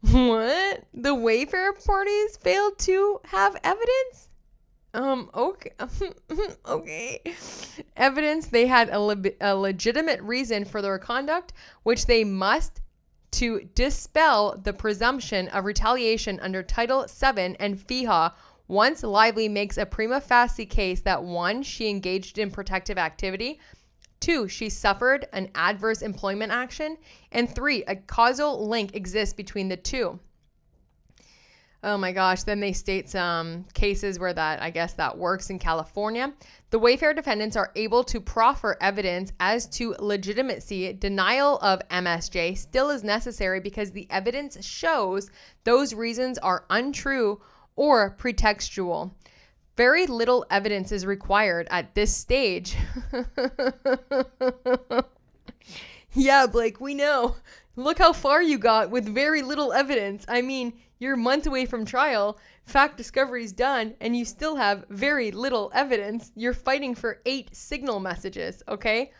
What? The Wayfair parties failed to have evidence? Okay. Okay. Evidence they had a legitimate reason for their conduct, which they must to dispel the presumption of retaliation under Title VII and FEHA once Lively makes a prima facie case that 1, she engaged in protective activity, 2, she suffered an adverse employment action, and 3, a causal link exists between the two. Oh my gosh, then they state some cases where I guess that works in California. The Wayfair defendants are able to proffer evidence as to legitimacy. Denial of MSJ still is necessary because the evidence shows those reasons are untrue or pretextual. Very little evidence is required at this stage. Yeah, Blake, we know. Look how far you got with very little evidence. I mean, you're months away from trial, fact discovery's done, and you still have very little evidence. You're fighting for 8 signal messages, okay?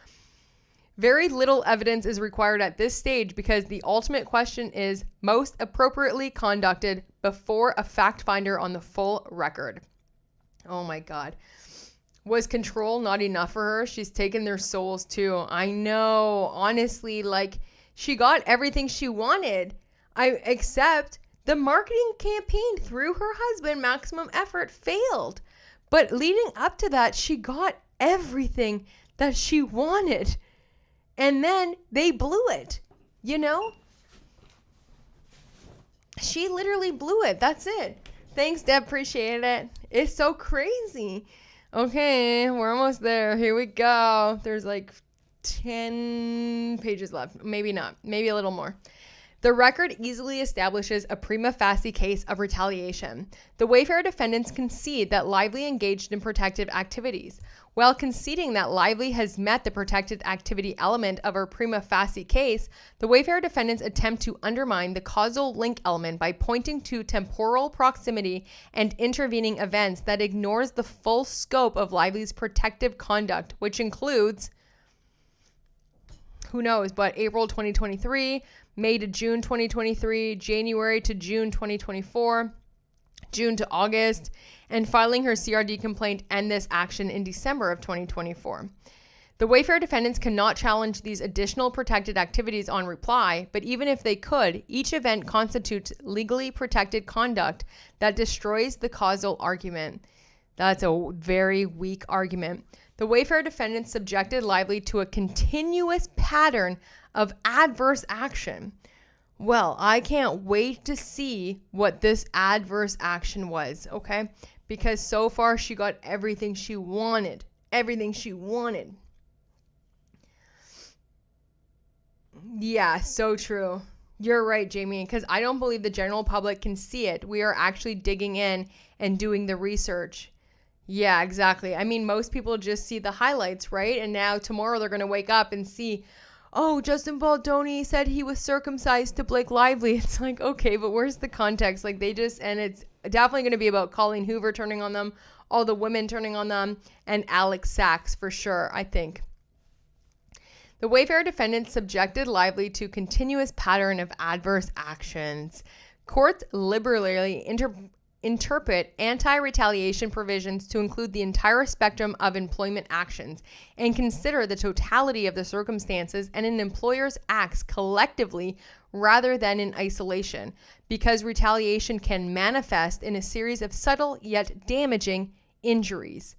Very little evidence is required at this stage because the ultimate question is most appropriately conducted before a fact finder on the full record. Oh my God. Was control not enough for her? She's taken their souls too. I know. Honestly, like, she got everything she wanted. Except the marketing campaign through her husband, Maximum Effort, failed. But leading up to that, she got everything that she wanted. And then they blew it, you know? She literally blew it. That's it. Thanks, Deb. Appreciate it. It's so crazy. Okay, we're almost there. Here we go. There's like 10 pages left. Maybe not. Maybe a little more. The record easily establishes a prima facie case of retaliation. The Wayfair defendants concede that Lively engaged in protected activities. While conceding that Lively has met the protected activity element of her prima facie case, the Wayfair defendants attempt to undermine the causal link element by pointing to temporal proximity and intervening events that ignores the full scope of Lively's protective conduct, which includes, who knows, but April 2023, May to June 2023, January to June 2024, June to August, and filing her CRD complaint and this action in December of 2024. The Wayfair defendants cannot challenge these additional protected activities on reply, but even if they could, each event constitutes legally protected conduct that destroys the causal argument. That's a very weak argument. The Wayfair defendants subjected Lively to a continuous pattern of adverse action. Well, I can't wait to see what this adverse action was, okay? Because so far she got everything she wanted. Everything she wanted. Yeah, so true. You're right, Jamie, because I don't believe the general public can see it. We are actually digging in and doing the research. Yeah, exactly. I mean, most people just see the highlights, right? And now tomorrow they're going to wake up and see, oh, Justin Baldoni said he was circumcised to Blake Lively. It's like, okay, but where's the context? Like they just, and it's definitely going to be about Colleen Hoover turning on them, all the women turning on them, and Alex Sachs for sure, I think. The Wayfair defendants subjected Lively to continuous pattern of adverse actions. Courts liberally interpret anti-retaliation provisions to include the entire spectrum of employment actions and consider the totality of the circumstances and an employer's acts collectively rather than in isolation, because retaliation can manifest in a series of subtle yet damaging injuries.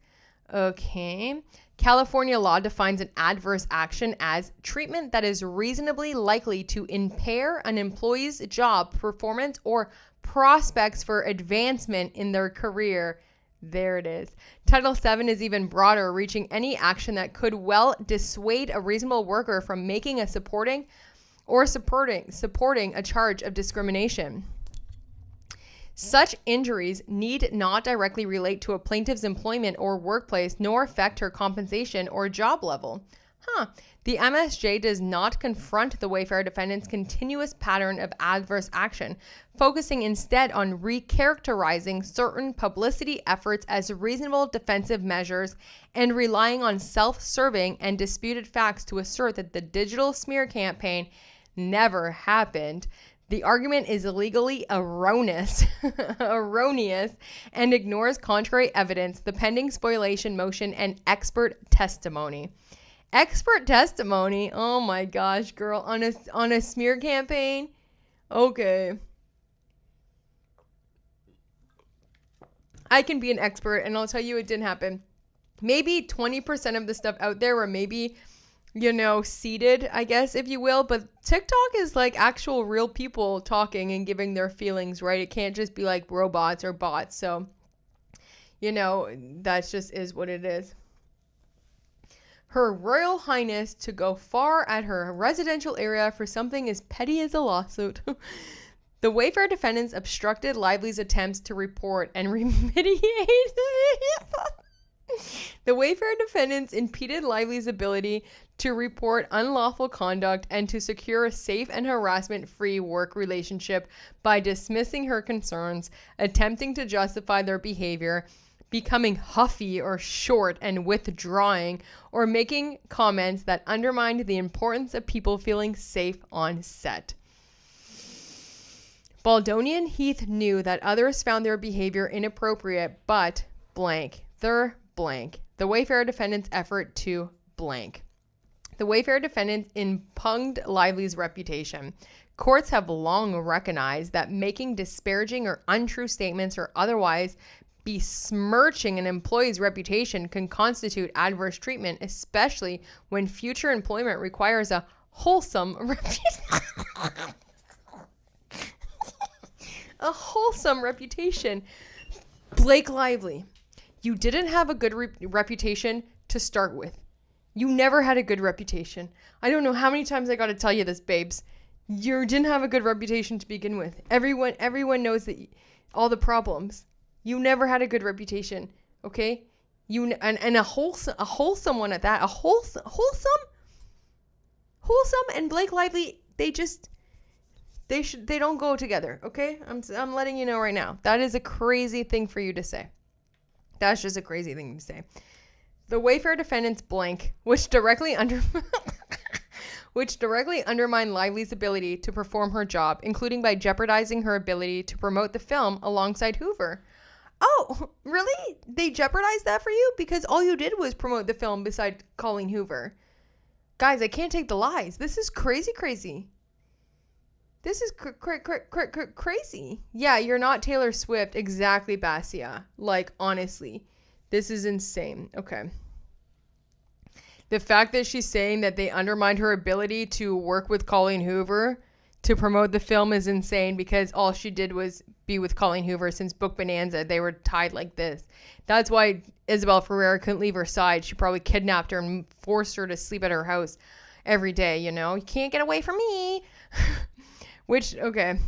Okay. California law defines an adverse action as treatment that is reasonably likely to impair an employee's job performance or prospects for advancement in their career. There it is. Title VII is even broader, reaching any action that could well dissuade a reasonable worker from making a supporting a charge of discrimination. Such injuries need not directly relate to a plaintiff's employment or workplace, nor affect her compensation or job level. The MSJ does not confront the Wayfair defendants' continuous pattern of adverse action, focusing instead on recharacterizing certain publicity efforts as reasonable defensive measures and relying on self-serving and disputed facts to assert that the digital smear campaign never happened. The argument is legally erroneous and ignores contrary evidence, the pending spoliation motion, and expert testimony. Expert testimony? Oh my gosh, girl, on a smear campaign? Okay. I can be an expert, and I'll tell you it didn't happen. Maybe 20% of the stuff out there were maybe, seeded, I guess, if you will. But TikTok is like actual real people talking and giving their feelings, right? It can't just be like robots or bots. So, that just is what it is. Her Royal Highness to go far at her residential area for something as petty as a lawsuit. The Wayfair defendants obstructed Lively's attempts to report and remediate. The Wayfair defendants impeded Lively's ability to report unlawful conduct and to secure a safe and harassment-free work relationship by dismissing her concerns, attempting to justify their behavior, becoming huffy or short and withdrawing, or making comments that undermined the importance of people feeling safe on set. Baldoni and Heath knew that others found their behavior inappropriate, but blank. They're blank. The Wayfair defendants' effort to blank. The Wayfair defendants impugned Lively's reputation. Courts have long recognized that making disparaging or untrue statements or otherwise besmirching an employee's reputation can constitute adverse treatment, especially when future employment requires a wholesome reputation. A wholesome reputation. Blake Lively, you didn't have a good reputation to start with. You never had a good reputation. I don't know how many times I got to tell you this, babes. You didn't have a good reputation to begin with. Everyone knows that all the problems. You never had a good reputation, okay? And a wholesome one at that. A wholesome and Blake Lively, they don't go together, okay? I'm letting you know right now. That is a crazy thing for you to say. That's just a crazy thing to say. The Wayfair defendants blank, which directly undermined Lively's ability to perform her job, including by jeopardizing her ability to promote the film alongside Hoover. Oh, really? They jeopardized that for you? Because all you did was promote the film beside Colleen Hoover. Guys, I can't take the lies. This is crazy. This is crazy. Yeah, you're not Taylor Swift. Exactly, Basia. Like, honestly. This is insane. Okay. The fact that she's saying that they undermined her ability to work with Colleen Hoover to promote the film is insane, because all she did was be with Colleen Hoover since Book Bonanza. They were tied like this. That's why Isabel Ferreira couldn't leave her side. She probably kidnapped her and forced her to sleep at her house every day, you know? You can't get away from me. Which, okay.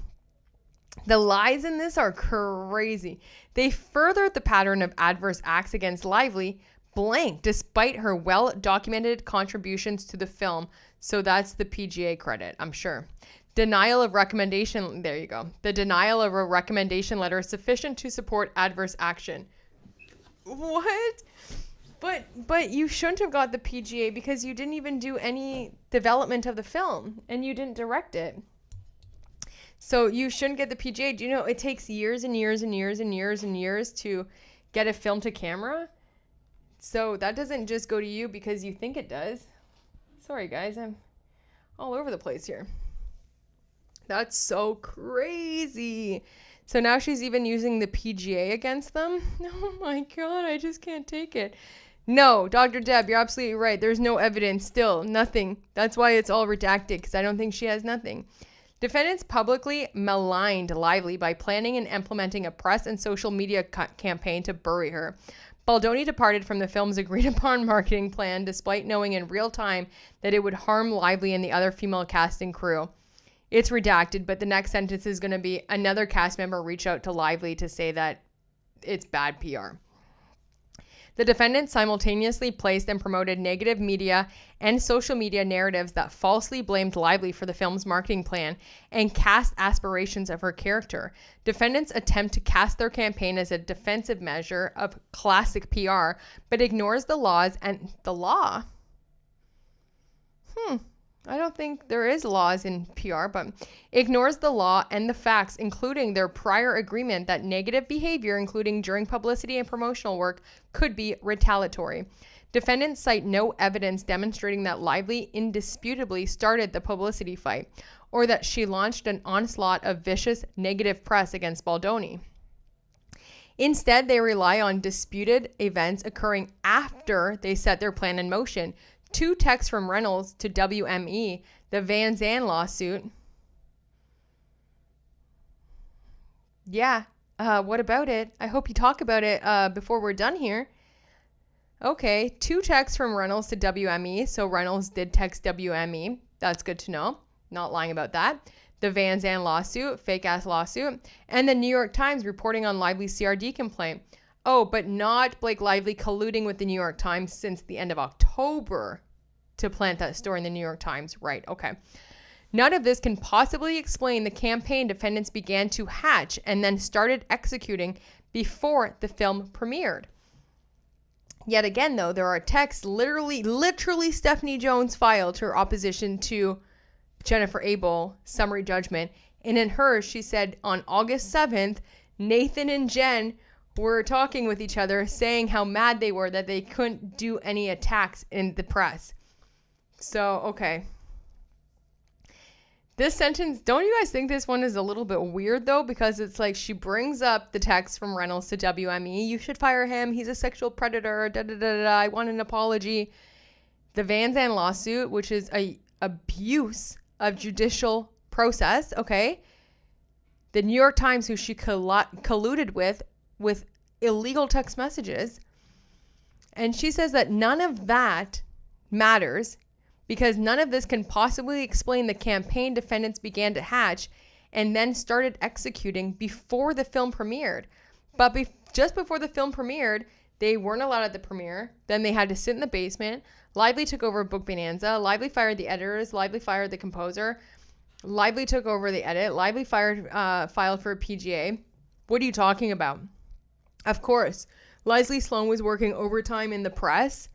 The lies in this are crazy. They furthered the pattern of adverse acts against Lively, blank, despite her well-documented contributions to the film. So that's the PGA credit, I'm sure. Denial of recommendation. There you go. The denial of a recommendation letter is sufficient to support adverse action. What? But you shouldn't have got the PGA because you didn't even do any development of the film and you didn't direct it. So you shouldn't get the PGA. Do you know it takes years and years and years and years and years to get a film to camera? So that doesn't just go to you because you think it does. Sorry, guys. I'm all over the place here. That's so crazy. So now she's even using the PGA against them? Oh my God, I just can't take it. No, Dr. Deb, you're absolutely right. There's no evidence still. Nothing. That's why it's all redacted, because I don't think she has nothing. Defendants publicly maligned Lively by planning and implementing a press and social media campaign to bury her. Baldoni departed from the film's agreed-upon marketing plan despite knowing in real time that it would harm Lively and the other female cast and crew. It's redacted, but the next sentence is going to be another cast member reached out to Lively to say that it's bad PR. The defendants simultaneously placed and promoted negative media and social media narratives that falsely blamed Lively for the film's marketing plan and cast aspirations of her character. Defendants attempt to cast their campaign as a defensive measure of classic PR, but ignores the laws and the law. I don't think there is laws in PR, but ignores the law and the facts, including their prior agreement that negative behavior, including during publicity and promotional work, could be retaliatory. Defendants cite no evidence demonstrating that Lively indisputably started the publicity fight, or that she launched an onslaught of vicious negative press against Baldoni. Instead, they rely on disputed events occurring after they set their plan in motion. 2 texts from Reynolds to WME, the Van Zandt lawsuit. Yeah, what about it? I hope you talk about it before we're done here. Okay, 2 texts from Reynolds to WME. So Reynolds did text WME. That's good to know. Not lying about that. The Van Zandt lawsuit, fake-ass lawsuit. And the New York Times reporting on Lively's CRD complaint. Oh, but not Blake Lively colluding with the New York Times since the end of October to plant that story in the New York Times. Right, okay. None of this can possibly explain the campaign defendants began to hatch and then started executing before the film premiered. Yet again, though, there are texts literally Stephanie Jones filed her opposition to Jennifer Abel summary judgment. And in hers, she said on August 7th, Nathan and Jen were talking with each other, saying how mad they were that they couldn't do any attacks in the press. So, okay. This sentence, don't you guys think this one is a little bit weird, though? Because it's like she brings up the text from Reynolds to WME. You should fire him. He's a sexual predator. I want an apology. The Van Zandt lawsuit, which is a abuse of judicial process, okay? The New York Times, who she colluded with illegal text messages. And she says that none of that matters because none of this can possibly explain the campaign defendants began to hatch and then started executing before the film premiered. But just before the film premiered, they weren't allowed at the premiere. Then they had to sit in the basement. Lively took over Book Bonanza. Lively fired the editors. Lively fired the composer. Lively took over the edit. Lively filed for a PGA. What are you talking about? Of course, Leslie Sloan was working overtime in the press.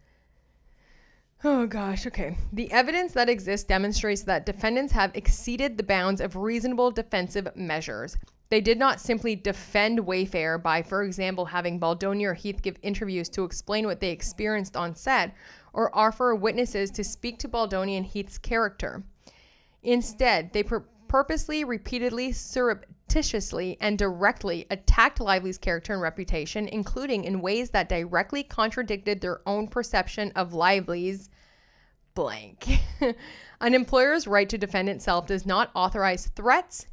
Oh gosh, okay. The evidence that exists demonstrates that defendants have exceeded the bounds of reasonable defensive measures. They did not simply defend Wayfair by, for example, having Baldoni or Heath give interviews to explain what they experienced on set, or offer witnesses to speak to Baldoni and Heath's character. Instead, they purposely, repeatedly, surreptitiously, and directly attacked Lively's character and reputation, including in ways that directly contradicted their own perception of Lively's blank. An employer's right to defend itself does not authorize threats.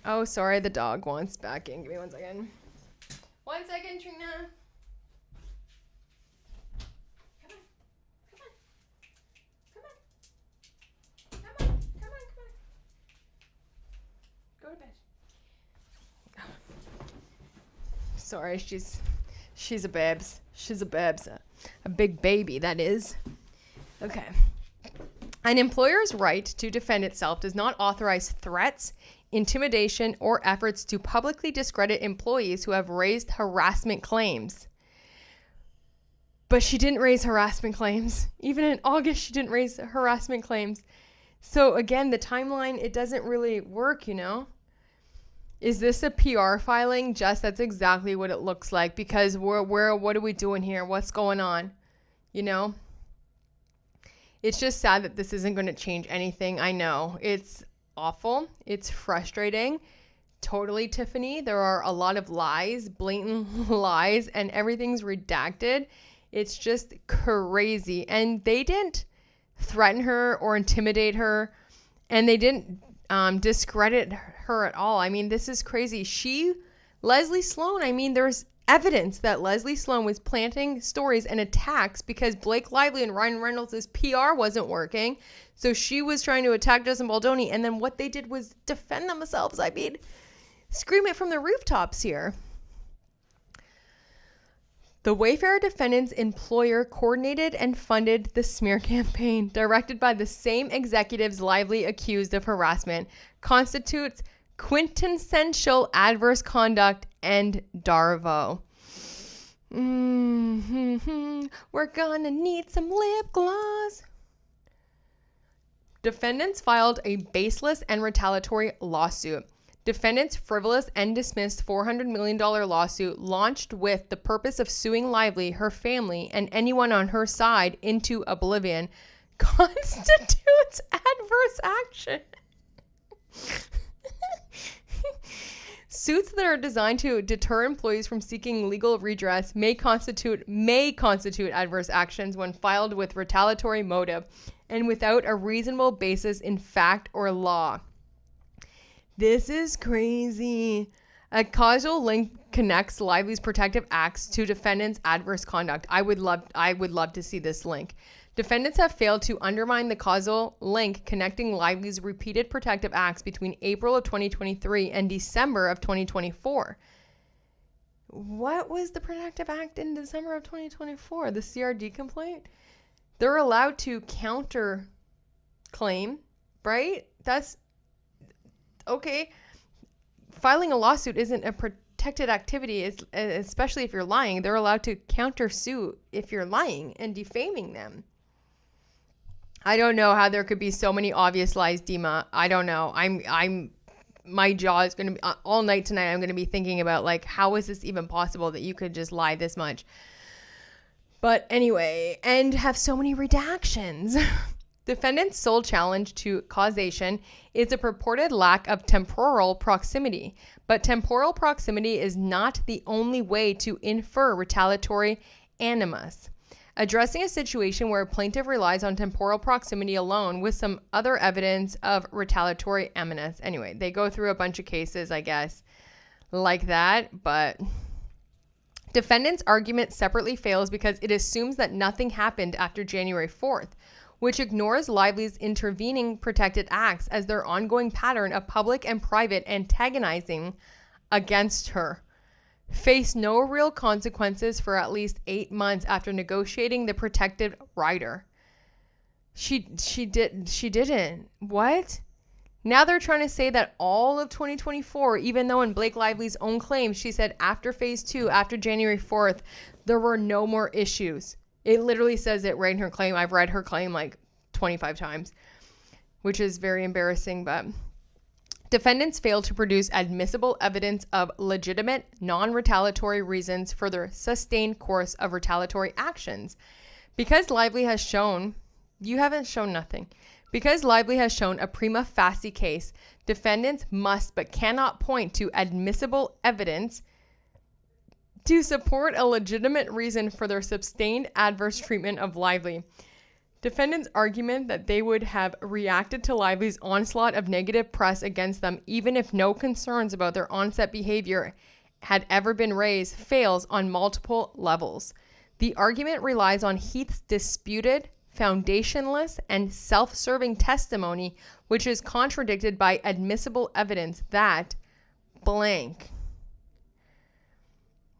Oh, sorry, the dog wants back in. Give me 1 second. 1 second, Trina. Go to bed. Sorry, she's a babs. She's a babs. A big baby, that is. Okay. An employer's right to defend itself does not authorize threats, intimidation, or efforts to publicly discredit employees who have raised harassment claims. But she didn't raise harassment claims. Even in August, she didn't raise harassment claims. So again, the timeline, it doesn't really work, you know? Is this a PR filing? That's exactly what it looks like, because what are we doing here? What's going on? You know? It's just sad that this isn't going to change anything. I know. It's awful. It's frustrating. Totally, Tiffany. There are a lot of lies, blatant lies, and everything's redacted. It's just crazy. And they didn't threaten her or intimidate her, and they didn't discredit her at all. I mean, this is crazy. Leslie Sloan, I mean, there's evidence that Leslie Sloan was planting stories and attacks because Blake Lively and Ryan Reynolds' PR wasn't working. So she was trying to attack Justin Baldoni, and then what they did was defend themselves. I mean, scream it from the rooftops here. The Wayfair defendant's employer coordinated and funded the smear campaign, directed by the same executives Lively accused of harassment, constitutes quintessential adverse conduct and Darvo. We're gonna need some lip gloss. Defendants filed a baseless and retaliatory lawsuit. Defendants' frivolous and dismissed $400 million lawsuit, launched with the purpose of suing Lively, her family, and anyone on her side into oblivion, constitutes adverse action. Suits that are designed to deter employees from seeking legal redress may constitute adverse actions when filed with retaliatory motive and without a reasonable basis in fact or law. This is crazy. A causal link connects Lively's protective acts to defendants' adverse conduct. I would love to see this link. Defendants have failed to undermine the causal link connecting Lively's repeated protective acts between April of 2023 and December of 2024. What was the protective act in December of 2024? The CRD complaint? They're allowed to counter claim, right? That's okay. Filing a lawsuit isn't a protected activity, especially if you're lying. They're allowed to countersue if you're lying and defaming them. I don't know how there could be so many obvious lies, Dima. I don't know. My jaw is going to be all night tonight. I'm going to be thinking about, like, how is this even possible that you could just lie this much? But anyway, and have so many redactions. Defendant's sole challenge to causation is a purported lack of temporal proximity, but temporal proximity is not the only way to infer retaliatory animus. Addressing a situation where a plaintiff relies on temporal proximity alone with some other evidence of retaliatory animus. Anyway, they go through a bunch of cases, I guess, like that, but defendant's argument separately fails because it assumes that nothing happened after January 4th. which ignores Lively's intervening protected acts as their ongoing pattern of public and private antagonizing against her. Faced no real consequences for at least 8 months after negotiating the protected rider. She didn't. What? Now they're trying to say that all of 2024, even though in Blake Lively's own claim, she said after phase 2, after January 4th, there were no more issues. It literally says it right in her claim. I've read her claim like 25 times, which is very embarrassing, but defendants failed to produce admissible evidence of legitimate, non-retaliatory reasons for their sustained course of retaliatory actions. Because Lively has shown, you haven't shown nothing. Because Lively has shown a prima facie case, defendants must but cannot point to admissible evidence to support a legitimate reason for their sustained adverse treatment of Lively. Defendants' argument that they would have reacted to Lively's onslaught of negative press against them even if no concerns about their onset behavior had ever been raised fails on multiple levels. The argument relies on Heath's disputed, foundationless, and self-serving testimony, which is contradicted by admissible evidence that blank.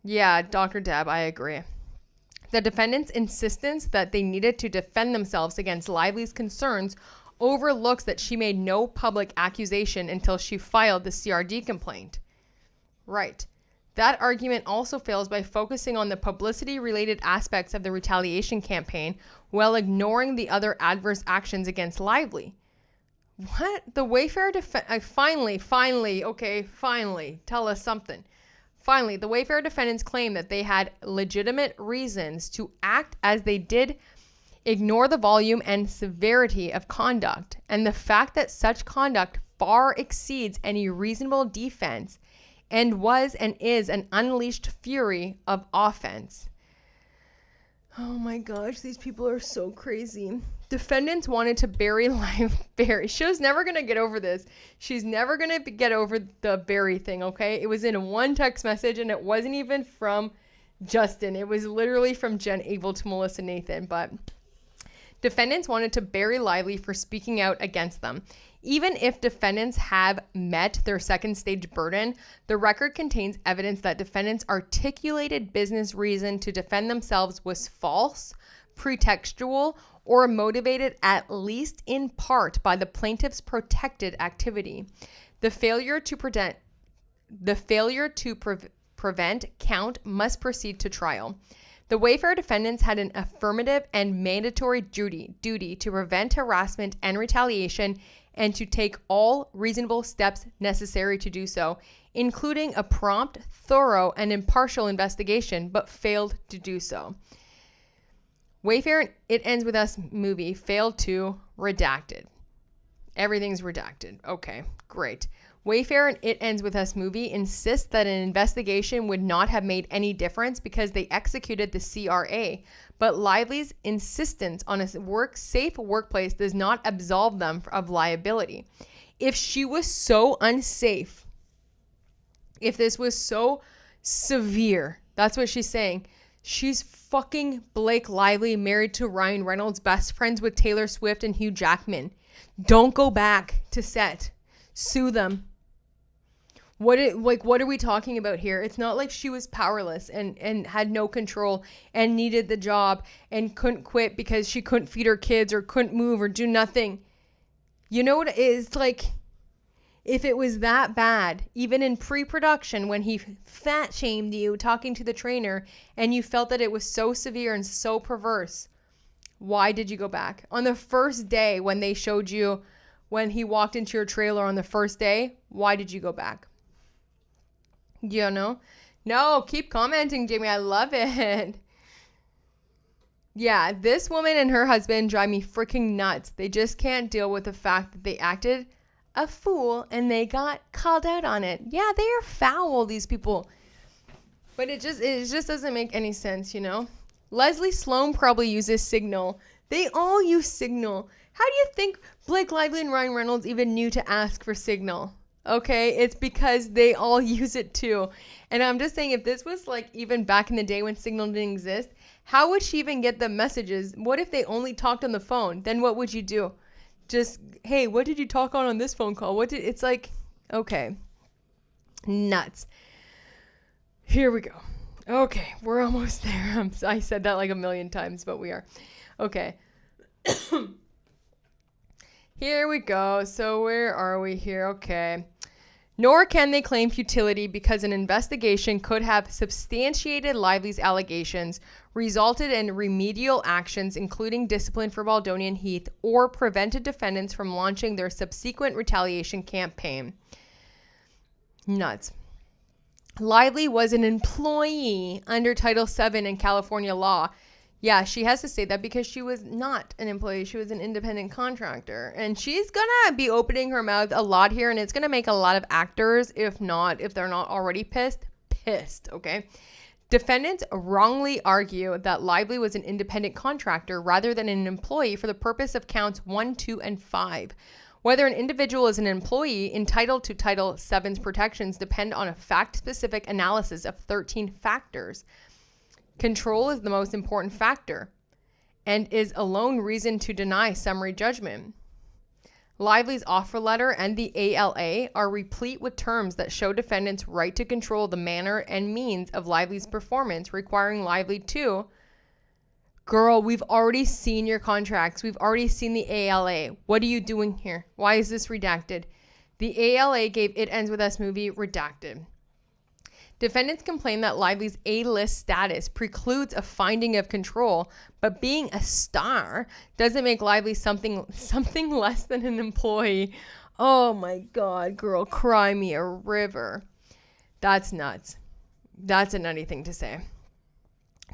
Yeah, Dr. Deb, I agree. The defendant's insistence that they needed to defend themselves against Lively's concerns overlooks that she made no public accusation until she filed the CRD complaint. Right. That argument also fails by focusing on the publicity-related aspects of the retaliation campaign while ignoring the other adverse actions against Lively. What? The Wayfair finally, tell us something. Finally, the Wayfair defendants claim that they had legitimate reasons to act as they did, ignore the volume and severity of conduct, and the fact that such conduct far exceeds any reasonable defense and was and is an unleashed fury of offense. Oh my gosh, these people are so crazy. Defendants wanted to bury Barry. She was never going to get over this. She's never going to get over the Barry thing, okay? It was in one text message, and it wasn't even from Justin. It was literally from Jen Abel to Melissa Nathan, but defendants wanted to bury Lively for speaking out against them. Even if defendants have met their second stage burden, the record contains evidence that defendants' articulated business reason to defend themselves was false, pretextual, or motivated at least in part by the plaintiff's protected activity. The failure to prevent count must proceed to trial. The Wayfair defendants had an affirmative and mandatory duty to prevent harassment and retaliation and to take all reasonable steps necessary to do so, including a prompt, thorough, and impartial investigation, but failed to do so. Wayfair It Ends With Us movie failed to redacted. Everything's redacted. Okay, great. Wayfair and It Ends With Us movie insists that an investigation would not have made any difference because they executed the CRA, but Lively's insistence on a safe workplace does not absolve them of liability. If she was so unsafe, if this was so severe, that's what she's saying. She's fucking Blake Lively, married to Ryan Reynolds, best friends with Taylor Swift and Hugh Jackman. Don't go back to set. Sue them. What are we talking about here? It's not like she was powerless and had no control and needed the job and couldn't quit because she couldn't feed her kids or couldn't move or do nothing. You know what it is like? If it was that bad, even in pre-production when he fat shamed you talking to the trainer and you felt that it was so severe and so perverse, why did you go back? On the first day when they showed you when he walked into your trailer on the first day, why did you go back? You know? No, keep commenting, Jamie. I love it. Yeah, this woman and her husband drive me freaking nuts. They just can't deal with the fact that they acted a fool and they got called out on it. Yeah, they are foul, these people. But it just doesn't make any sense, you know? Leslie Sloan probably uses Signal. They all use Signal. How do you think Blake Lively and Ryan Reynolds even knew to ask for Signal? Okay, it's because they all use it too. And I'm just saying, if this was like even back in the day when Signal didn't exist, How would she even get the messages? What if they only talked on the phone? Then what would you do? Just, hey, what did you talk on this phone call? It's like, okay. Nuts. Here we go. Okay, we're almost there. I said that like a million times, but we are. Okay. Here we go. So where are we here? Okay. Nor can they claim futility because an investigation could have substantiated Lively's allegations, resulted in remedial actions, including discipline for Baldoni and Heath, or prevented defendants from launching their subsequent retaliation campaign. Nuts. Lively was an employee under Title VII in California law. Yeah, she has to say that because she was not an employee. She was an independent contractor. And she's going to be opening her mouth a lot here. And it's going to make a lot of actors, if they're not already pissed, okay? Defendants wrongly argue that Lively was an independent contractor rather than an employee for the purpose of counts 1, 2, and 5. Whether an individual is an employee entitled to Title VII's protections depend on a fact-specific analysis of 13 factors. Control is the most important factor and is alone reason to deny summary judgment. Lively's offer letter and the ALA are replete with terms that show defendants' right to control the manner and means of Lively's performance, requiring Lively to, girl, we've already seen your contracts. We've already seen the ALA. What are you doing here? Why is this redacted? The ALA gave It Ends With Us movie redacted. Defendants complain that Lively's A-list status precludes a finding of control, but being a star doesn't make Lively something less than an employee. Oh my God, girl, cry me a river. That's nuts. That's a nutty thing to say.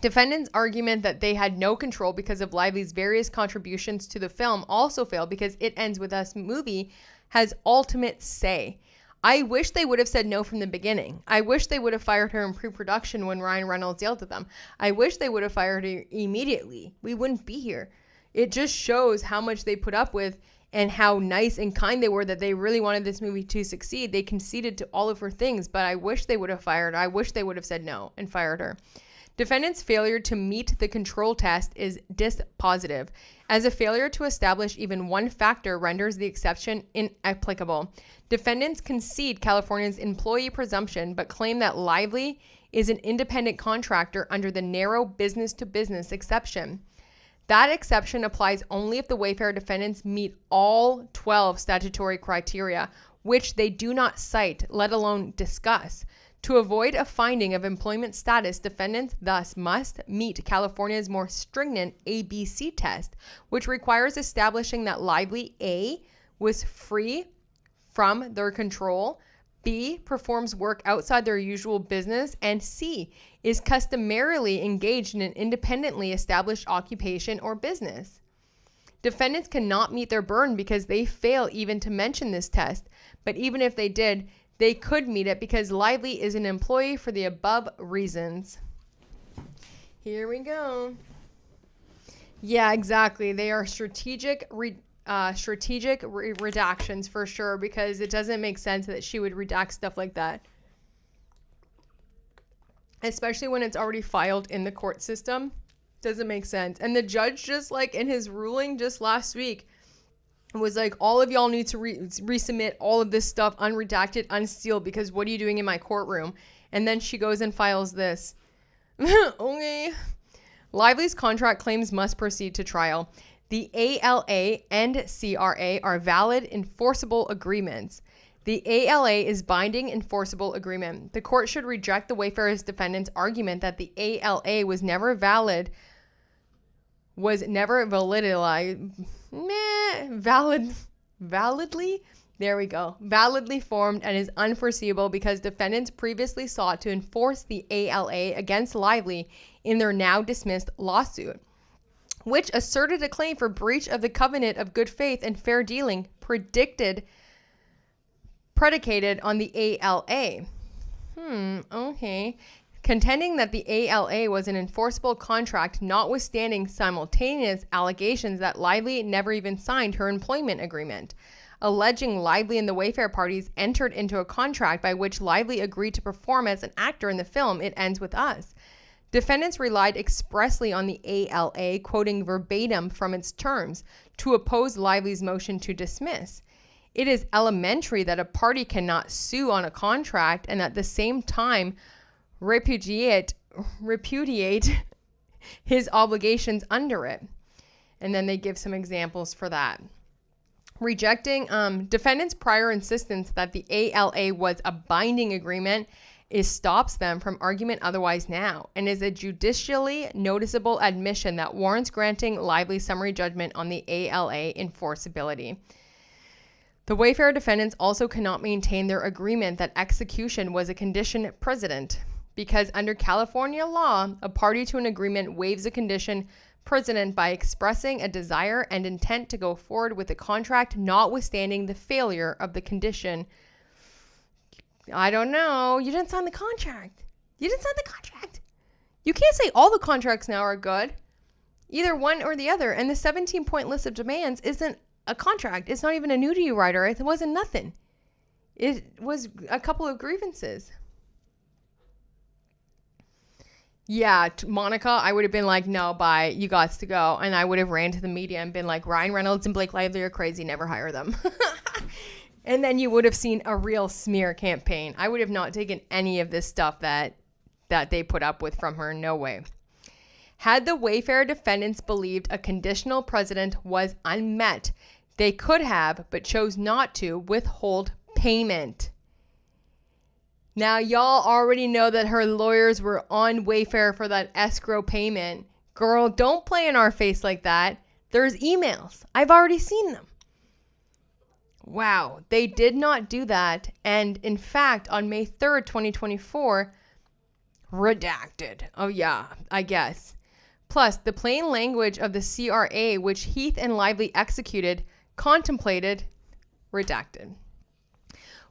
Defendants' argument that they had no control because of Lively's various contributions to the film also failed because It Ends With Us movie has ultimate say. I wish they would have said no from the beginning. I wish they would have fired her in pre-production when Ryan Reynolds yelled at them. I wish they would have fired her immediately. We wouldn't be here. It just shows how much they put up with and how nice and kind they were, that they really wanted this movie to succeed. They conceded to all of her things, but I wish they would have fired her. I wish they would have said no and fired her. Defendants' failure to meet the control test is dispositive, as a failure to establish even one factor renders the exception inapplicable. Defendants concede California's employee presumption, but claim that Lively is an independent contractor under the narrow business-to-business exception. That exception applies only if the Wayfair defendants meet all 12 statutory criteria, which they do not cite, let alone discuss. To avoid a finding of employment status, defendants thus must meet California's more stringent ABC test, which requires establishing that Lively A was free from their control, B performs work outside their usual business, and C is customarily engaged in an independently established occupation or business. Defendants cannot meet their burden because they fail even to mention this test, but even if they did, they could meet it because Lively is an employee for the above reasons. Here we go. Yeah, exactly. They are strategic redactions for sure, because it doesn't make sense that she would redact stuff like that. Especially when it's already filed in the court system. Doesn't make sense. And the judge just like in his ruling just last week was like, all of y'all need to resubmit all of this stuff unredacted, unsealed, because what are you doing in my courtroom? And then she goes and files this. Okay. Lively's contract claims must proceed to trial. The ALA and CRA are valid, enforceable agreements. The ALA is binding, enforceable agreement. The court should reject the Wayfair's defendant's argument that the ALA was never validly formed and is unforeseeable because defendants previously sought to enforce the ALA against Lively in their now dismissed lawsuit, which asserted a claim for breach of the covenant of good faith and fair dealing predicated on the ALA. Okay. Contending that the ALA was an enforceable contract, notwithstanding simultaneous allegations that Lively never even signed her employment agreement. Alleging Lively and the Wayfair parties entered into a contract by which Lively agreed to perform as an actor in the film It Ends With Us. Defendants relied expressly on the ALA, quoting verbatim from its terms, to oppose Lively's motion to dismiss. It is elementary that a party cannot sue on a contract and at the same time repudiate his obligations under it. And then they give some examples for that. Rejecting defendants' prior insistence that the ALA was a binding agreement stops them from argument otherwise now and is a judicially noticeable admission that warrants granting Lively summary judgment on the ALA enforceability. The Wayfarer defendants also cannot maintain their agreement that execution was a condition precedent because under California law, a party to an agreement waives a condition precedent by expressing a desire and intent to go forward with the contract notwithstanding the failure of the condition. I don't know. You didn't sign the contract. You can't say all the contracts now are good. Either one or the other. And the 17-point list of demands isn't a contract. It's not even a nudity rider. It wasn't nothing. It was a couple of grievances. Yeah, Monica, I would have been like, no, bye. You got to go. And I would have ran to the media and been like, Ryan Reynolds and Blake Lively are crazy. Never hire them. And then you would have seen a real smear campaign. I would have not taken any of this stuff that they put up with from her. No way. Had the Wayfarer defendants believed a conditional precedent was unmet, they could have, but chose not to, withhold payment. Now, y'all already know that her lawyers were on Wayfarer for that escrow payment. Girl, don't play in our face like that. There's emails. I've already seen them. Wow, they did not do that. And in fact, on May 3rd, 2024, redacted. Oh yeah, I guess. Plus, the plain language of the CRA, which Heath and Lively executed, contemplated, redacted.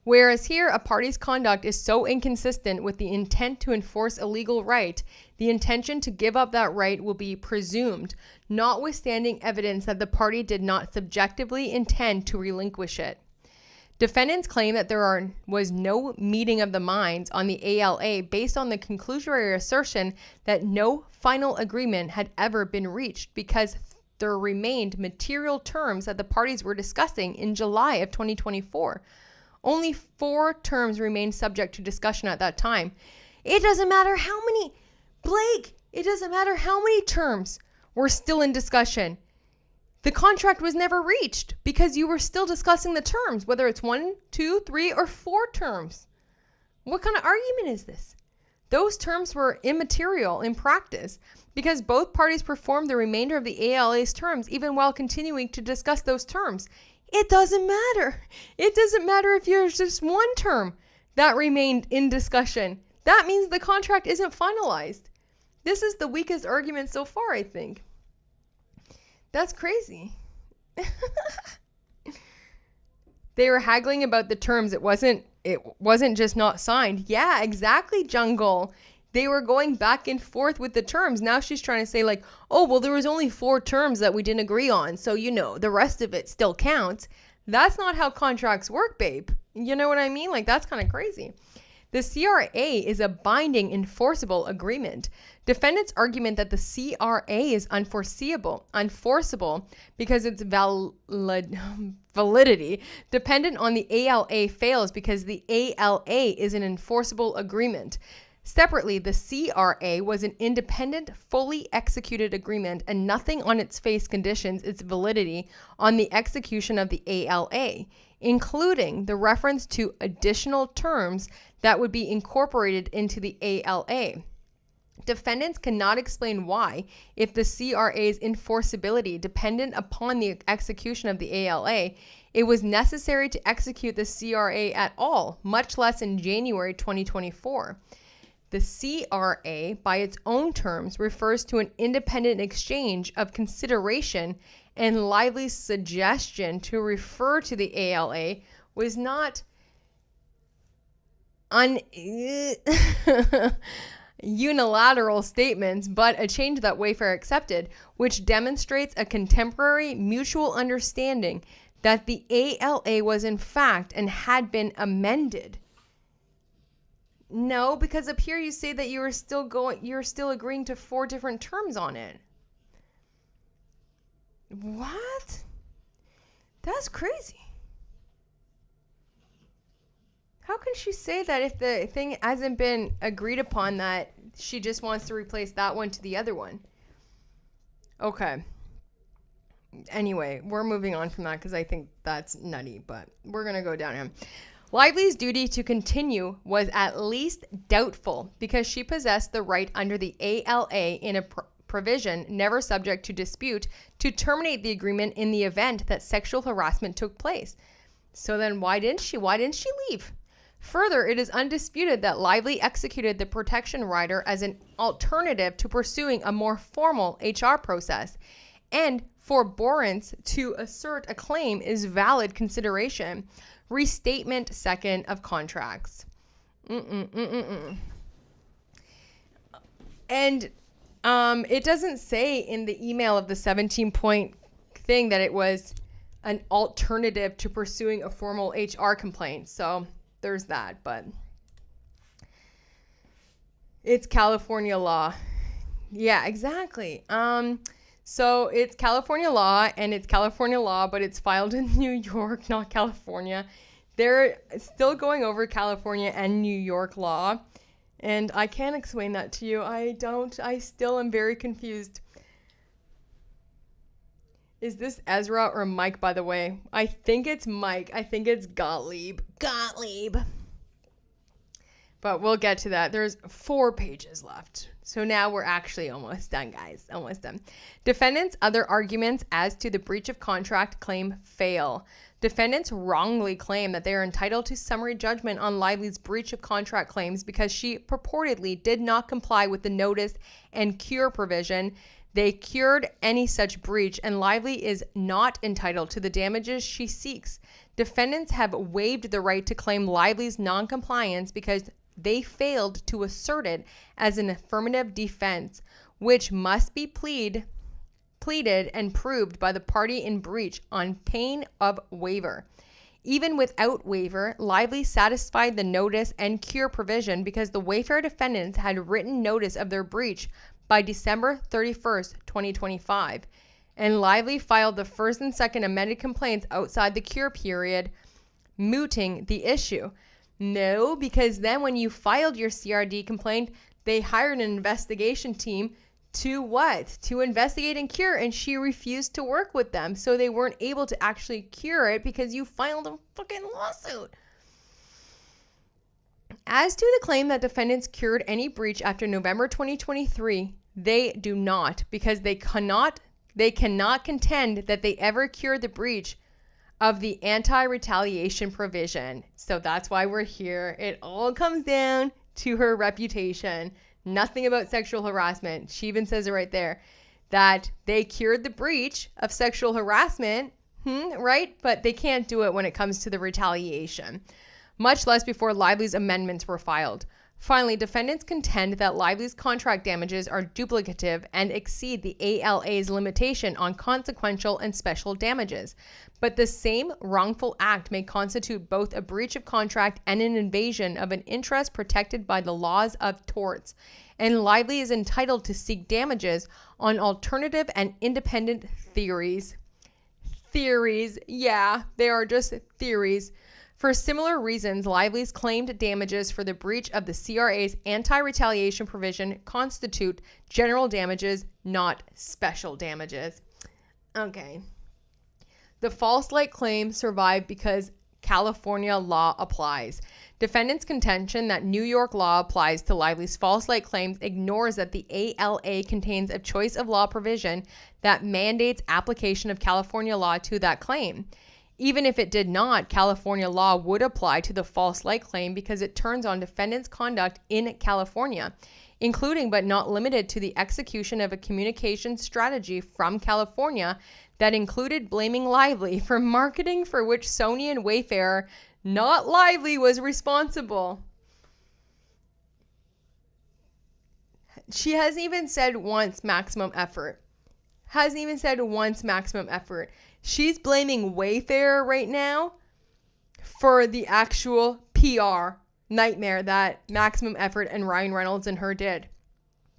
Whereas here, a party's conduct is so inconsistent with the intent to enforce a legal right, the intention to give up that right will be presumed, notwithstanding evidence that the party did not subjectively intend to relinquish it. Defendants claim that there was no meeting of the minds on the ALA based on the conclusory assertion that no final agreement had ever been reached because there remained material terms that the parties were discussing in July of 2024. Only 4 terms remained subject to discussion at that time. It doesn't matter how many, Blake, it doesn't matter how many terms were still in discussion. The contract was never reached because you were still discussing the terms, whether it's 1, 2, 3, or 4 terms. What kind of argument is this? Those terms were immaterial in practice because both parties performed the remainder of the ALA's terms even while continuing to discuss those terms. It doesn't matter. It doesn't matter if there's just 1 term that remained in discussion. That means the contract isn't finalized. This is the weakest argument so far, I think. That's crazy. They were haggling about the terms. It wasn't just not signed. Yeah, exactly, Jungle. They were going back and forth with the terms. Now she's trying to say like, oh, well, there was only 4 terms that we didn't agree on. So, the rest of it still counts. That's not how contracts work, babe. You know what I mean? Like, that's kind of crazy. The CRA is a binding, enforceable agreement. Defendants' argument that the CRA is unenforceable because its validity dependent on the ALA fails because the ALA is an enforceable agreement. Separately, the CRA was an independent, fully executed agreement and nothing on its face conditions its validity on the execution of the ALA, including the reference to additional terms that would be incorporated into the ALA. Defendants cannot explain why, if the CRA's enforceability dependent upon the execution of the ALA, it was necessary to execute the CRA at all, much less in January 2024. The CRA, by its own terms, refers to an independent exchange of consideration, and Lively's suggestion to refer to the ALA was not unilateral statements, but a change that Wayfarer accepted, which demonstrates a contemporary mutual understanding that the ALA was in fact and had been amended. No, because up here you say that you're still agreeing to 4 different terms on it. What? That's crazy. How can she say that if the thing hasn't been agreed upon, that she just wants to replace that one to the other one? Okay. Anyway, we're moving on from that because I think that's nutty, but we're going to go down him. Lively's duty to continue was at least doubtful because she possessed the right under the ALA in a provision never subject to dispute to terminate the agreement in the event that sexual harassment took place. So then why didn't she leave? Further, it is undisputed that Lively executed the protection rider as an alternative to pursuing a more formal HR process, and forbearance to assert a claim is valid consideration. Restatement second of contracts. And it doesn't say in the email of the 17-point thing that it was an alternative to pursuing a formal HR complaint. So there's that, but it's California law. Yeah, exactly. So it's California law, and it's California law, but it's filed in New York, not California. They're still going over California and New York law, and I can't explain that to you. I still am very confused. Is this Ezra or Mike, by the way? I think it's Mike. I think it's Gottlieb. But we'll get to that. There's 4 pages left. So now we're actually almost done, guys. Almost done. Defendants' other arguments as to the breach of contract claim fail. Defendants wrongly claim that they are entitled to summary judgment on Lively's breach of contract claims because she purportedly did not comply with the notice and cure provision. They cured any such breach, and Lively is not entitled to the damages she seeks. Defendants have waived the right to claim Lively's noncompliance because they failed to assert it as an affirmative defense, which must be pleaded and proved by the party in breach on pain of waiver. Even without waiver, Lively satisfied the notice and cure provision because the Wayfair defendants had written notice of their breach by December 31st, 2025, and Lively filed the first and second amended complaints outside the cure period, mooting the issue. No, because then when you filed your CRD complaint, they hired an investigation team to what? To investigate and cure, and she refused to work with them. So they weren't able to actually cure it because you filed a fucking lawsuit. As to the claim that defendants cured any breach after November 2023, they do not, because they cannot contend that they ever cured the breach of the anti-retaliation provision. So that's why we're here. It all comes down to her reputation. Nothing about sexual harassment. She even says it right there, that they cured the breach of sexual harassment, right? But they can't do it when it comes to the retaliation, much less before Lively's amendments were filed. Finally, defendants contend that Lively's contract damages are duplicative and exceed the ALA's limitation on consequential and special damages. But the same wrongful act may constitute both a breach of contract and an invasion of an interest protected by the laws of torts. And Lively is entitled to seek damages on alternative and independent theories. Theories, yeah, they are just theories. For similar reasons, Lively's claimed damages for the breach of the CRA's anti-retaliation provision constitute general damages, not special damages. Okay. The false light claim survived because California law applies. Defendants' contention that New York law applies to Lively's false light claims ignores that the ALA contains a choice of law provision that mandates application of California law to that claim. Even if it did not, California law would apply to the false light claim because it turns on defendants' conduct in California, including but not limited to the execution of a communication strategy from California that included blaming Lively for marketing for which Sony and Wayfair, not Lively, was responsible. She hasn't even said once maximum effort. She's blaming Wayfair right now for the actual PR nightmare that Maximum Effort and Ryan Reynolds and her did.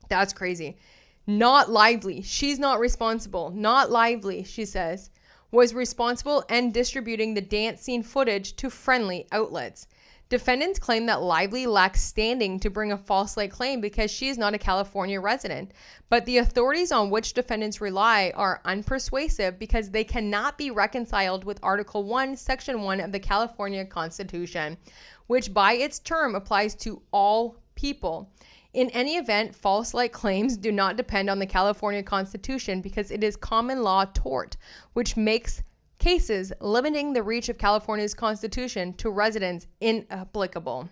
That's crazy. Not Lively. She's not responsible. Not Lively, she says, was responsible and distributing the dance scene footage to friendly outlets. Defendants claim that Lively lacks standing to bring a false light claim because she is not a California resident. But the authorities on which defendants rely are unpersuasive because they cannot be reconciled with Article 1, Section 1 of the California Constitution, which by its term applies to all people. In any event, false light claims do not depend on the California Constitution because it is common law tort, which makes cases limiting the reach of California's Constitution to residents inapplicable.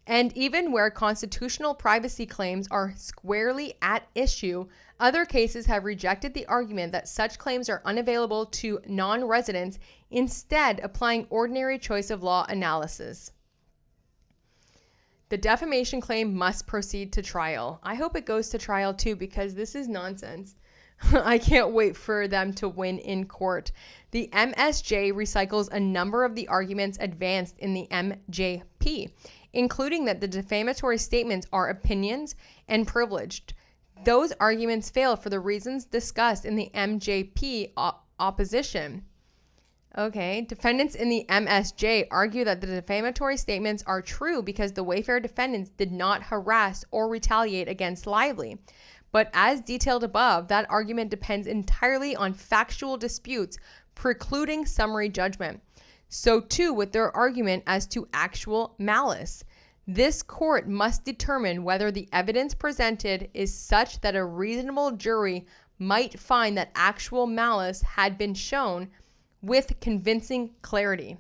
And even where constitutional privacy claims are squarely at issue, other cases have rejected the argument that such claims are unavailable to non-residents, instead applying ordinary choice of law analysis. The defamation claim must proceed to trial. I hope it goes to trial too, because this is nonsense. I can't wait for them to win in court. The MSJ recycles a number of the arguments advanced in the MJP, including that the defamatory statements are opinions and privileged. Those arguments fail for the reasons discussed in the MJP opposition. Okay, defendants in the MSJ argue that the defamatory statements are true because the Wayfair defendants did not harass or retaliate against Lively. But as detailed above, that argument depends entirely on factual disputes, precluding summary judgment. So too with their argument as to actual malice. This court must determine whether the evidence presented is such that a reasonable jury might find that actual malice had been shown with convincing clarity.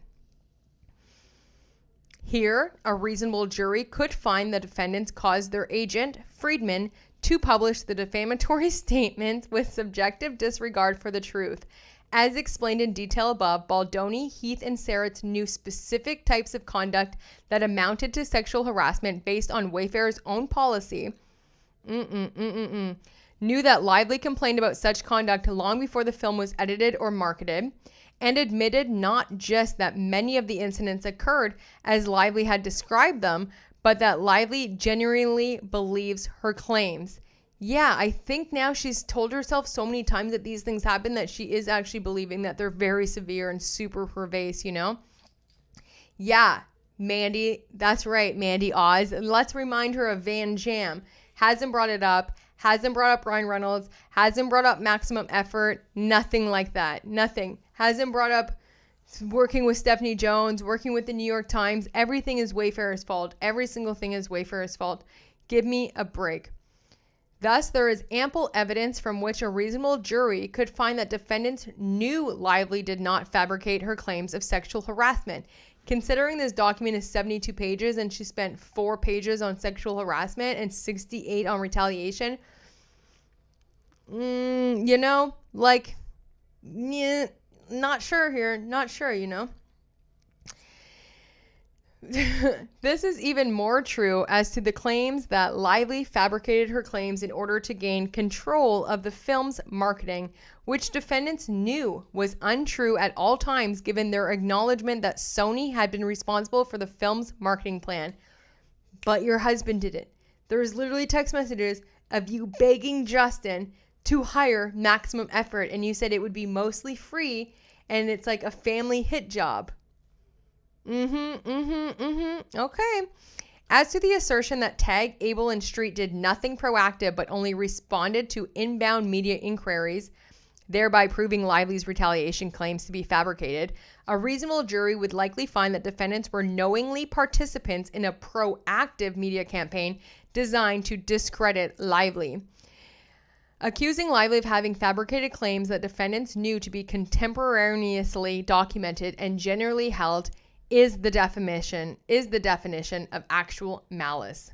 Here, a reasonable jury could find the defendants caused their agent, Friedman, to publish the defamatory statements with subjective disregard for the truth. As explained in detail above, Baldoni, Heath, and Serrett knew specific types of conduct that amounted to sexual harassment based on Wayfair's own policy. Knew that Lively complained about such conduct long before the film was edited or marketed, and admitted not just that many of the incidents occurred as Lively had described them, but that Lively genuinely believes her claims. Yeah, I think now she's told herself so many times that these things happen that she is actually believing that they're very severe and super pervasive, you know? Yeah, Mandy, that's right, Mandy Oz. And let's remind her of Van Jam. Hasn't brought it up, hasn't brought up Ryan Reynolds, hasn't brought up Maximum Effort, nothing like that, nothing. Hasn't brought up working with Stephanie Jones, working with the New York Times. Everything is Wayfair's fault. Every single thing is Wayfair's fault. Give me a break. Thus, there is ample evidence from which a reasonable jury could find that defendants knew Lively did not fabricate her claims of sexual harassment. Considering this document is 72 pages and she spent 4 pages on sexual harassment and 68 on retaliation, you know, like, yeah, not sure here. Not sure, you know. This is even more true as to the claims that Lively fabricated her claims in order to gain control of the film's marketing, which defendants knew was untrue at all times given their acknowledgement that Sony had been responsible for the film's marketing plan. But your husband did it. There's literally text messages of you begging Justin to hire Maximum Effort, and you said it would be mostly free and it's like a family hit job. Okay. As to the assertion that Tag, Abel, and Street did nothing proactive but only responded to inbound media inquiries, thereby proving Lively's retaliation claims to be fabricated, a reasonable jury would likely find that defendants were knowingly participants in a proactive media campaign designed to discredit Lively. Accusing Lively of having fabricated claims that defendants knew to be contemporaneously documented and generally held is the definition of actual malice.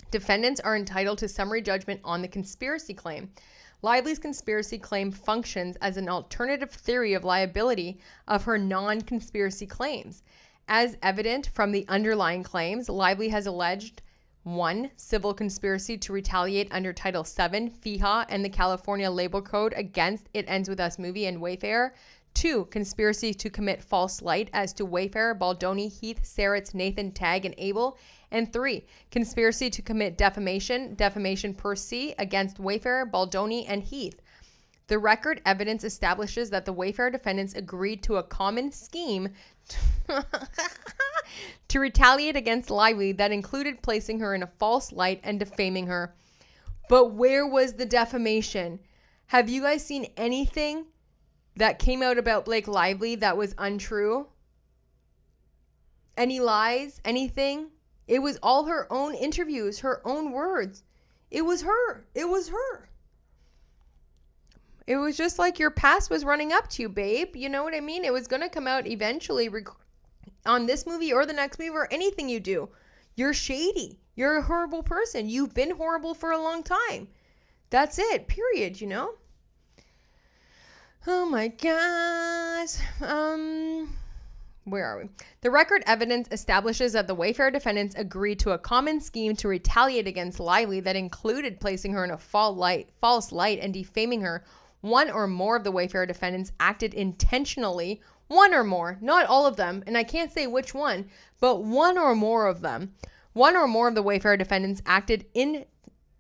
Defendants are entitled to summary judgment on the conspiracy claim. Lively's conspiracy claim functions as an alternative theory of liability of her non-conspiracy claims. As evident from the underlying claims, Lively has alleged 1. Civil conspiracy to retaliate under Title VII, FEHA, and the California Labor Code against It Ends With Us movie and Wayfarer. 2. Conspiracy to commit false light as to Wayfarer, Baldoni, Heath, Seritz, Nathan, Tag, and Abel. And 3. Conspiracy to commit defamation per se, against Wayfarer, Baldoni, and Heath. The record evidence establishes that the Wayfarer defendants agreed to a common scheme to retaliate against Lively that included placing her in a false light and defaming her. But where was the defamation? Have you guys seen anything that came out about Blake Lively that was untrue? Any lies? Anything? It was all her own interviews, her own words. It was her. It was her. It was just like your past was running up to you, babe. You know what I mean? It was going to come out eventually on this movie or the next movie or anything you do. You're shady. You're a horrible person. You've been horrible for a long time. That's it. Period, you know? Oh my gosh. Where are we? The record evidence establishes that the Wayfarer defendants agreed to a common scheme to retaliate against Lively that included placing her in a false light and defaming her. One or more of the Wayfarer defendants acted intentionally. One or more, not all of them, and I can't say which one, but one or more of them. One or more of the Wayfarer defendants acted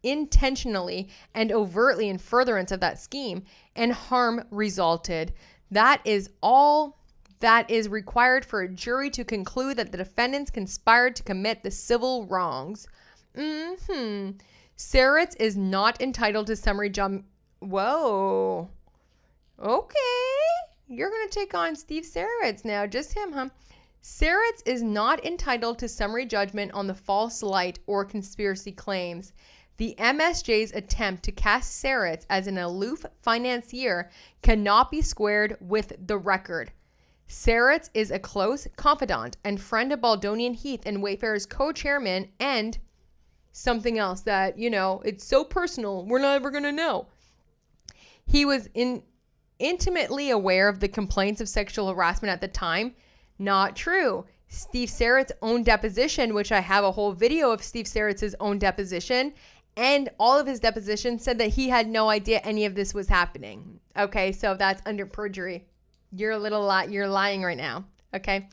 intentionally and overtly in furtherance of that scheme, and harm resulted. That is all that is required for a jury to conclude that the defendants conspired to commit the civil wrongs. Seritz is not entitled to summary judgment. Whoa. Okay. You're going to take on Steve Seritz now. Just him, huh? Seritz is not entitled to summary judgment on the false light or conspiracy claims. The MSJ's attempt to cast Seritz as an aloof financier cannot be squared with the record. Seritz is a close confidant and friend of Baldoni and Heath and Wayfarer's co-chairman, and something else that, you know, it's so personal, we're not ever going to know. He was intimately aware of the complaints of sexual harassment at the time. Not true. Steve Seritz's own deposition, which I have a whole video of Steve Seritz's own deposition, and all of his depositions said that he had no idea any of this was happening. Okay, so that's under perjury. You're you're lying right now. Okay.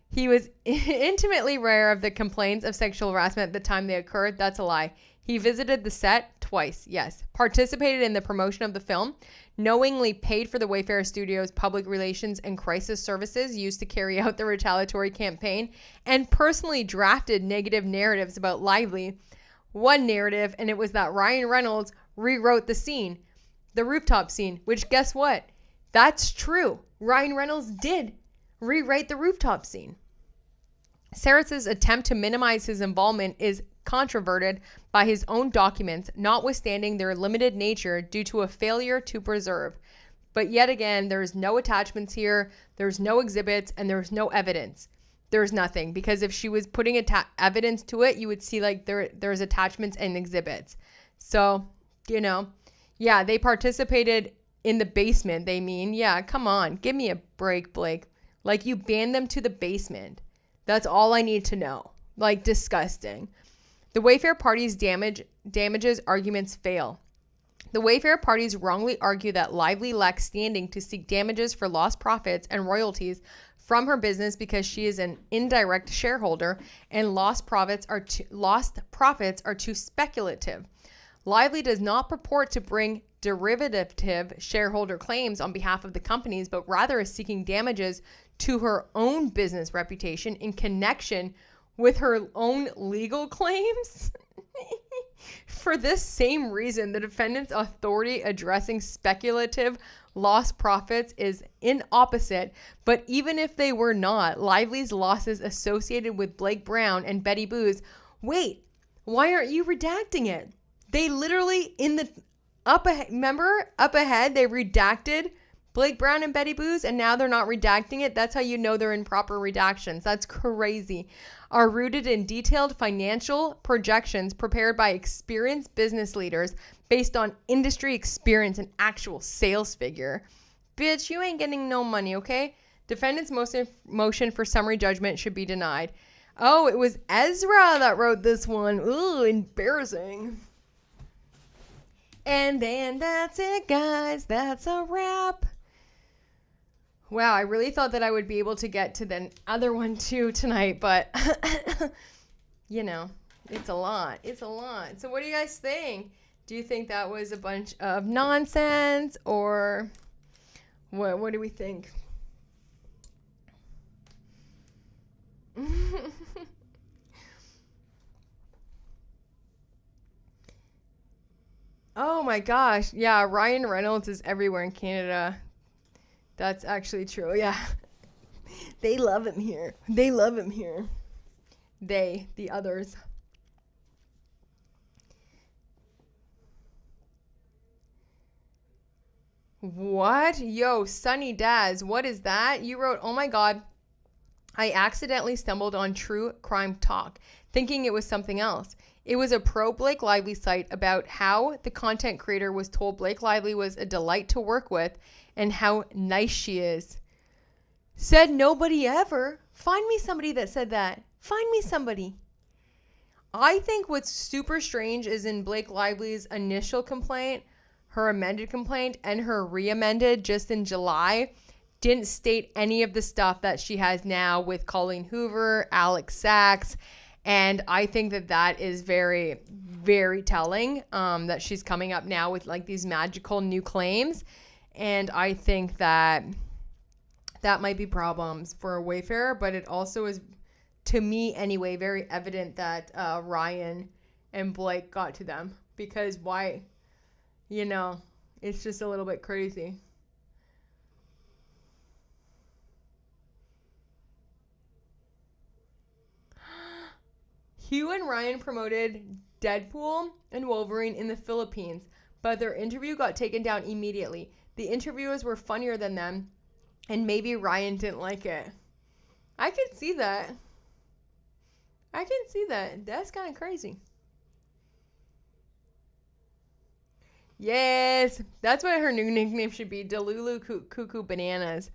He was intimately aware of the complaints of sexual harassment at the time they occurred. That's a lie. He visited the set twice. Yes. Participated in the promotion of the film. Knowingly paid for the Wayfarer Studios public relations and crisis services used to carry out the retaliatory campaign, and personally drafted negative narratives about Lively. One narrative, and it was that Ryan Reynolds rewrote the scene, the rooftop scene, which guess what? That's true. Ryan Reynolds did rewrite the rooftop scene. Seritz's attempt to minimize his involvement is controverted by his own documents, notwithstanding their limited nature due to a failure to preserve. But yet again, there's no attachments here, there's no exhibits, and there's no evidence. There's nothing, because if she was putting evidence to it, you would see like there's attachments and exhibits. So, you know, yeah, they participated in the basement, they mean. Yeah, come on, give me a break, Blake. Like, you banned them to the basement. That's all I need to know. Like, disgusting. The Wayfarer party's damages arguments fail. The Wayfarer parties wrongly argue that Lively lacks standing to seek damages for lost profits and royalties from her business because she is an indirect shareholder, and lost profits are too speculative. Lively does not purport to bring derivative shareholder claims on behalf of the companies, but rather is seeking damages to her own business reputation in connection with her own legal claims. For this same reason, the defendant's authority addressing speculative lost profits is inopposite, but even if they were not, Lively's losses associated with Blake Brown and Betty Boos, wait, why aren't you redacting it? They literally, in the up ahead, they redacted Blake Brown and Betty Boos, and now they're not redacting it. That's how you know they're in proper redactions. That's crazy. Are rooted in detailed financial projections prepared by experienced business leaders based on industry experience and actual sales figure. Bitch, you ain't getting no money, okay? Defendant's motion for summary judgment should be denied. Oh, it was Ezra that wrote this one. Ooh, embarrassing. And then that's it, guys. That's a wrap. Wow, I really thought that I would be able to get to the other one too tonight, but you know, it's a lot. It's a lot. So what do you guys think? Do you think that was a bunch of nonsense, or what do we think? Oh my gosh. Yeah, Ryan Reynolds is everywhere in Canada. That's actually true. Yeah. They love him here. They love him here. They, the others. What? Yo, Sunny Daz, what is that? You wrote, oh my God, I accidentally stumbled on True Crime Talk, thinking it was something else. It was a pro Blake Lively site about how the content creator was told Blake Lively was a delight to work with and how nice she is. Said nobody ever. Find me somebody that said that. Find me somebody. I think what's super strange is in Blake Lively's initial complaint, her amended complaint, and her re-amended just in July didn't state any of the stuff that she has now with Colleen Hoover, Alex Sachs. And I think that that is very, very telling, that she's coming up now with like these magical new claims. And I think that that might be problems for a Wayfarer, but it also is, to me anyway, very evident that Ryan and Blake got to them, because why, you know, it's just a little bit crazy. Hugh and Ryan promoted Deadpool and Wolverine in the Philippines, but their interview got taken down immediately. The interviewers were funnier than them, and maybe Ryan didn't like it. I can see that. I can see that. That's kind of crazy. Yes, that's what her new nickname should be. Delulu Cuckoo Bananas.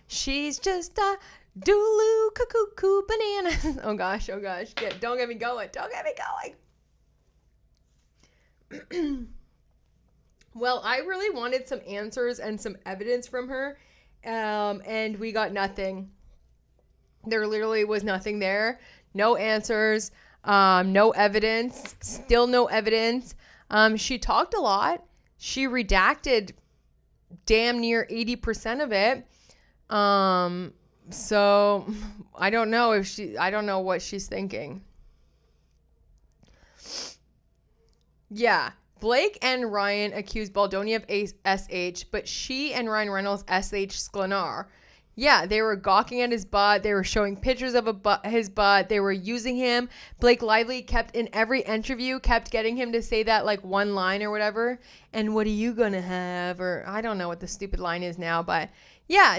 She's just a Dulu Cuckoo Bananas. Oh gosh, oh gosh. Yeah, don't get me going. Don't get me going. Well, I really wanted some answers and some evidence from her, and we got nothing. There literally was nothing there. No answers, no evidence, still no evidence. She talked a lot. She redacted damn near 80% of it. So I don't know I don't know what she's thinking. Yeah. Blake and Ryan accused Baldoni of SH, but she and Ryan Reynolds SH Sklenar. Yeah, they were gawking at his butt. They were showing pictures of his butt. They were using him. Blake Lively kept, in every interview, kept getting him to say that like one line or whatever. And what are you going to have? Or I don't know what the stupid line is now. But yeah,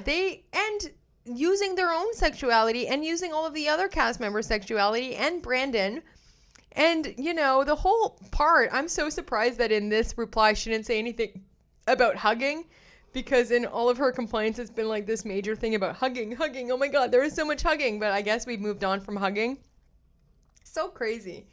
and using their own sexuality and using all of the other cast members' sexuality and Brandon. And, you know, the whole part, I'm so surprised that in this reply she didn't say anything about hugging. Because in all of her complaints, it's been like this major thing about hugging. Oh my God, there is so much hugging. But I guess we've moved on from hugging. So crazy.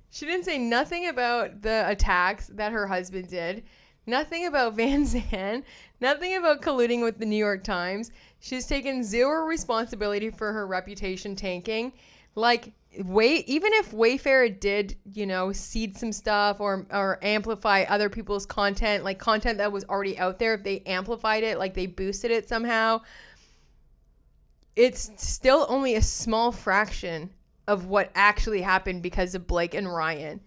She didn't say nothing about the attacks that her husband did. Nothing about Van Zandt. Nothing about colluding with the New York Times. She's taken zero responsibility for her reputation tanking. Like, even if Wayfarer did, you know, seed some stuff or amplify other people's content, like content that was already out there, if they amplified it, like they boosted it somehow, it's still only a small fraction of what actually happened because of Blake and Ryan.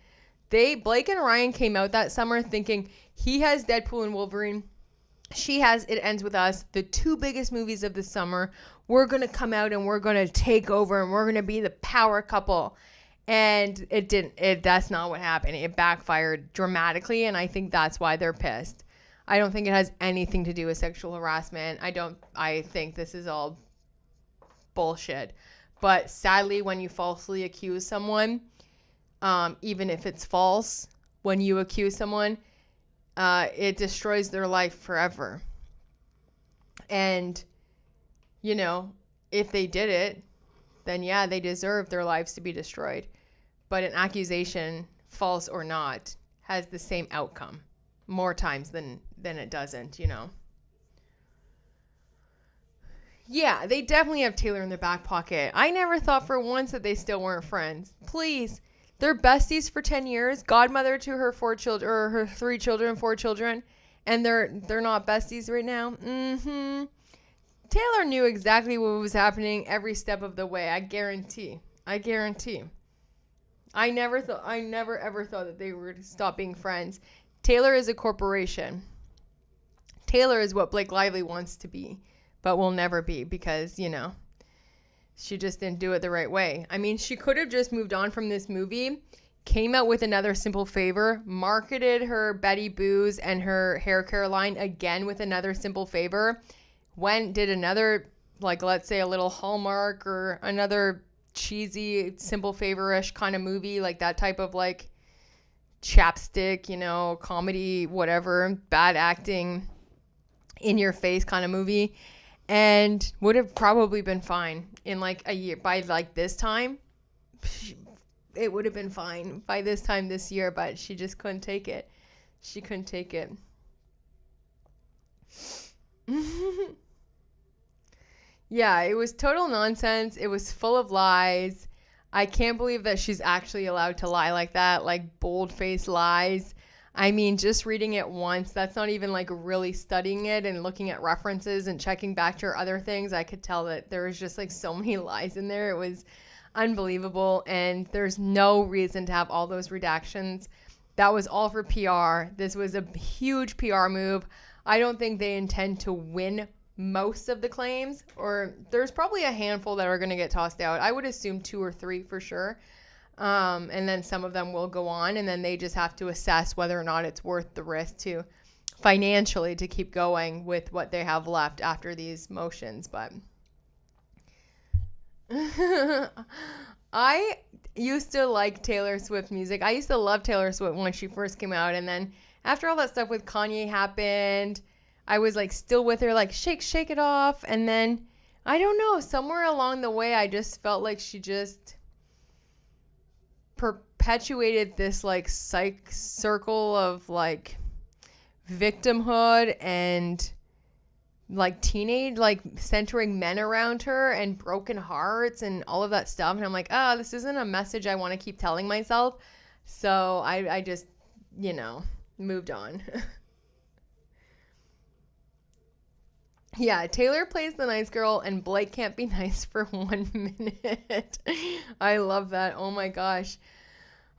Blake and Ryan came out that summer thinking he has Deadpool and Wolverine. She has It Ends With Us, the two biggest movies of the summer. We're going to come out and we're going to take over and we're going to be the power couple. And it didn't. That's not what happened. It backfired dramatically, and I think that's why they're pissed. I don't think it has anything to do with sexual harassment. I think this is all bullshit. But sadly, when you falsely accuse someone, even if it's false, when you accuse someone, it destroys their life forever. And, you know, if they did it, then yeah, they deserve their lives to be destroyed. But an accusation, false or not, has the same outcome more times than it doesn't, you know. Yeah, they definitely have Taylor in their back pocket. I never thought for once that they still weren't friends. Please. They're besties for 10 years, godmother to her 4 children, or her 3 children, 4 children, and they're not besties right now. Mm-hmm. Taylor knew exactly what was happening every step of the way. I guarantee. I never ever thought that they would stop being friends. Taylor is a corporation. Taylor is what Blake Lively wants to be, but will never be because, you know, she just didn't do it the right way. I mean, she could have just moved on from this movie, came out with another Simple Favor, marketed her Betty Boos and her hair care line again with another Simple Favor, did another, like, let's say a little Hallmark or another cheesy Simple Favor-ish kind of movie, like that type of like chapstick, you know, comedy, whatever, bad acting, in your face kind of movie, and would have probably been fine in like a year. By like this time, it would have been fine by this time this year, but she just couldn't take it. She couldn't take it. Yeah, it was total nonsense. It was full of lies. I can't believe that she's actually allowed to lie like that, like bold-faced lies. I mean, just reading it once, that's not even like really studying it and looking at references and checking back to her other things. I could tell that there was just like so many lies in there. It was unbelievable, and there's no reason to have all those redactions. That was all for PR. This was a huge PR move. I don't think they intend to win most of the claims, or there's probably a handful that are going to get tossed out. I would assume 2 or 3 for sure. And then some of them will go on, and then they just have to assess whether or not it's worth the risk to financially to keep going with what they have left after these motions. But I used to like Taylor Swift music. I used to love Taylor Swift when she first came out, and then after all that stuff with Kanye happened, I was like still with her, like shake it off. And then I don't know, somewhere along the way, I just felt like she just perpetuated this like psych circle of like victimhood and like teenage, like centering men around her and broken hearts and all of that stuff. And I'm like, oh, this isn't a message I want to keep telling myself. So I just, you know, moved on. Yeah, Taylor plays the nice girl and Blake can't be nice for 1 minute. I love that. Oh my gosh.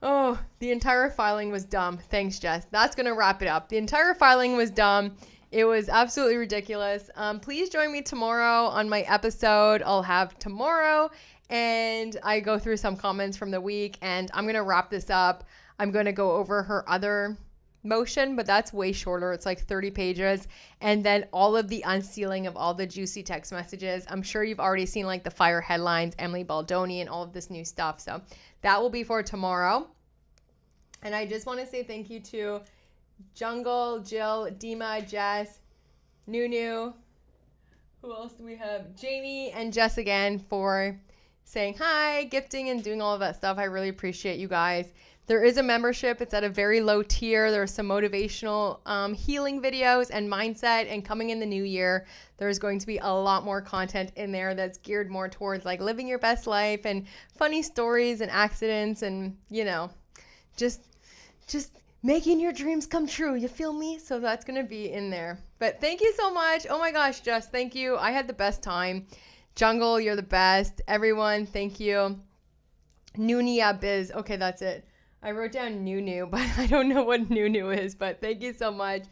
Oh, the entire filing was dumb. Thanks, Jess. That's going to wrap it up. The entire filing was dumb. It was absolutely ridiculous. Please join me tomorrow on my episode. I'll have tomorrow, and I go through some comments from the week, and I'm going to wrap this up. I'm going to go over her other motion, but that's way shorter. It's like 30 pages. And then all of the unsealing of all the juicy text messages. I'm sure you've already seen like the fire headlines, Emily Baldoni, and all of this new stuff. So that will be for tomorrow. And I just want to say thank you to Jungle, Jill, Dima, Jess, Nunu. Who else do we have? Jamie and Jess again for saying hi, gifting, and doing all of that stuff. I really appreciate you guys. There is a membership. It's at a very low tier. There's some motivational healing videos and mindset. And coming in the new year, there's going to be a lot more content in there that's geared more towards like living your best life and funny stories and accidents and, you know, just making your dreams come true. You feel me? So that's going to be in there. But thank you so much. Oh my gosh, Jess, thank you. I had the best time. Jungle, you're the best. Everyone, thank you. Nunia Biz. Okay, that's it. I wrote down Nunu, but I don't know what Nunu is, but thank you so much.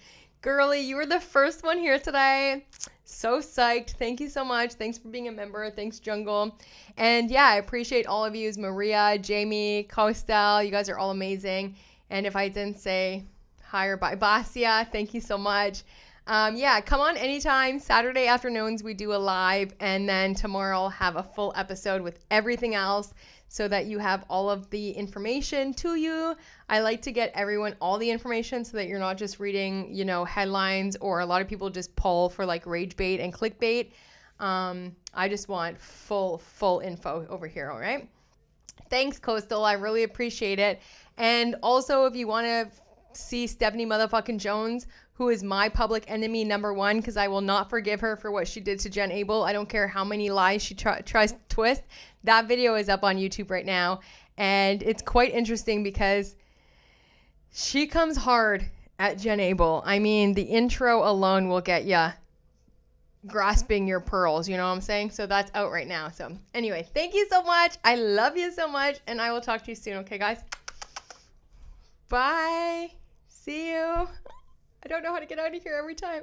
Girly, you were the first one here today. So psyched. Thank you so much. Thanks for being a member. Thanks, Jungle. And yeah, I appreciate all of you. Maria, Jamie, Costel. You guys are all amazing. And if I didn't say hi or bye, Basia, thank you so much. Yeah, come on anytime. Saturday afternoons, we do a live. And then tomorrow I'll have a full episode with everything else, so that you have all of the information to you. I like to get everyone all the information so that you're not just reading, you know, headlines, or a lot of people just pull for like rage bait and clickbait. I just want full info over here, all right? Thanks, Coastal. I really appreciate it. And also, if you want to see Stephanie motherfucking Jones, who is my public enemy number one, because I will not forgive her for what she did to Jen Abel. I don't care how many lies she tries to twist. That video is up on YouTube right now. And it's quite interesting because she comes hard at Jen Abel. I mean, the intro alone will get ya grasping your pearls, you know what I'm saying? So that's out right now. So anyway, thank you so much. I love you so much, and I will talk to you soon. Okay, guys? Bye. See you. I don't know how to get out of here every time.